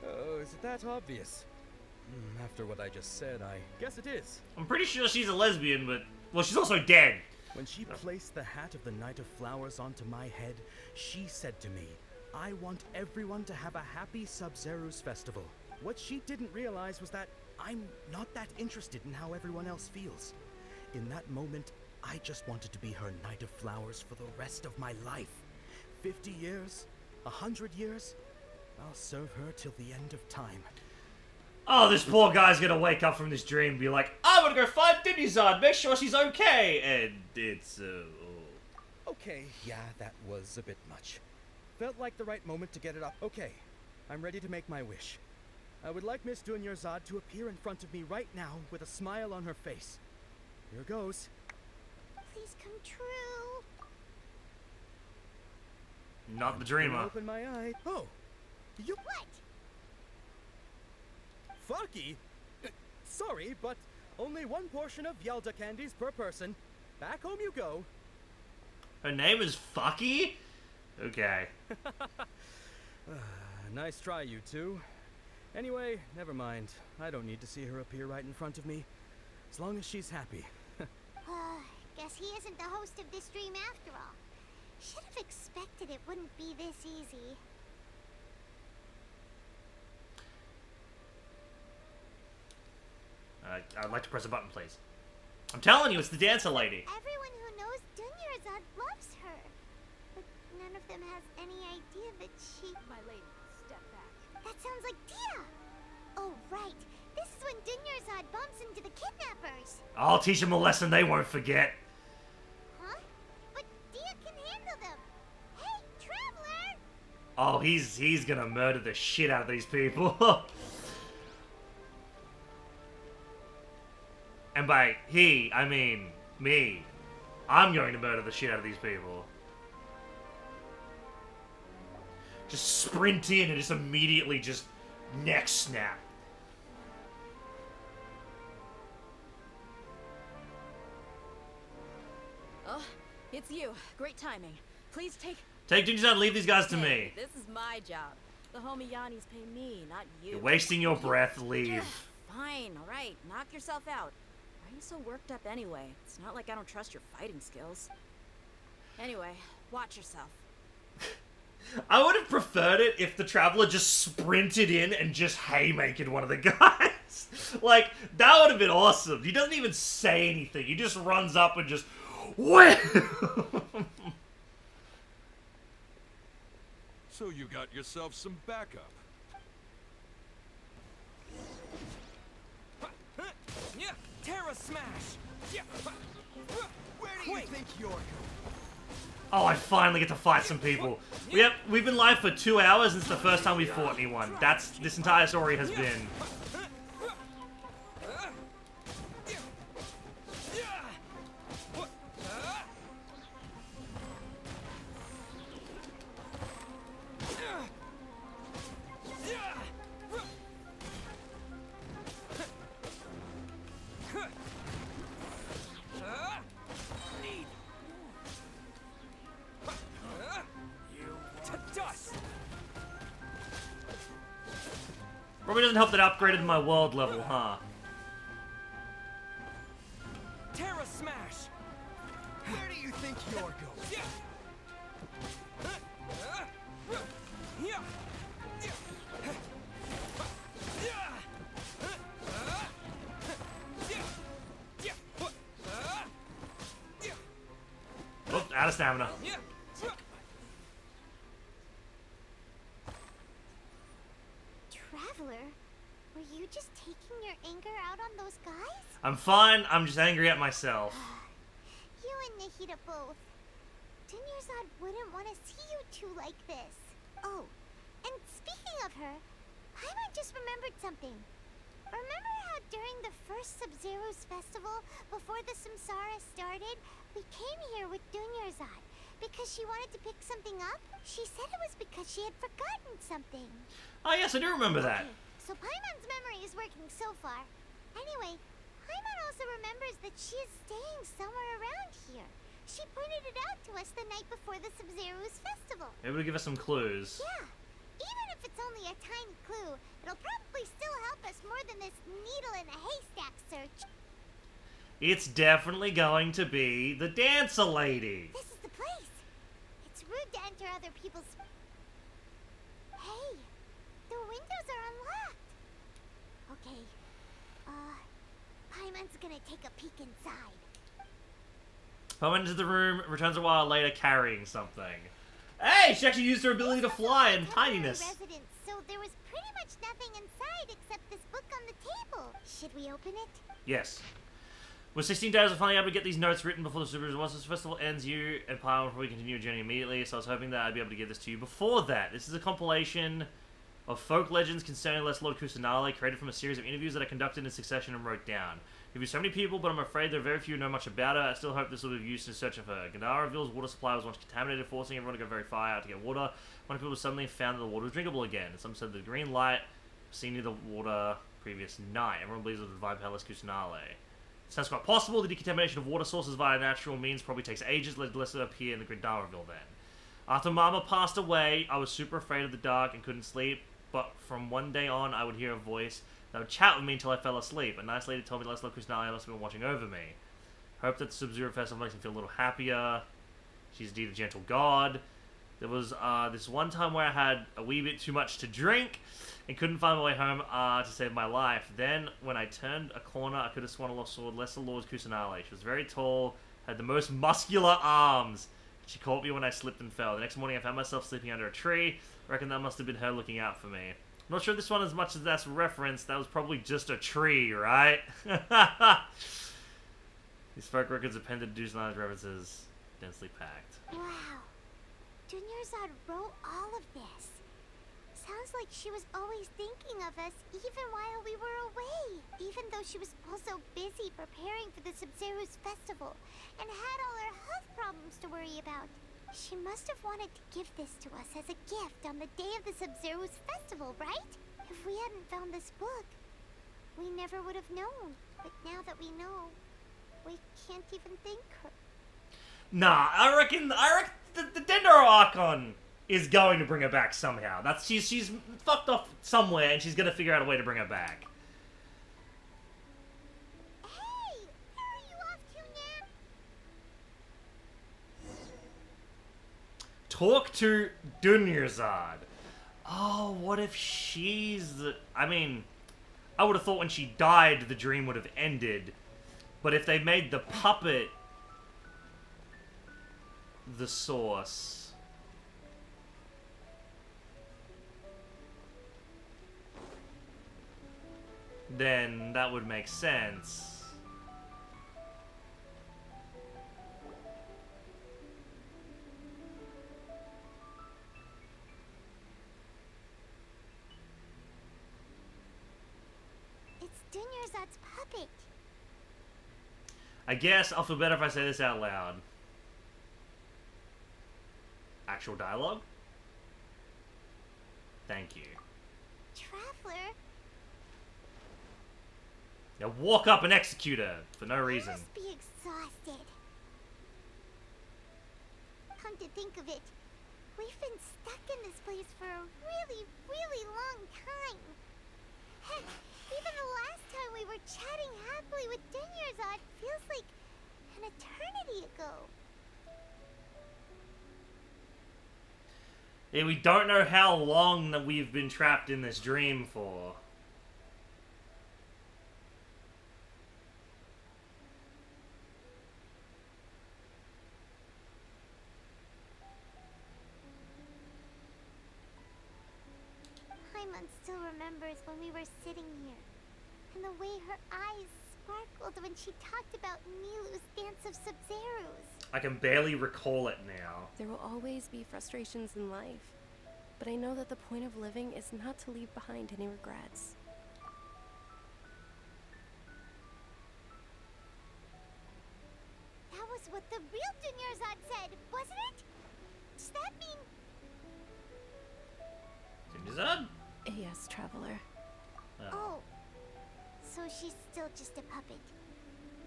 Oh, is it that obvious? After what I just said, I guess it is. I'm pretty sure she's a lesbian, but... Well, she's also dead. When she placed the hat of the Knight of Flowers onto my head, she said to me, I want everyone to have a happy Sub-Zeru's festival. What she didn't realize was that I'm not that interested in how everyone else feels. In that moment, I just wanted to be her Knight of Flowers for the rest of my life. 50 years? 100 years? I'll serve her till the end of time. Oh, this poor guy's gonna wake up from this dream and be like, I'm gonna go find Dunyarzad, make sure she's okay, and it's, Okay, yeah, that was a bit much. Felt like the right moment to get it up. Okay, I'm ready to make my wish. I would like Miss Dunyarzad to appear in front of me right now with a smile on her face. Here goes. Please come true. Not the dreamer. Open my eye. Oh, you... What? Fucky? Sorry, but only one portion of Yalda candies per person. Back home you go. Her name is Fucky? Okay. Nice try, you two. Anyway, never mind. I don't need to see her appear right in front of me. As long as she's happy. Guess he isn't the host of this dream after all. Should have expected it wouldn't be this easy. I'd like to press a button, please. I'm telling you, it's the dancer lady. Everyone who knows Dunyarzad loves her. But none of them has any idea that she... My lady, step back. That sounds like Dia! Oh, right. This is when Dunyarzad bumps into the kidnappers. I'll teach them a lesson they won't forget. Huh? But Dia can handle them. Hey, Traveler! Oh, he's gonna murder the shit out of these people. And by he, I mean me. I'm going to murder the shit out of these people. Just sprint in and just immediately just neck snap. Oh, it's you. Great timing. Please take Dunyarzad, leave these guys to me. This is my job. The homie Yanni's pay me, not you. You're wasting your breath, leave. Fine, alright. Knock yourself out. Why are you so worked up anyway? It's not like I don't trust your fighting skills. Anyway, watch yourself. I would have preferred it if the Traveler just sprinted in and just haymakered one of the guys. Like, that would have been awesome. He doesn't even say anything. He just runs up and just... Wham! So you got yourself some backup. Yeah, Terra Smash! Yeah. Where do you think you're going? Oh, I finally get to fight some people. We've been live for 2 hours and it's the first time we fought anyone. This entire story has been. Probably doesn't help that I upgraded my world level, huh? Terra Smash! Where do you think you're going? Oop, out of stamina. Traveler, were you just taking your anger out on those guys? I'm fine, I'm just angry at myself. You and Nahida both. Dunyarzad wouldn't want to see you two like this. Oh, and speaking of her, Paimon just remembered something. Remember how during the first Sub-Zero's festival, before the Samsara started, we came here with Dunyarzad because she wanted to pick something up? She said it was because she had forgotten something. Oh yes, I do remember that. Okay, so Paimon's memory is working so far. Anyway, Paimon also remembers that she is staying somewhere around here. She pointed it out to us the night before the Sub-Zero's festival. Able to give us some clues. Yeah. Even if it's only a tiny clue, it'll probably still help us more than this needle in a haystack search. It's definitely going to be the dancer lady. This is the place. It's rude to enter other people's... Hey, the windows are unlocked. Okay, Paimon's gonna take a peek inside. I went into the room, returns a while later carrying something. Hey, she actually used her ability to fly and tidiness. Residence, so there was pretty much nothing inside except this book on the table. Should we open it? Yes. With 16 days of finally able to get these notes written before the Subaru once this festival ends, you and Pyle will probably continue your journey immediately, so I was hoping that I'd be able to give this to you before that. This is a compilation of folk legends concerning Less Lord Kusanale, created from a series of interviews that I conducted in succession and wrote down. There have been so many people, but I'm afraid there are very few who know much about her. I still hope this will be used in searching for her. Gandhar reveals water supply was once contaminated, forcing everyone to go very far out to get water. One people suddenly found that the water was drinkable again. Some said the green light was seen near the water previous night. Everyone believes it was the Divine Palace Kusanale. It sounds quite possible. The decontamination of water sources via natural means probably takes ages, let less appear in the Gandharville then. After Mama passed away, I was super afraid of the dark and couldn't sleep, but from one day on, I would hear a voice that would chat with me until I fell asleep. A nice lady told me that Leslie Kusanale must have been watching over me. Hope that the Sub-Zero Festival makes me feel a little happier. She's indeed a gentle god. There was this one time where I had a wee bit too much to drink and couldn't find my way home to save my life. Then, when I turned a corner, I could have sworn I lost sword Lesser Lord Kusanale. She was very tall, had the most muscular arms. She caught me when I slipped and fell. The next morning, I found myself sleeping under a tree. I reckon that must have been her looking out for me. I'm not sure this one as much as that's referenced. That was probably just a tree, right? These folk records appended to Duslan's references. Densely packed. Wow. Dunyarzad wrote all of this. Sounds like she was always thinking of us even while we were away. Even though she was also busy preparing for the Sub-Zero's festival and had all her health problems to worry about. She must have wanted to give this to us as a gift on the day of the Sub-Zero's festival, right? If we hadn't found this book, we never would have known. But now that we know, we can't even thank her. Nah, I reckon the Dendro Archon is going to bring her back somehow. She's fucked off somewhere, and she's gonna figure out a way to bring her back. Hey, where are you off to now? Talk to Dunyarzad. Oh, what if she's the... I mean, I would have thought when she died, the dream would have ended. But if they made the puppet the source... then that would make sense. It's Dunyarzad's puppet. I guess I'll feel better if I say this out loud. Actual dialogue? Thank you. Traveler? Now walk up and execute her for no reason. I must be exhausted. Come to think of it, we've been stuck in this place for a really, really long time. eternity ago. Yeah, we don't know how long that we've been trapped in this dream for. Paimon still remembers when we were sitting here, and the way her eyes sparkled when she talked about Nilu's dance of Sub-Zerus. I can barely recall it now. There will always be frustrations in life, but I know that the point of living is not to leave behind any regrets. That was what the real Dunyarzad said, wasn't it? Does that mean... Dunyarzad? Yes, Traveler. Oh, so she's still just a puppet.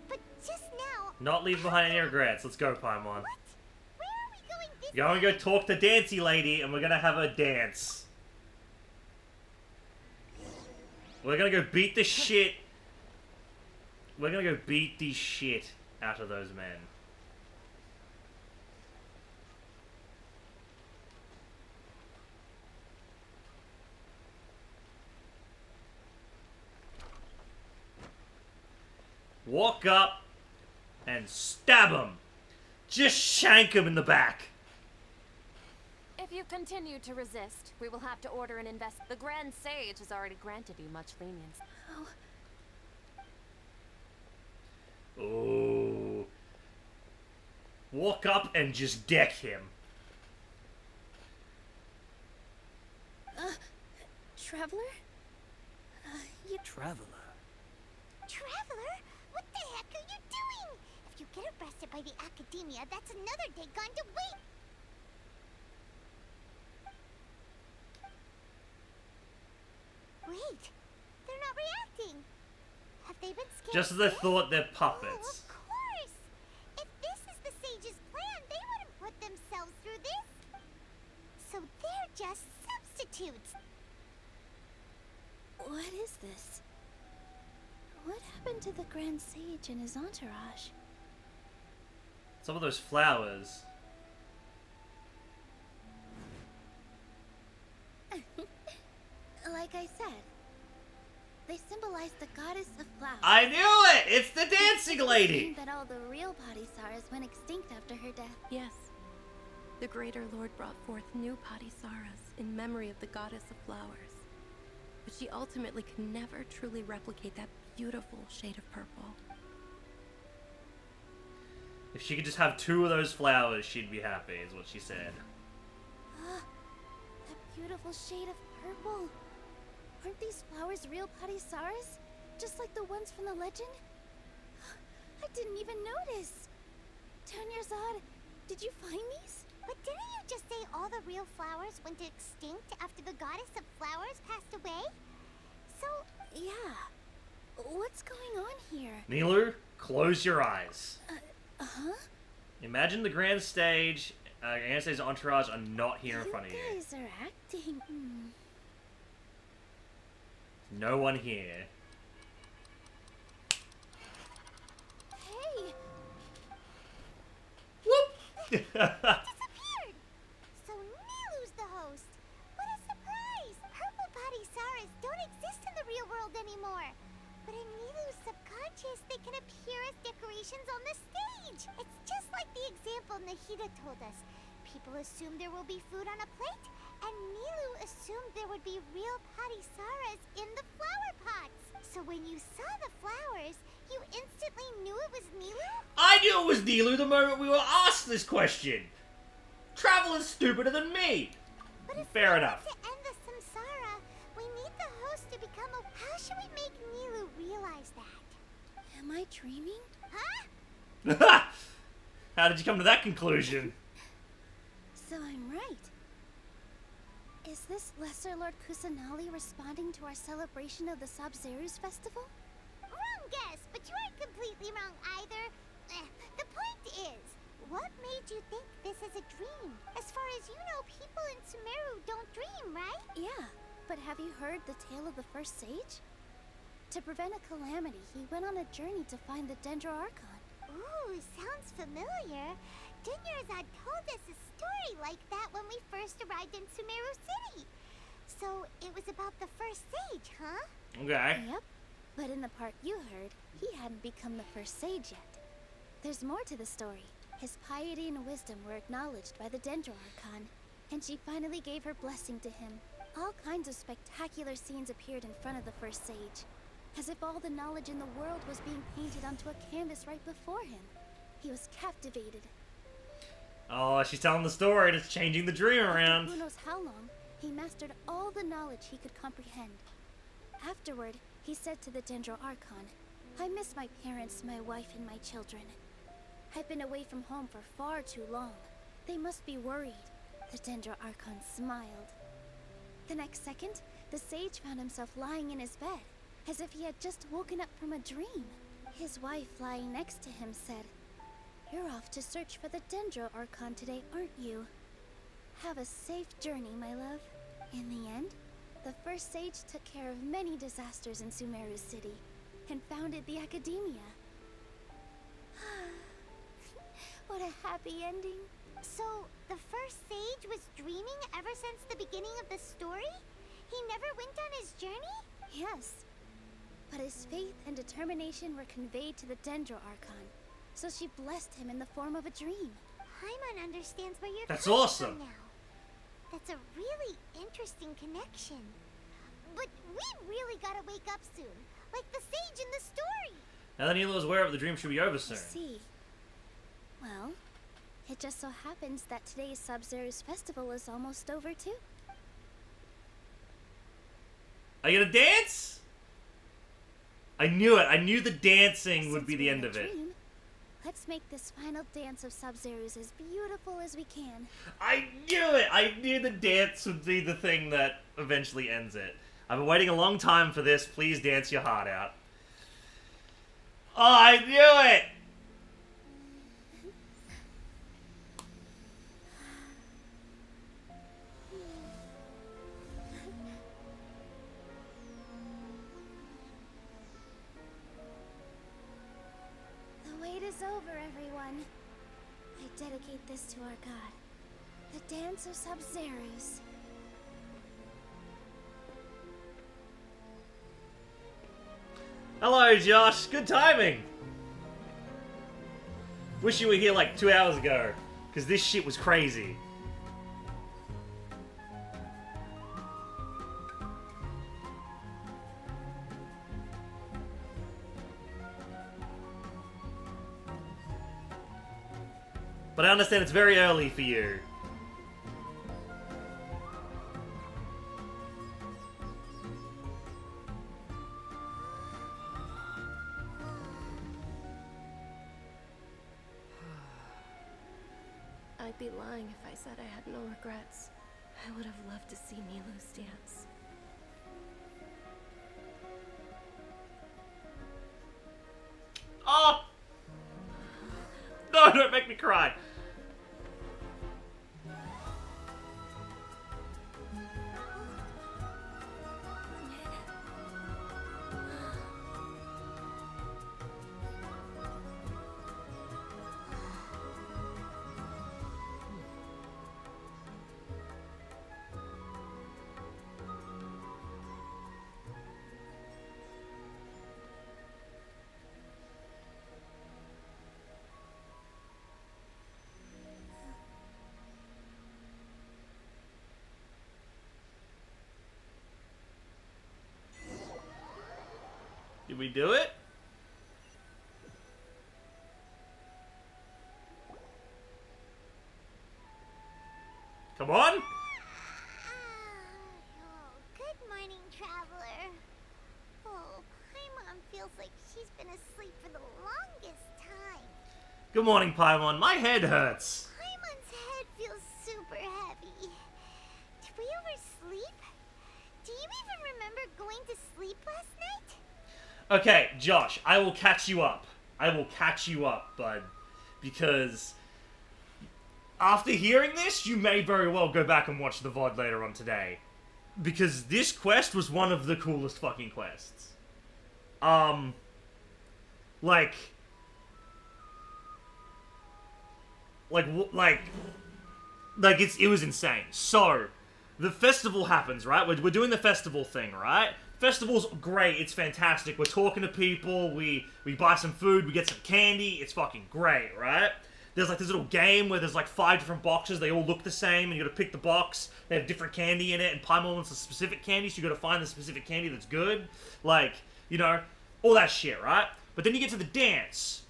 But just now... Not leave behind any regrets. Let's go, Paimon. Where are we going this You're gonna go talk to Dancy Lady, and we're gonna have a dance. We're gonna go beat the shit. We're gonna go beat the shit out of those men. Walk up and stab him. Just shank him in the back. If you continue to resist, we will have to order an invest. The Grand Sage has already granted you much lenience. Oh. Ooh. Walk up and just deck him. Traveler? You... Traveler? Traveler? What the heck are you doing? If you get arrested by the Academia, that's another day gone to wait. Wait, they're not reacting. Have they been scared? Just as I thought, they're Oh, puppets. of course. If this is the Sage's plan, they wouldn't put themselves through this. So they're just substitutes. What is this? What happened to the Grand Sage and his entourage? Some of those flowers. Like I said, they symbolize the goddess of flowers. I knew it! It's the dancing lady! That all the real Padisaras went extinct after her death. Yes. The Greater Lord brought forth new Padisaras in memory of the goddess of flowers. But she ultimately could never truly replicate that beautiful shade of purple. If she could just have 2 of those flowers, she'd be happy, is what she said. That beautiful shade of purple. Aren't these flowers real Padisaras? Just like the ones from the legend? I didn't even notice. Dunyarzad, did you find these? But didn't you just say all the real flowers went extinct after the goddess of flowers passed away? So... Yeah. What's going on here? Nilu, close your eyes. Huh? Imagine the grand stage, Grand Stage's entourage are not here in front of you. You guys are acting... No one here. Hey! disappeared! So Nilu's the host. What a surprise! Purple Padisaras don't exist in the real world anymore. But in Nilu's subconscious, they can appear as decorations on the stage. It's just like the example Nahida told us. People assume there will be food on a plate, and Nilu assumed there would be real Padisaras in the flower pots. So when you saw the flowers, you instantly knew it was Nilu? I knew it was Nilu the moment we were asked this question. Traveler's stupider than me. But if Fair we enough. want to end the samsara, we need the host to become a... How should we make Nilu realize that? Am I dreaming? Huh? How did you come to that conclusion? So I'm right. Is this Lesser Lord Kusanali responding to our celebration of the Sub-Zerus festival? Wrong guess, but you aren't completely wrong either. The point is, what made you think this is a dream? As far as you know, people in Sumeru don't dream, right? Yeah, but have you heard the tale of the first sage? To prevent a calamity, he went on a journey to find the Dendro Archon. Ooh, sounds familiar. Dinyarzad told us a story like that when we first arrived in Sumeru City. So it was about the first sage, huh? Okay. Yep. But in the part you heard, he hadn't become the first sage yet. There's more to the story. His piety and wisdom were acknowledged by the Dendro Archon, and she finally gave her blessing to him. All kinds of spectacular scenes appeared in front of the first sage, as if all the knowledge in the world was being painted onto a canvas right before him. He was captivated. Oh, she's telling the story and it's changing the dream around. Who knows how long, he mastered all the knowledge he could comprehend. Afterward, he said to the Dendro Archon, I miss my parents, my wife, and my children. I've been away from home for far too long. They must be worried. The Dendro Archon smiled. The next second, the sage found himself lying in his bed, as if he had just woken up from a dream. His wife, lying next to him, said, You're off to search for the Dendro Archon today, aren't you? Have a safe journey, my love. In the end, the first sage took care of many disasters in Sumeru City, and founded the Academia. What a happy ending. So, the first sage was dreaming ever since the beginning of the story? He never went on his journey? Yes. But his faith and determination were conveyed to the Dendro Archon, so she blessed him in the form of a dream. Paimon understands where you're That's coming awesome. from now. That's a really interesting connection. But we really gotta wake up soon, like the sage in the story. Now that Nilo is aware of the dream should be over soon. I see. Well, it just so happens that today's Sub-Zero's festival is almost over too. Are you gonna dance? I knew it. I knew the dancing would Since be the we're end in of a it. dream, let's make this final dance of Sub-Zero's as beautiful as we can. I knew it! I knew the dance would be the thing that eventually ends it. I've been waiting a long time for this. Please dance your heart out. Oh, I knew it! The wait is over, everyone. I dedicate this to our god, the dance of Sub-Zero's. Hello, Josh. Good timing. Wish you were here like 2 hours ago, because this shit was crazy. But I understand it's very early for you. I'd be lying if I said I had no regrets. I would have loved to see Nilou's dance. Oh! No, don't make me cry. Did we do it? Come on! Good morning, traveler. Oh, Paimon feels like she's been asleep for the longest time. Good morning, Paimon. My head hurts. Paimon's head feels super heavy. Did we oversleep? Do you even remember going to sleep last night? Okay, Josh, I will catch you up. I will catch you up, bud. Because after hearing this, you may very well go back and watch the VOD later on today. Because this quest was one of the coolest fucking quests. Like, it was insane. So, the festival happens, right? We're doing the festival thing, right? Festival's great, it's fantastic. We're talking to people, we buy some food, we get some candy, it's fucking great, right? There's like this little game where there's like 5 different boxes, they all look the same, and you gotta pick the box, they have different candy in it, and Paimon wants a specific candy, so you gotta find the specific candy that's good. Like, you know, all that shit, right? But then you get to the dance,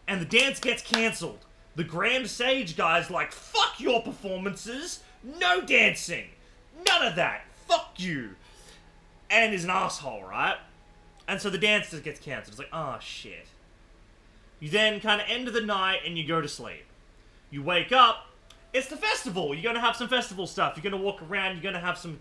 and the dance gets cancelled. The Grand Sage guy's like, fuck your performances, no dancing, none of that, fuck you. And is an asshole, right? And so the dance just gets cancelled. It's like, oh shit. You then kind of end of the night and you go to sleep. You wake up, it's the festival. You're gonna have some festival stuff. You're gonna walk around. You're gonna have some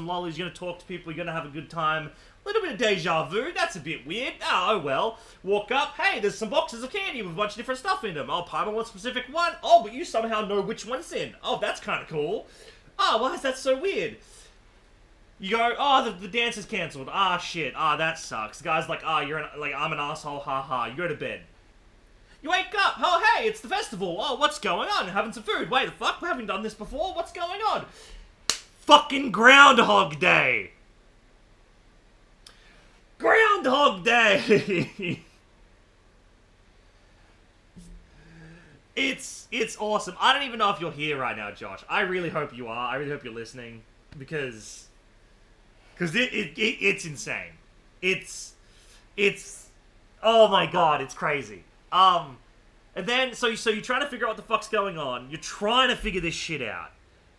lollies. You're gonna talk to people. You're gonna have a good time. A little bit of deja vu. That's a bit weird. Oh well. Walk up. Hey, there's some boxes of candy with a bunch of different stuff in them. Oh, Paimon wants a specific one. Oh, but you somehow know which one's in. Oh, that's kind of cool. Oh, why is that so weird? You go, oh, the dance is cancelled. Ah, shit. Ah, that sucks. The guy's like, I'm an asshole. Ha ha. You go to bed. You wake up. Oh, hey, it's the festival. Oh, what's going on? Having some food. Wait, the fuck? We haven't done this before. What's going on? Fucking Groundhog Day. Groundhog Day. It's awesome. I don't even know if you're here right now, Josh. I really hope you are. I really hope you're listening because it's insane. It's oh my god, it's crazy. And then so you're trying to figure out what the fuck's going on. You're trying to figure this shit out,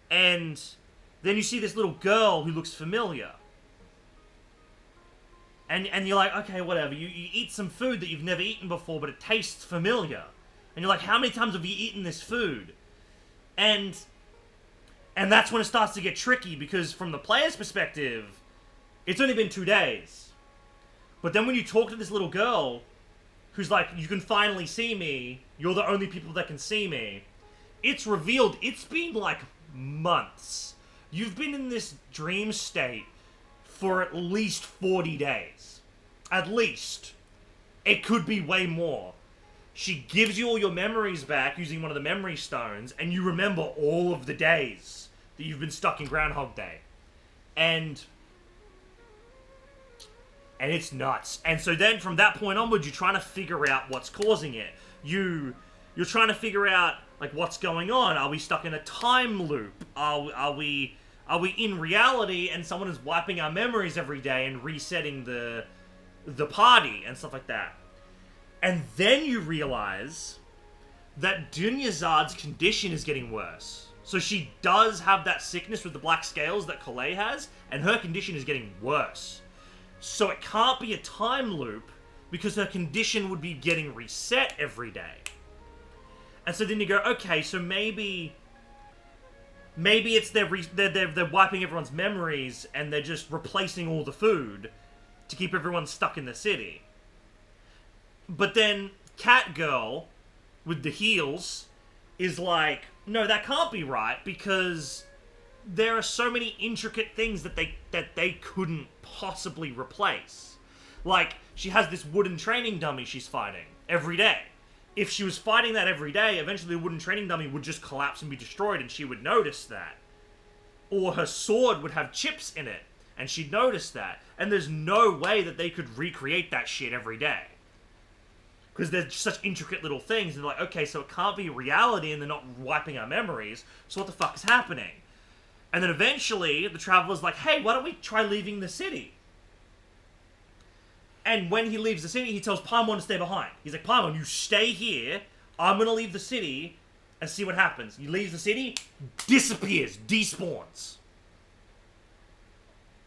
and then you see this little girl who looks familiar. And you're like, okay, whatever. You eat some food that you've never eaten before, but it tastes familiar. And you're like, how many times have you eaten this food? And that's when it starts to get tricky, because from the player's perspective, it's only been 2 days. But then when you talk to this little girl, who's like, you can finally see me, you're the only people that can see me, it's revealed it's been like months. You've been in this dream state for at least 40 days. At least. It could be way more. She gives you all your memories back using one of the memory stones, and you remember all of the days that you've been stuck in Groundhog Day. And it's nuts. And so then from that point onwards, you're trying to figure out what's causing it. You're trying to figure out, like, what's going on. Are we stuck in a time loop? Are we in reality and someone is wiping our memories every day and resetting the party and stuff like that? And then you realize that Dunyazad's condition is getting worse. So she does have that sickness with the black scales that Kalei has, and her condition is getting worse. So it can't be a time loop, because her condition would be getting reset every day. And so then you go, okay, so maybe it's they're wiping everyone's memories, and they're just replacing all the food to keep everyone stuck in the city. But then Cat Girl with the heels is like, no, that can't be right, because there are so many intricate things that they couldn't possibly replace. Like, she has this wooden training dummy she's fighting every day. If she was fighting that every day, eventually the wooden training dummy would just collapse and be destroyed, and she would notice that. Or her sword would have chips in it, and she'd notice that. And there's no way that they could recreate that shit every day. Because they're such intricate little things. And they're like, okay, so it can't be reality and they're not wiping our memories. So what the fuck is happening? And then eventually, the Traveler's like, hey, why don't we try leaving the city? And when he leaves the city, he tells Paimon to stay behind. He's like, Paimon, you stay here. I'm going to leave the city and see what happens. He leaves the city, disappears, despawns.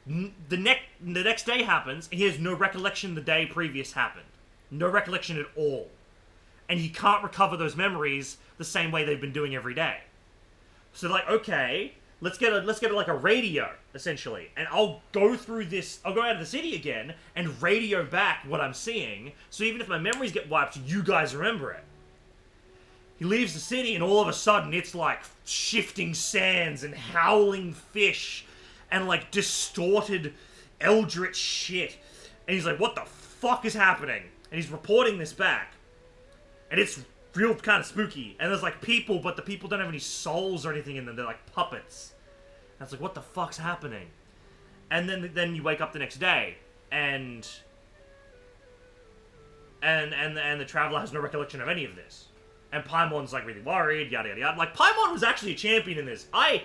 The next day happens, and he has no recollection the day previous happened. No recollection at all. And he can't recover those memories the same way they've been doing every day. So like, okay, let's get like a radio, essentially. And I'll go through this, I'll go out of the city again and radio back what I'm seeing. So even if my memories get wiped, you guys remember it. He leaves the city and all of a sudden it's like shifting sands and howling fish and like distorted eldritch shit. And he's like, what the fuck is happening? And he's reporting this back. And it's real kind of spooky. And there's like people, but the people don't have any souls or anything in them. They're like puppets. And it's like, what the fuck's happening? And then you wake up the next day, and the Traveler has no recollection of any of this. And Paimon's like really worried, yada yada yada. Like, Paimon was actually a champion in this. I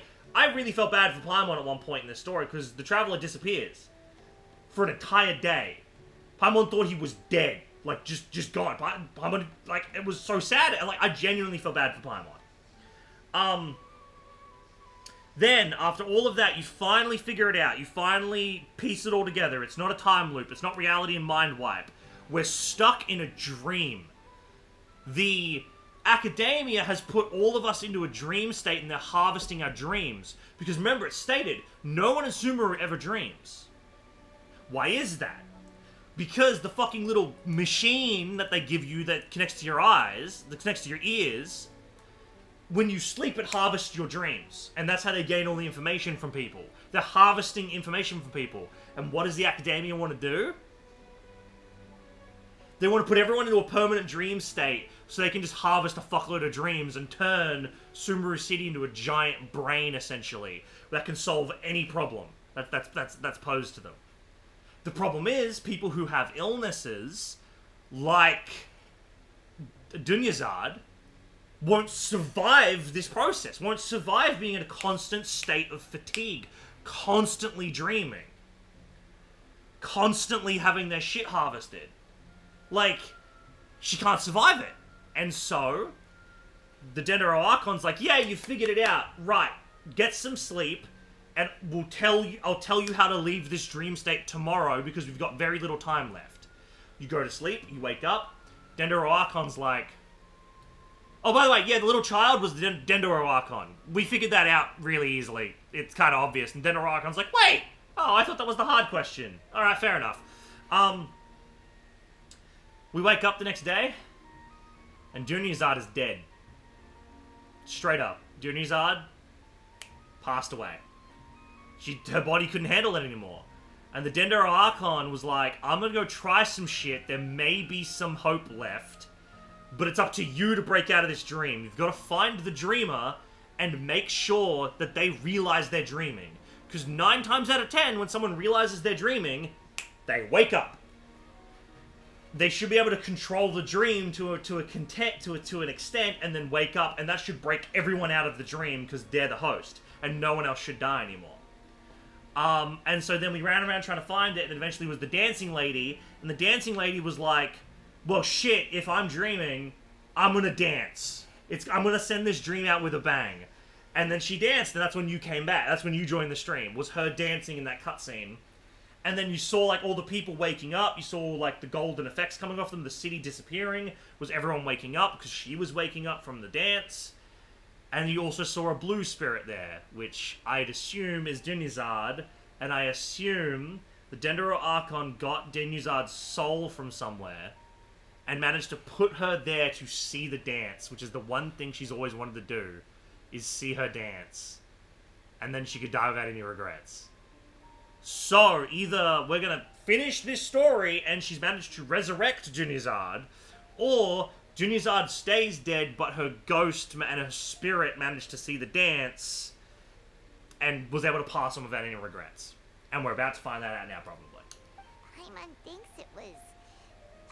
really felt bad for Paimon at one point in this story, because the Traveler disappears for an entire day. Paimon thought he was dead. Like, just gone. Paimon, like, it was so sad, and like, I genuinely felt bad for Paimon. Then, after all of that, you finally figure it out. You finally piece it all together. It's not a time loop. It's not reality and mind wipe. We're stuck in a dream. The Academia has put all of us into a dream state, and they're harvesting our dreams. Because remember, it's stated, no one in Sumeru ever dreams. Why is that? Because the fucking little machine that they give you that connects to your eyes, that connects to your ears, when you sleep, it harvests your dreams. And that's how they gain all the information from people. They're harvesting information from people. And what does the Academia want to do? They want to put everyone into a permanent dream state so they can just harvest a fuckload of dreams and turn Sumeru City into a giant brain, essentially, that can solve any problem that's posed to them. The problem is, people who have illnesses, like Dunyazad, won't survive this process, won't survive being in a constant state of fatigue, constantly dreaming, constantly having their shit harvested. Like, she can't survive it. And so, the Dendro Archon's like, yeah, you figured it out. Right, get some sleep, and I'll tell you how to leave this dream state tomorrow, because we've got very little time left. You go to sleep, you wake up, Dendro Archon's like, oh, by the way, yeah, the little child was the Dendro Archon. We figured that out really easily. It's kind of obvious. And Dendro Archon's like, wait! Oh, I thought that was the hard question. Alright, fair enough. We wake up the next day, and Dunyazad is dead. Straight up. Dunyazad passed away. Her body couldn't handle it anymore. And the Dendro Archon was like, I'm gonna go try some shit. There may be some hope left. But it's up to you to break out of this dream. You've got to find the dreamer and make sure that they realize they're dreaming. Because 9 times out of 10, when someone realizes they're dreaming, they wake up. They should be able to control the dream to an extent, and then wake up, and that should break everyone out of the dream because they're the host, and no one else should die anymore. And so then we ran around trying to find it, and eventually it was the dancing lady, and the dancing lady was like, well, shit, if I'm dreaming, I'm gonna dance. I'm gonna send this dream out with a bang. And then she danced, and that's when you came back. That's when you joined the stream, was her dancing in that cutscene. And then you saw, like, all the people waking up. You saw, like, the golden effects coming off them. The city disappearing. Was everyone waking up? Because she was waking up from the dance. And you also saw a blue spirit there, which I'd assume is Dunyazad. And I assume the Dendro Archon got Dunyazad's soul from somewhere and managed to put her there to see the dance, which is the one thing she's always wanted to do, is see her dance. And then she could die without any regrets. So, either we're gonna finish this story and she's managed to resurrect Dunyazad, or Dunyazad stays dead but her ghost and her spirit managed to see the dance and was able to pass on without any regrets. And we're about to find that out now, probably. Paimon thinks it was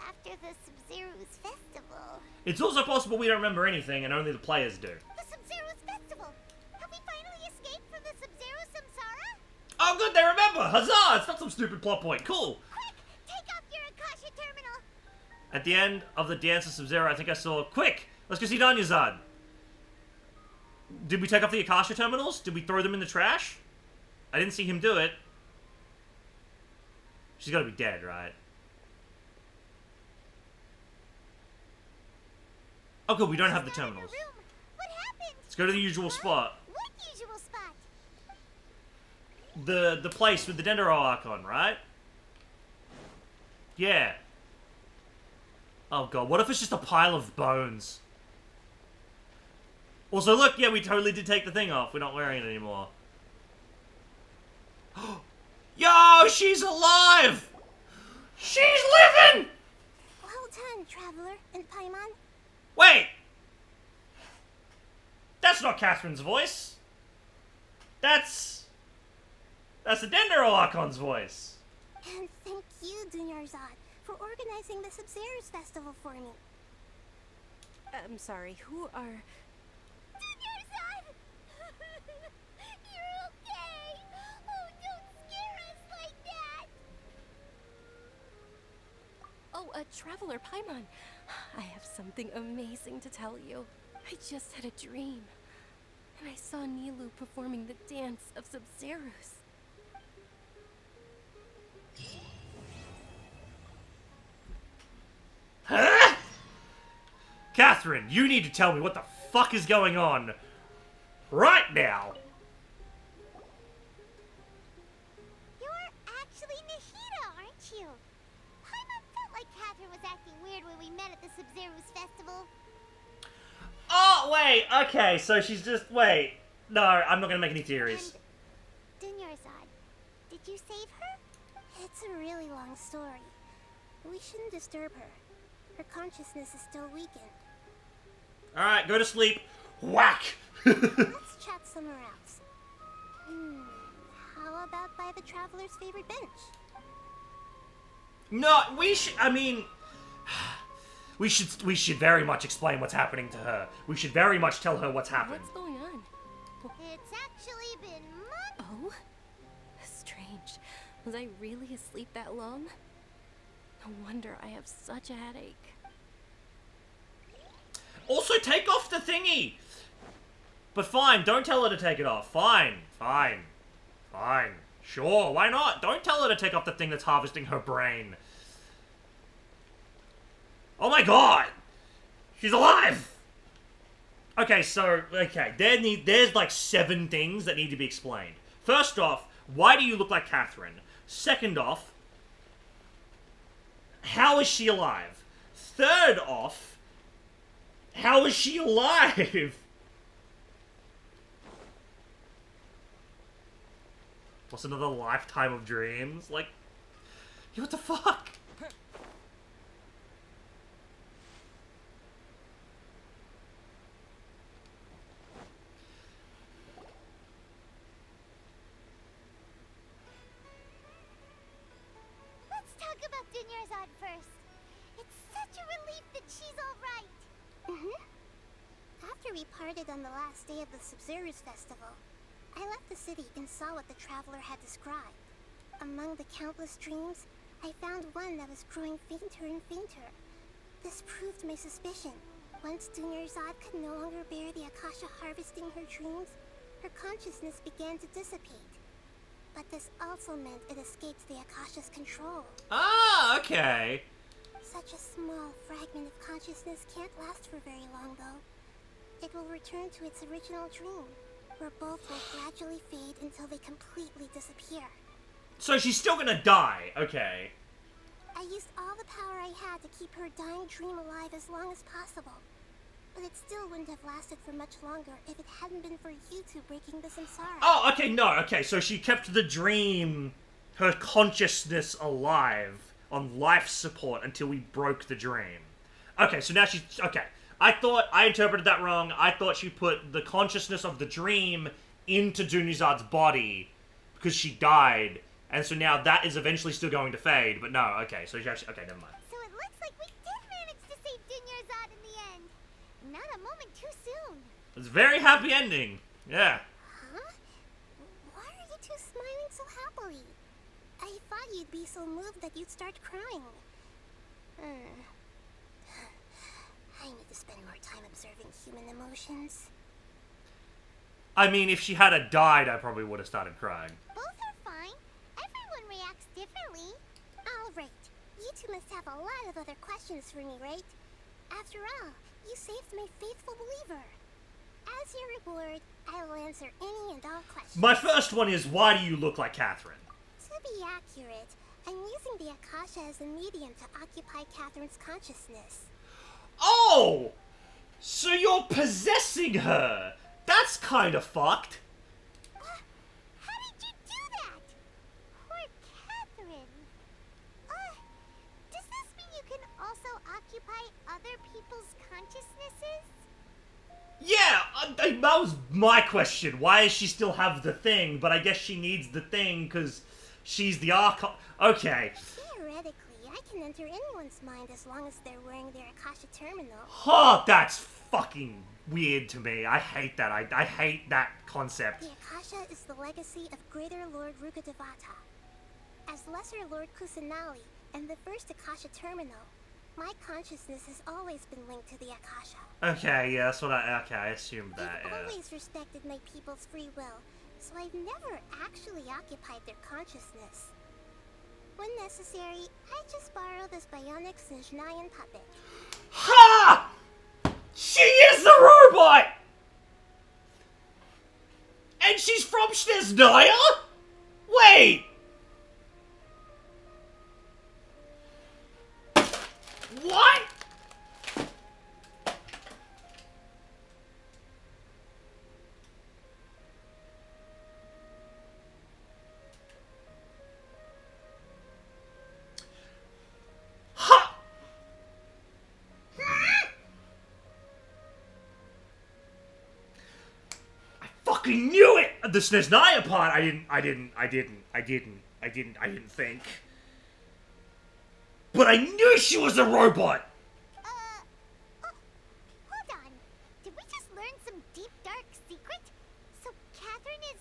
after the Sub-Zero's festival. It's also possible we don't remember anything and only the players do. The Sub-Zero's festival! Have we finally escaped from the Sub-Zero Samsara? Oh good, they remember! Huzzah! It's not some stupid plot point. Cool! Quick! Take off your Akasha terminal! At the end of the Dance of Sub-Zero, I think I saw, quick! Let's go see Dunyazad! Did we take off the Akasha terminals? Did we throw them in the trash? I didn't see him do it. She's gotta be dead, right? Oh good, we don't have the terminals. What happened? Let's go to the usual spot. What usual spot? The place with the Dendro Archon, right? Yeah. Oh god, what if it's just a pile of bones? Also, look, yeah, we totally did take the thing off. We're not wearing it anymore. Yo, she's alive! She's living! Well done, Traveler and Paimon. Wait! That's not Catherine's voice. That's the Dendro Archon's voice. And thank you, Dunyarzad, for organizing the Sub-Zero's festival for me. I'm sorry, who are... Dunyarzad! You're okay! Oh, don't scare us like that! Oh, Traveler Paimon. I have something amazing to tell you. I just had a dream, and I saw Nilou performing the dance of Sub-Zero's. Huh? Catherine, you need to tell me what the fuck is going on right now. You're actually Nahida, aren't you? Paimon felt like Catherine was acting weird when we met at the Sub-Zero's festival. Oh, wait, okay, so she's just, wait. No, I'm not gonna make any theories. Dunyarzad, did you save her? It's a really long story. We shouldn't disturb her. Her consciousness is still weakened. Alright, go to sleep. Whack! Let's chat somewhere else. How about by the Traveler's favorite bench? No, I mean... We should very much explain what's happening to her. We should very much tell her what's happened. What's going on? It's actually been months. Oh? Strange. Was I really asleep that long? No wonder I have such a headache. Also, take off the thingy! But fine, don't tell her to take it off. Fine. Sure, why not? Don't tell her to take off the thing that's harvesting her brain. Oh my god! She's alive! Okay, so, there's like 7 things that need to be explained. First off, why do you look like Catherine? Second off, how is she alive? Third off, how is she alive? What's another lifetime of dreams? Like, what the fuck? Let's talk about Dunyarzad first. It's such a relief that she's alright. After we parted on the last day of the Sub-Zero's festival, I left the city and saw what the Traveler had described. Among the countless dreams, I found one that was growing fainter and fainter. This proved my suspicion. Once Dunyarzad could no longer bear the Akasha harvesting her dreams, her consciousness began to dissipate. But this also meant it escaped the Akasha's control. Ah, okay. Such a small fragment of consciousness can't last for very long, though. It will return to its original dream, where both will gradually fade until they completely disappear. So she's still gonna die, okay. I used all the power I had to keep her dying dream alive as long as possible. But it still wouldn't have lasted for much longer if it hadn't been for you two breaking the samsara. Oh, okay, no, okay, so she kept the dream, her consciousness alive, on life support until we broke the dream. Okay, so now she's, okay. I interpreted that wrong. I thought she put the consciousness of the dream into Dunyarzad's body because she died. And so now that is eventually still going to fade, but no, okay, so she actually, okay, never mind. So it looks like we did manage to save Dunyarzad in the end. Not a moment too soon. It's a very happy ending, yeah. Huh? Why are you two smiling so happily? I thought you'd be so moved that you'd start crying. I need to spend more time observing human emotions. I mean, if she had died, I probably would have started crying. Both are fine. Everyone reacts differently. All right. You two must have a lot of other questions for me, right? After all, you saved my faithful believer. As your reward, I will answer any and all questions. My first one is, why do you look like Catherine? To be accurate, I'm using the Akasha as a medium to occupy Catherine's consciousness. Oh! So you're possessing her! That's kind of fucked. How did you do that? Poor Catherine. Does this mean you can also occupy other people's consciousnesses? Yeah, that was my question. Why does she still have the thing? But I guess she needs the thing because she's the Archon. Okay. Theoretically, I can enter anyone's mind as long as they're wearing their Akasha terminal. Oh, that's fucking weird to me. I hate that. I hate that concept. The Akasha is the legacy of Greater Lord Rukkhadevata. As Lesser Lord Kusanali and the first Akasha terminal, my consciousness has always been linked to the Akasha. Okay, yeah, that's what I assumed that, I've yeah. always respected my people's free will, so I've never actually occupied their consciousness. When necessary, I just borrow this bionic Snezhnayan puppet. Ha! She is the robot! And she's from Snezhnaya? Wait! What? Ha! I fucking knew it! The Snezhnaya part, I didn't think. But I knew she was a robot! Hold on. Did we just learn some deep, dark secret? So Catherine is...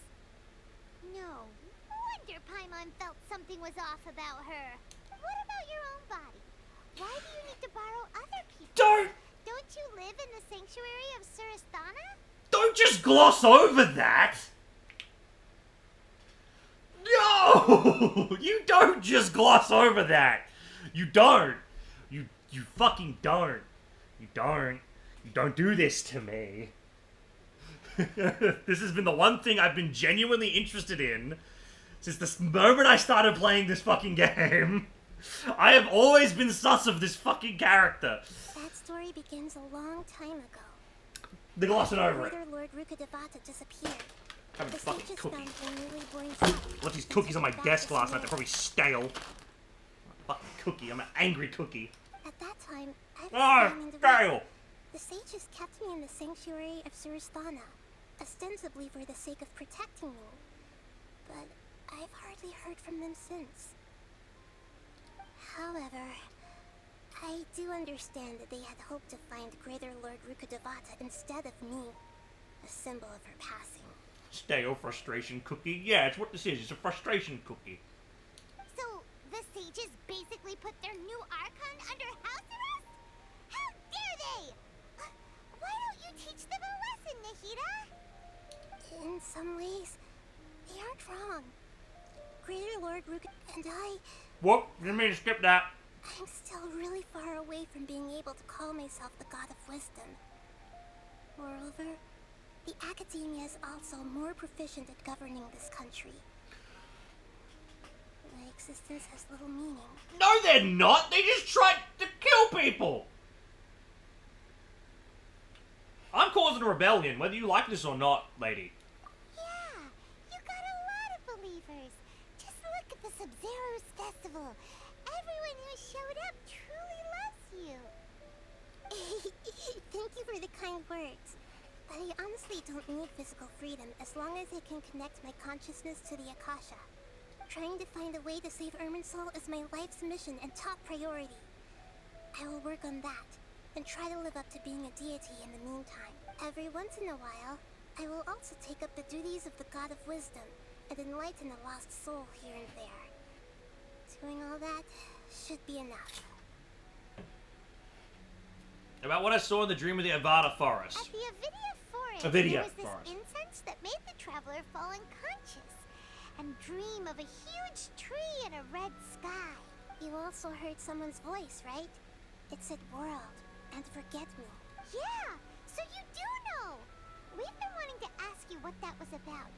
No wonder Paimon felt something was off about her. What about your own body? Why do you need to borrow other people's? Don't you live in the sanctuary of Surasthana? Don't just gloss over that! No! You don't just gloss over that! You don't! You fucking don't! You don't do this to me. This has been the one thing I've been genuinely interested in since the moment I started playing this fucking game. I have always been sus of this fucking character. That story begins a long time ago. They're glossing over it. Greater Lord Rukkhadevata disappeared. Having a The fucking sages cookie. found a newly born child. Left these cookies on my desk last night. They're probably stale. Fucking cookie. I'm an angry cookie. At that time, I was Ah, young and stale! The sages kept me in the sanctuary of Surasthana, ostensibly for the sake of protecting me. But I've hardly heard from them since. However, I do understand that they had hoped to find Greater Lord Rukkhadevata instead of me, a symbol of her passing. Stale frustration cookie. Yeah, it's what this is. It's a frustration cookie. So, the sages basically put their new Archon under house arrest? How dare they! Why don't you teach them a lesson, Nahida? In some ways, they aren't wrong. Greater Lord Rukkhadevata and I... Whoop, didn't mean to skip that. I'm still really far away from being able to call myself the God of Wisdom. Moreover, the Academia is also more proficient at governing this country. My existence has little meaning. No, they're not. They just tried to kill people. I'm causing a rebellion, whether you like this or not, lady. Yeah, you got a lot of believers. Just look at the Sub-Zero's festival. Everyone who showed up truly loves you. Thank you for the kind words. But I honestly don't need physical freedom as long as I can connect my consciousness to the Akasha. Trying to find a way to save Irminsul is my life's mission and top priority. I will work on that, and try to live up to being a deity in the meantime. Every once in a while, I will also take up the duties of the God of Wisdom and enlighten a lost soul here and there. Doing all that should be enough. About what I saw in the dream of the Avada Forest. At the Avidia Forest, Avidia there was this Forest. incense that made the traveler fall unconscious and dream of a huge tree and a red sky. You also heard someone's voice, right? It said world and forget me. Yeah, so you do know. We've been wanting to ask you what that was about,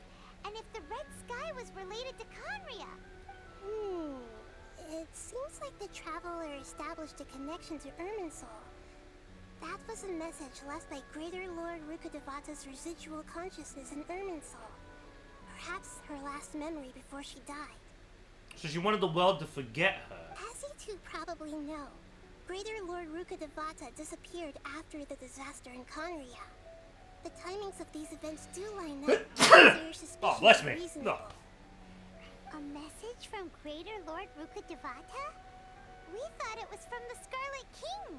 and if the red sky was related to Conria. It seems like the traveler established a connection to Irminsul. That was a message left by Greater Lord Rukkhadevata's residual consciousness in Irminsul. Perhaps her last memory before she died. So she wanted the world to forget her. As you two probably know, Greater Lord Rukkhadevata disappeared after the disaster in Conria. The timings of these events do line up. Your suspicions Oh, bless are me. reasonable. No. A message from Greater Lord Rukkhadevata? We thought it was from the Scarlet King.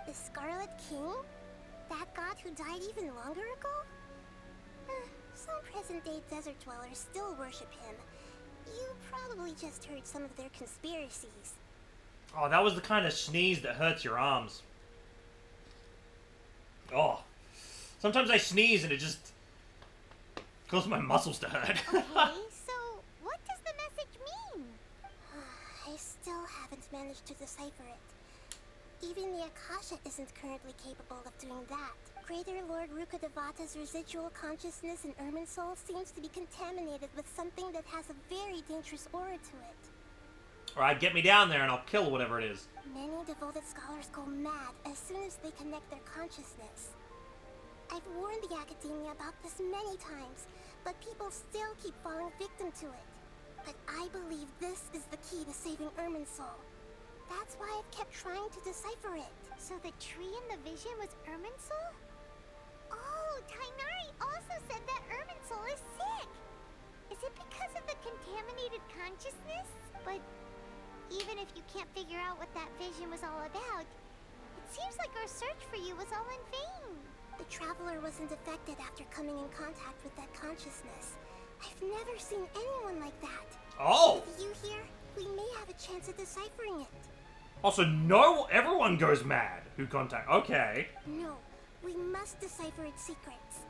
The Scarlet King? That god who died even longer ago? Some present-day desert dwellers still worship him. You probably just heard some of their conspiracies. Oh, that was the kind of sneeze that hurts your arms. Oh. Sometimes I sneeze and it just causes my muscles to hurt. Okay, so what does the message mean? I still haven't managed to decipher it. Even the Akasha isn't currently capable of doing that. Greater Lord Rukkhadevata's residual consciousness in Irminsul seems to be contaminated with something that has a very dangerous aura to it. Alright, get me down there and I'll kill whatever it is. Many devoted scholars go mad as soon as they connect their consciousness. I've warned the Academia about this many times, but people still keep falling victim to it. But I believe this is the key to saving Irminsul. That's why I've kept trying to decipher it. So the tree in the vision was Irminsul? Oh, Tainari also said that Irminsul is sick! Is it because of the contaminated consciousness? But even if you can't figure out what that vision was all about, it seems like our search for you was all in vain. The Traveler wasn't affected after coming in contact with that consciousness. I've never seen anyone like that. Oh! With you here, we may have a chance at deciphering it. Also, no, everyone goes mad who contact. Okay. No, we must decipher its secrets.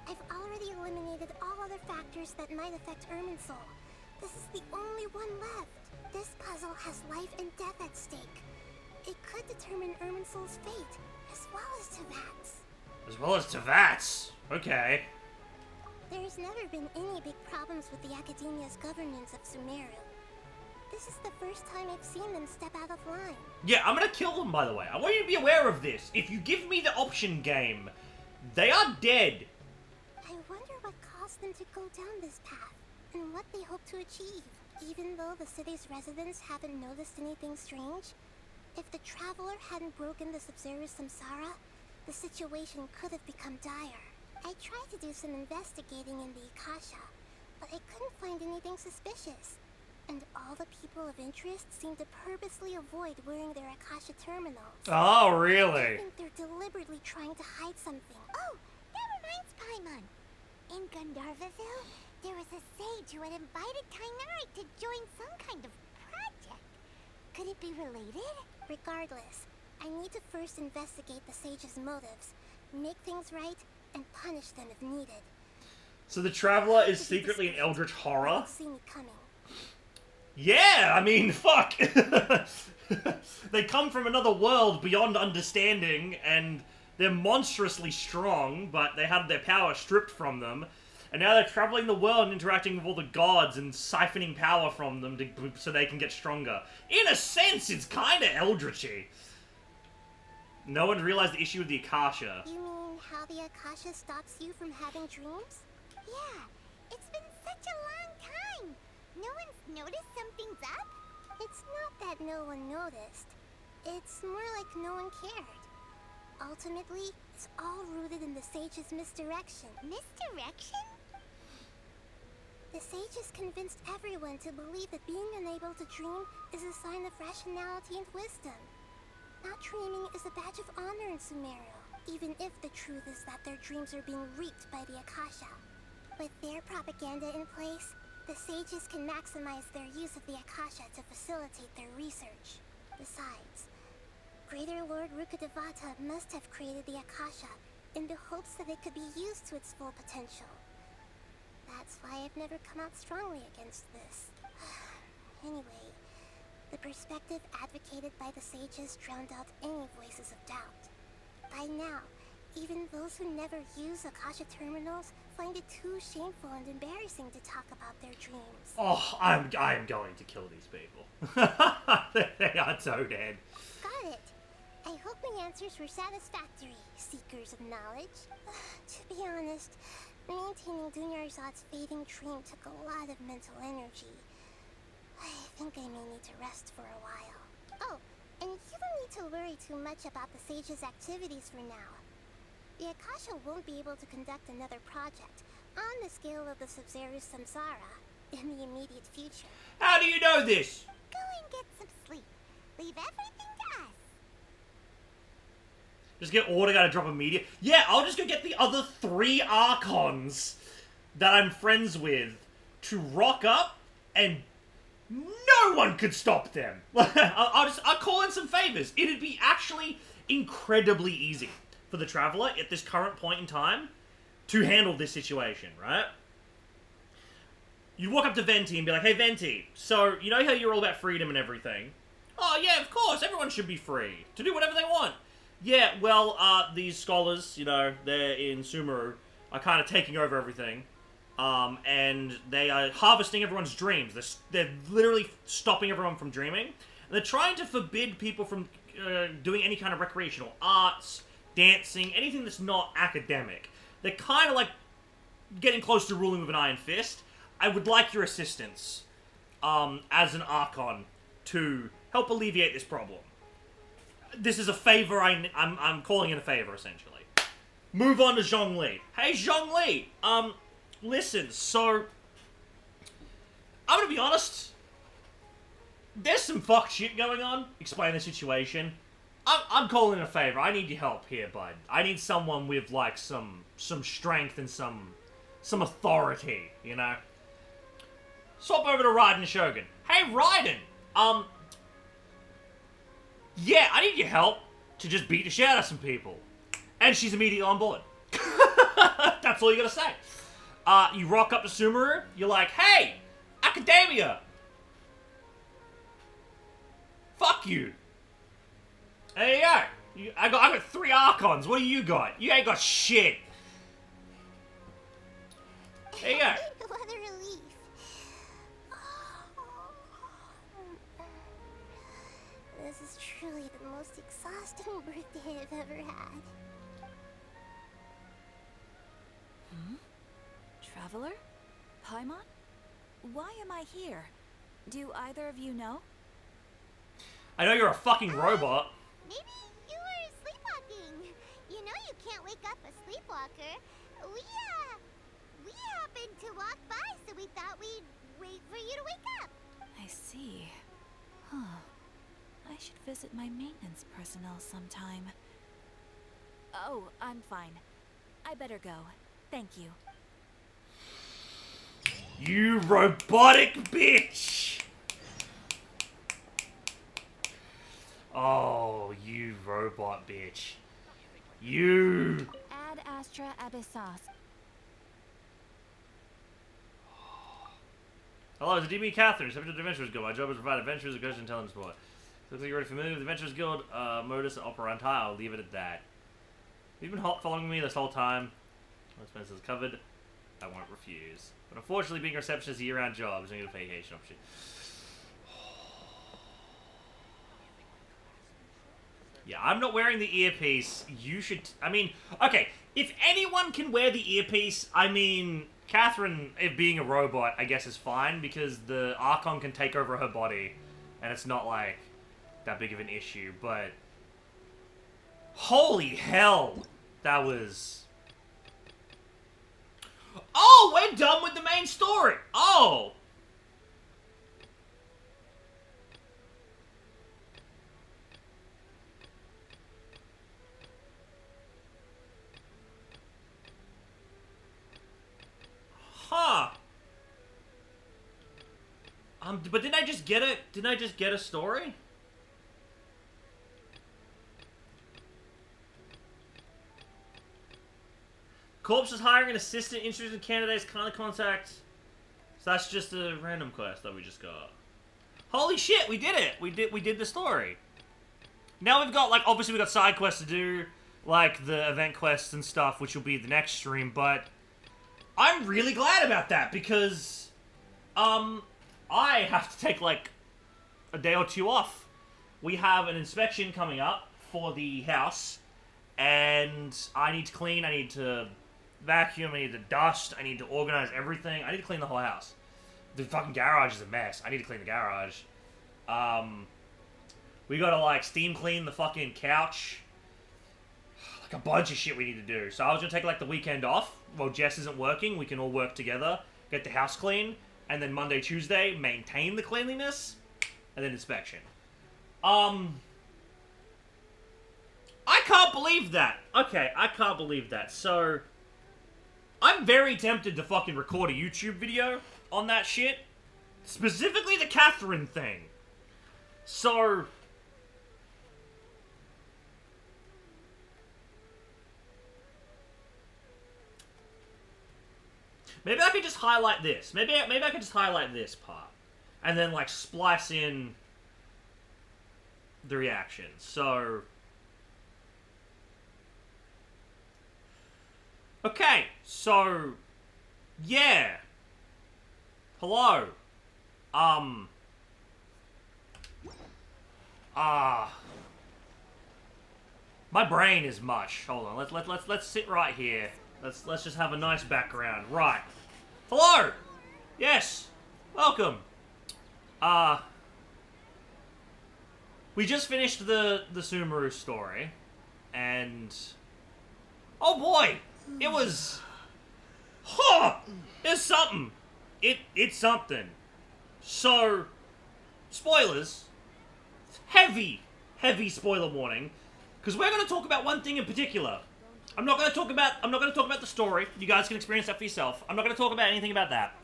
I've already eliminated all other factors that might affect Irminsul. This is the only one left. This puzzle has life and death at stake. It could determine Irminsul's fate, as well as Tevat's. As well as Tevat's. Okay. There's never been any big problems with the Academia's governance of Sumeru. This is the first time I've seen them step out of line. Yeah, I'm gonna kill them, by the way. I want you to be aware of this. If you give me the option game, they are dead. I wonder what caused them to go down this path, and what they hope to achieve. Even though the city's residents haven't noticed anything strange, if the Traveler hadn't broken the Sub-Zero samsara, the situation could have become dire. I tried to do some investigating in the Akasha, but I couldn't find anything suspicious. And all the people of interest seem to purposely avoid wearing their Akasha terminals. Oh, I really? think they're deliberately trying to hide something. Oh, that reminds Paimon. In Gandharvaville, there was a sage who had invited Tainari to join some kind of project. Could it be related? Regardless, I need to first investigate the sage's motives, make things right, and punish them if needed. So the Traveler is secretly an eldritch horror? Don't see me coming. Yeah, I mean, fuck. They come from another world beyond understanding, and they're monstrously strong, but they had their power stripped from them. And now they're traveling the world and interacting with all the gods and siphoning power from them so they can get stronger. In a sense, it's kind of eldritchy. No one realized the issue with the Akasha. You mean how the Akasha stops you from having dreams? Yeah, it's been such a long time. No one's noticed something's up? It's not that no one noticed. It's more like no one cared. Ultimately, it's all rooted in the sage's misdirection. Misdirection? The sages convinced everyone to believe that being unable to dream is a sign of rationality and wisdom. Not dreaming is a badge of honor in Sumeru, even if the truth is that their dreams are being reaped by the Akasha. With their propaganda in place, the sages can maximize their use of the Akasha to facilitate their research. Besides, Greater Lord Rukkhadevata must have created the Akasha in the hopes that it could be used to its full potential. That's why I've never come out strongly against this. Anyway, the perspective advocated by the sages drowned out any voices of doubt. By now, even those who never use Akasha terminals find it too shameful and embarrassing to talk about their dreams. Oh, I am going to kill these people. They are so dead. Got it. I hope my answers were satisfactory, seekers of knowledge. To be honest, maintaining Dunyarzad's fading dream took a lot of mental energy. I think I may need to rest for a while. Oh, and you don't need to worry too much about the sage's activities for now. the Akasha won't be able to conduct another project on the scale of the Sub-Zero Samsara in the immediate future. How do you know this? Go and get some sleep. Leave everything to us. Just get Order to drop a meteor. Yeah, I'll just go get the other 3 Archons that I'm friends with to rock up, and no one could stop them. I'll call in some favors. It'd be actually incredibly easy for the Traveler at this current point in time to handle this situation, right? You walk up to Venti and be like, hey Venti, so you know how you're all about freedom and everything? Oh yeah, of course, everyone should be free to do whatever they want. Yeah, well, these scholars, you know, they're in Sumeru, are kind of taking over everything. And they are harvesting everyone's dreams. They're literally stopping everyone from dreaming. And they're trying to forbid people from doing any kind of recreational arts, dancing, anything that's not academic. They're kind of like getting close to ruling with an iron fist. I would like your assistance as an Archon to help alleviate this problem. This is a favor. I'm calling it a favor, essentially. Move on to Zhongli. Hey, Zhongli. Listen. So, I'm gonna be honest. There's some fuck shit going on. Explain the situation. I'm calling it a favor. I need your help here, bud. I need someone with like some strength and some authority. You know. Swap over to Raiden Shogun. Hey, Raiden. Yeah, I need your help to just beat the shit out of some people. And she's immediately on board. That's all you gotta say. You rock up to Sumeru, you're like, hey, Academia! Fuck you. There you go. I got 3 Archons. What do you got? You ain't got shit. There you go. What a relief. This is truly the most exhausting birthday I've ever had. Traveler? Paimon? Why am I here? Do either of you know? I know you're a fucking robot. Maybe you were sleepwalking. You know you can't wake up a sleepwalker. We happened to walk by, so we thought we'd wait for you to wake up. I see. Huh. I should visit my maintenance personnel sometime. Oh, I'm fine. I better go. Thank you. You robotic bitch! Oh, you robot bitch. You! Ad Astra Abyssos. Hello, it's DB Catherine, Subject to Adventurers Guild. My job is to provide adventures and coach and talent support. Looks like you're already familiar with the Adventurers Guild modus operandi. I'll leave it at that. You've been following me this whole time. My expenses covered. I won't refuse. But unfortunately, being a receptionist is a year-round job. Is going to get a vacation option. Yeah, I'm not wearing the earpiece. You should... I mean, okay, if anyone can wear the earpiece, I mean, Catherine, if being a robot, I guess is fine, because the Archon can take over her body, and it's not, like, that big of an issue, but... Holy hell! That was... Oh, we're done with the main story! Oh! Huh. But didn't I just get it? Didn't I just get a story? Corpse is hiring an assistant interested in candidates, kind of contact. So that's just a random quest that we just got. Holy shit, we did it! We did the story. Now we've got, like, obviously we've got side quests to do, like the event quests and stuff, which will be the next stream, but I'm really glad about that because, I have to take, like, a day or 2 off. We have an inspection coming up for the house, and I need to clean, I need to vacuum, I need to dust, I need to organize everything. I need to clean the whole house. The fucking garage is a mess. I need to clean the garage. We gotta, like, steam clean the fucking couch. like a bunch of shit we need to do. So I was gonna take like the weekend off. While Jess isn't working, we can all work together, get the house clean, and then Monday, Tuesday, maintain the cleanliness, and then inspection. I can't believe that. Okay, I can't believe that. So, I'm very tempted to fucking record a YouTube video on that shit. Specifically the Catherine thing. So... maybe I could just highlight this. Maybe I could just highlight this part. And then, like, splice in the reactions. So... okay, so... yeah. Hello. My brain is mush. Hold on, let's sit right here. Let's just have a nice background. Right. Hello! Yes! Welcome! We just finished the Sumeru story, and... oh boy! It was... huh! It's something! It's something. So... spoilers. Heavy spoiler warning. Because we're going to talk about one thing in particular. I'm not going to talk about the story. You guys can experience that for yourself. I'm not going to talk about anything about that.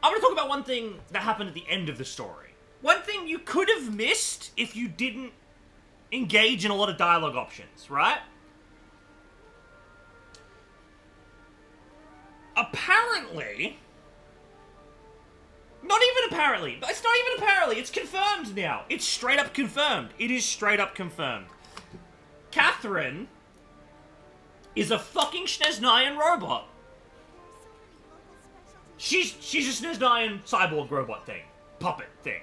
I'm going to talk about one thing that happened at the end of the story. One thing you could have missed if you didn't engage in a lot of dialogue options, right? Apparently... not even apparently. It's not even apparently. It's confirmed now. It's straight up confirmed. It is straight up confirmed. Catherine is a fucking Sneznayan robot. She's a Sneznayan cyborg robot thing. Puppet thing.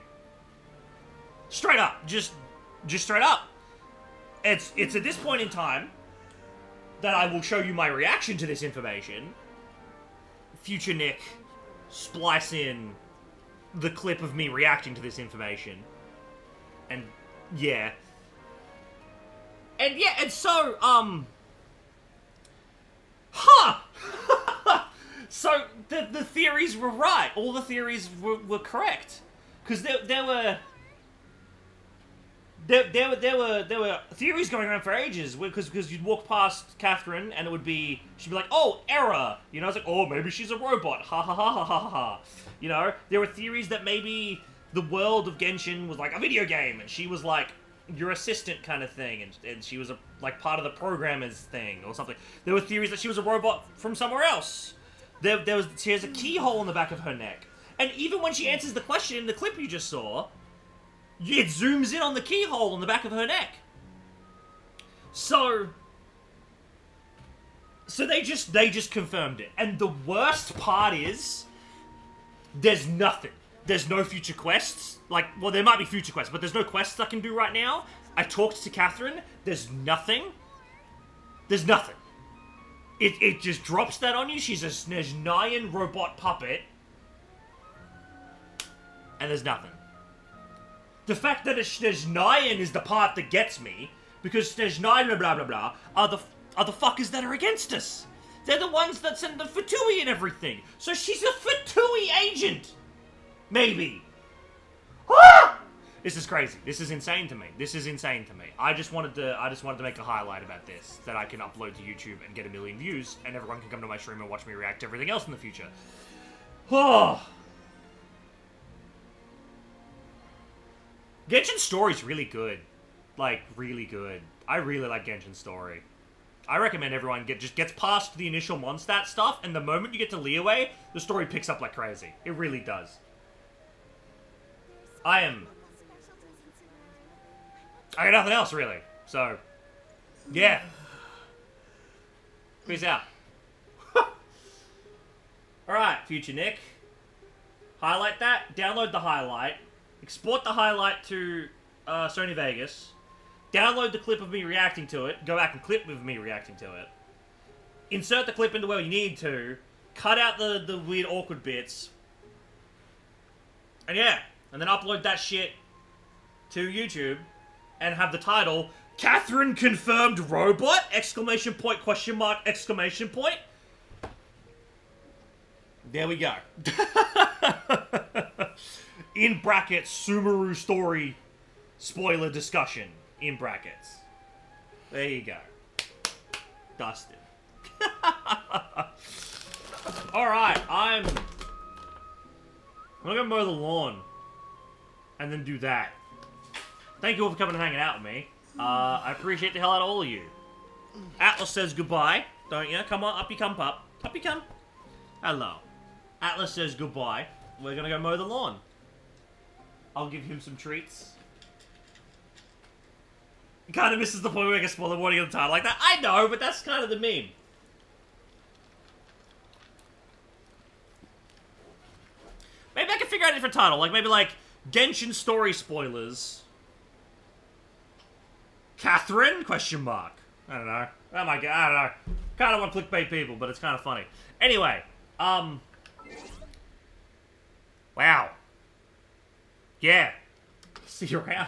Straight up. Just straight up. It's at this point in time that I will show you my reaction to this information. Future Nick, splice in the clip of me reacting to this information. And, yeah. And, yeah, and so, huh! So, the theories were right. All the theories were correct. Because there were theories going around for ages, because you'd walk past Catherine, and it would be, she'd be like, oh, error! You know, it's like, oh, maybe she's a robot, ha ha ha ha ha ha. You know, there were theories that maybe the world of Genshin was like a video game, and she was like your assistant kind of thing, and she was like part of the programmer's thing, or something. There were theories that she was a robot from somewhere else. She has a keyhole in the back of her neck. And even when she answers the question in the clip you just saw, it zooms in on the keyhole in the back of her neck. So they just confirmed it. And the worst part is, there's nothing. There's no future quests. Like, well, there might be future quests, but there's no quests I can do right now. I talked to Catherine. There's nothing. There's nothing. It just drops that on you. She's a Sneznayan robot puppet. And there's nothing. The fact that a Sneznayan is the part that gets me, because Sneznayan blah blah blah are the fuckers that are against us. They're the ones that send the Fatui and everything. So she's a Fatui agent. Maybe. Ah! This is crazy. This is insane to me. This is insane to me. I just wanted to make a highlight about this that I can upload to YouTube and get 1 million views, and everyone can come to my stream and watch me react to everything else in the future. Oh. Genshin Story's really good. Like, really good. I really like Genshin Story. I recommend everyone just gets past the initial Mondstadt stuff, and the moment you get to Liyue, the story picks up like crazy. It really does. I got nothing else, really. So, yeah. Peace out. Alright, future Nick. Highlight that, download the highlight, export the highlight to Sony Vegas, download the clip of me reacting to it, go back and clip with me reacting to it, insert the clip into where you need to, cut out the weird awkward bits, and yeah, and then upload that shit to YouTube, and have the title, Catherine confirmed robot! Exclamation point, question mark, exclamation point. There we go. In brackets, Sumeru story spoiler discussion. In brackets. There you go. Dusted. Alright, I'm gonna go mow the lawn. And then do that. Thank you all for coming and hanging out with me. I appreciate the hell out of all of you. Atlas says goodbye, don't you? Come on, up you come, pup. Up you come. Hello. Atlas says goodbye. We're gonna go mow the lawn. I'll give him some treats. Kind of misses the point where I can spoil the warning of the title like that. I know, but that's kind of the meme. Maybe I can figure out a different title. Like, maybe like, Genshin story spoilers. Catherine? Question mark. I don't know. Oh my god, I don't know. Kind of want to clickbait people, but it's kind of funny. Anyway, wow. Yeah. See you around.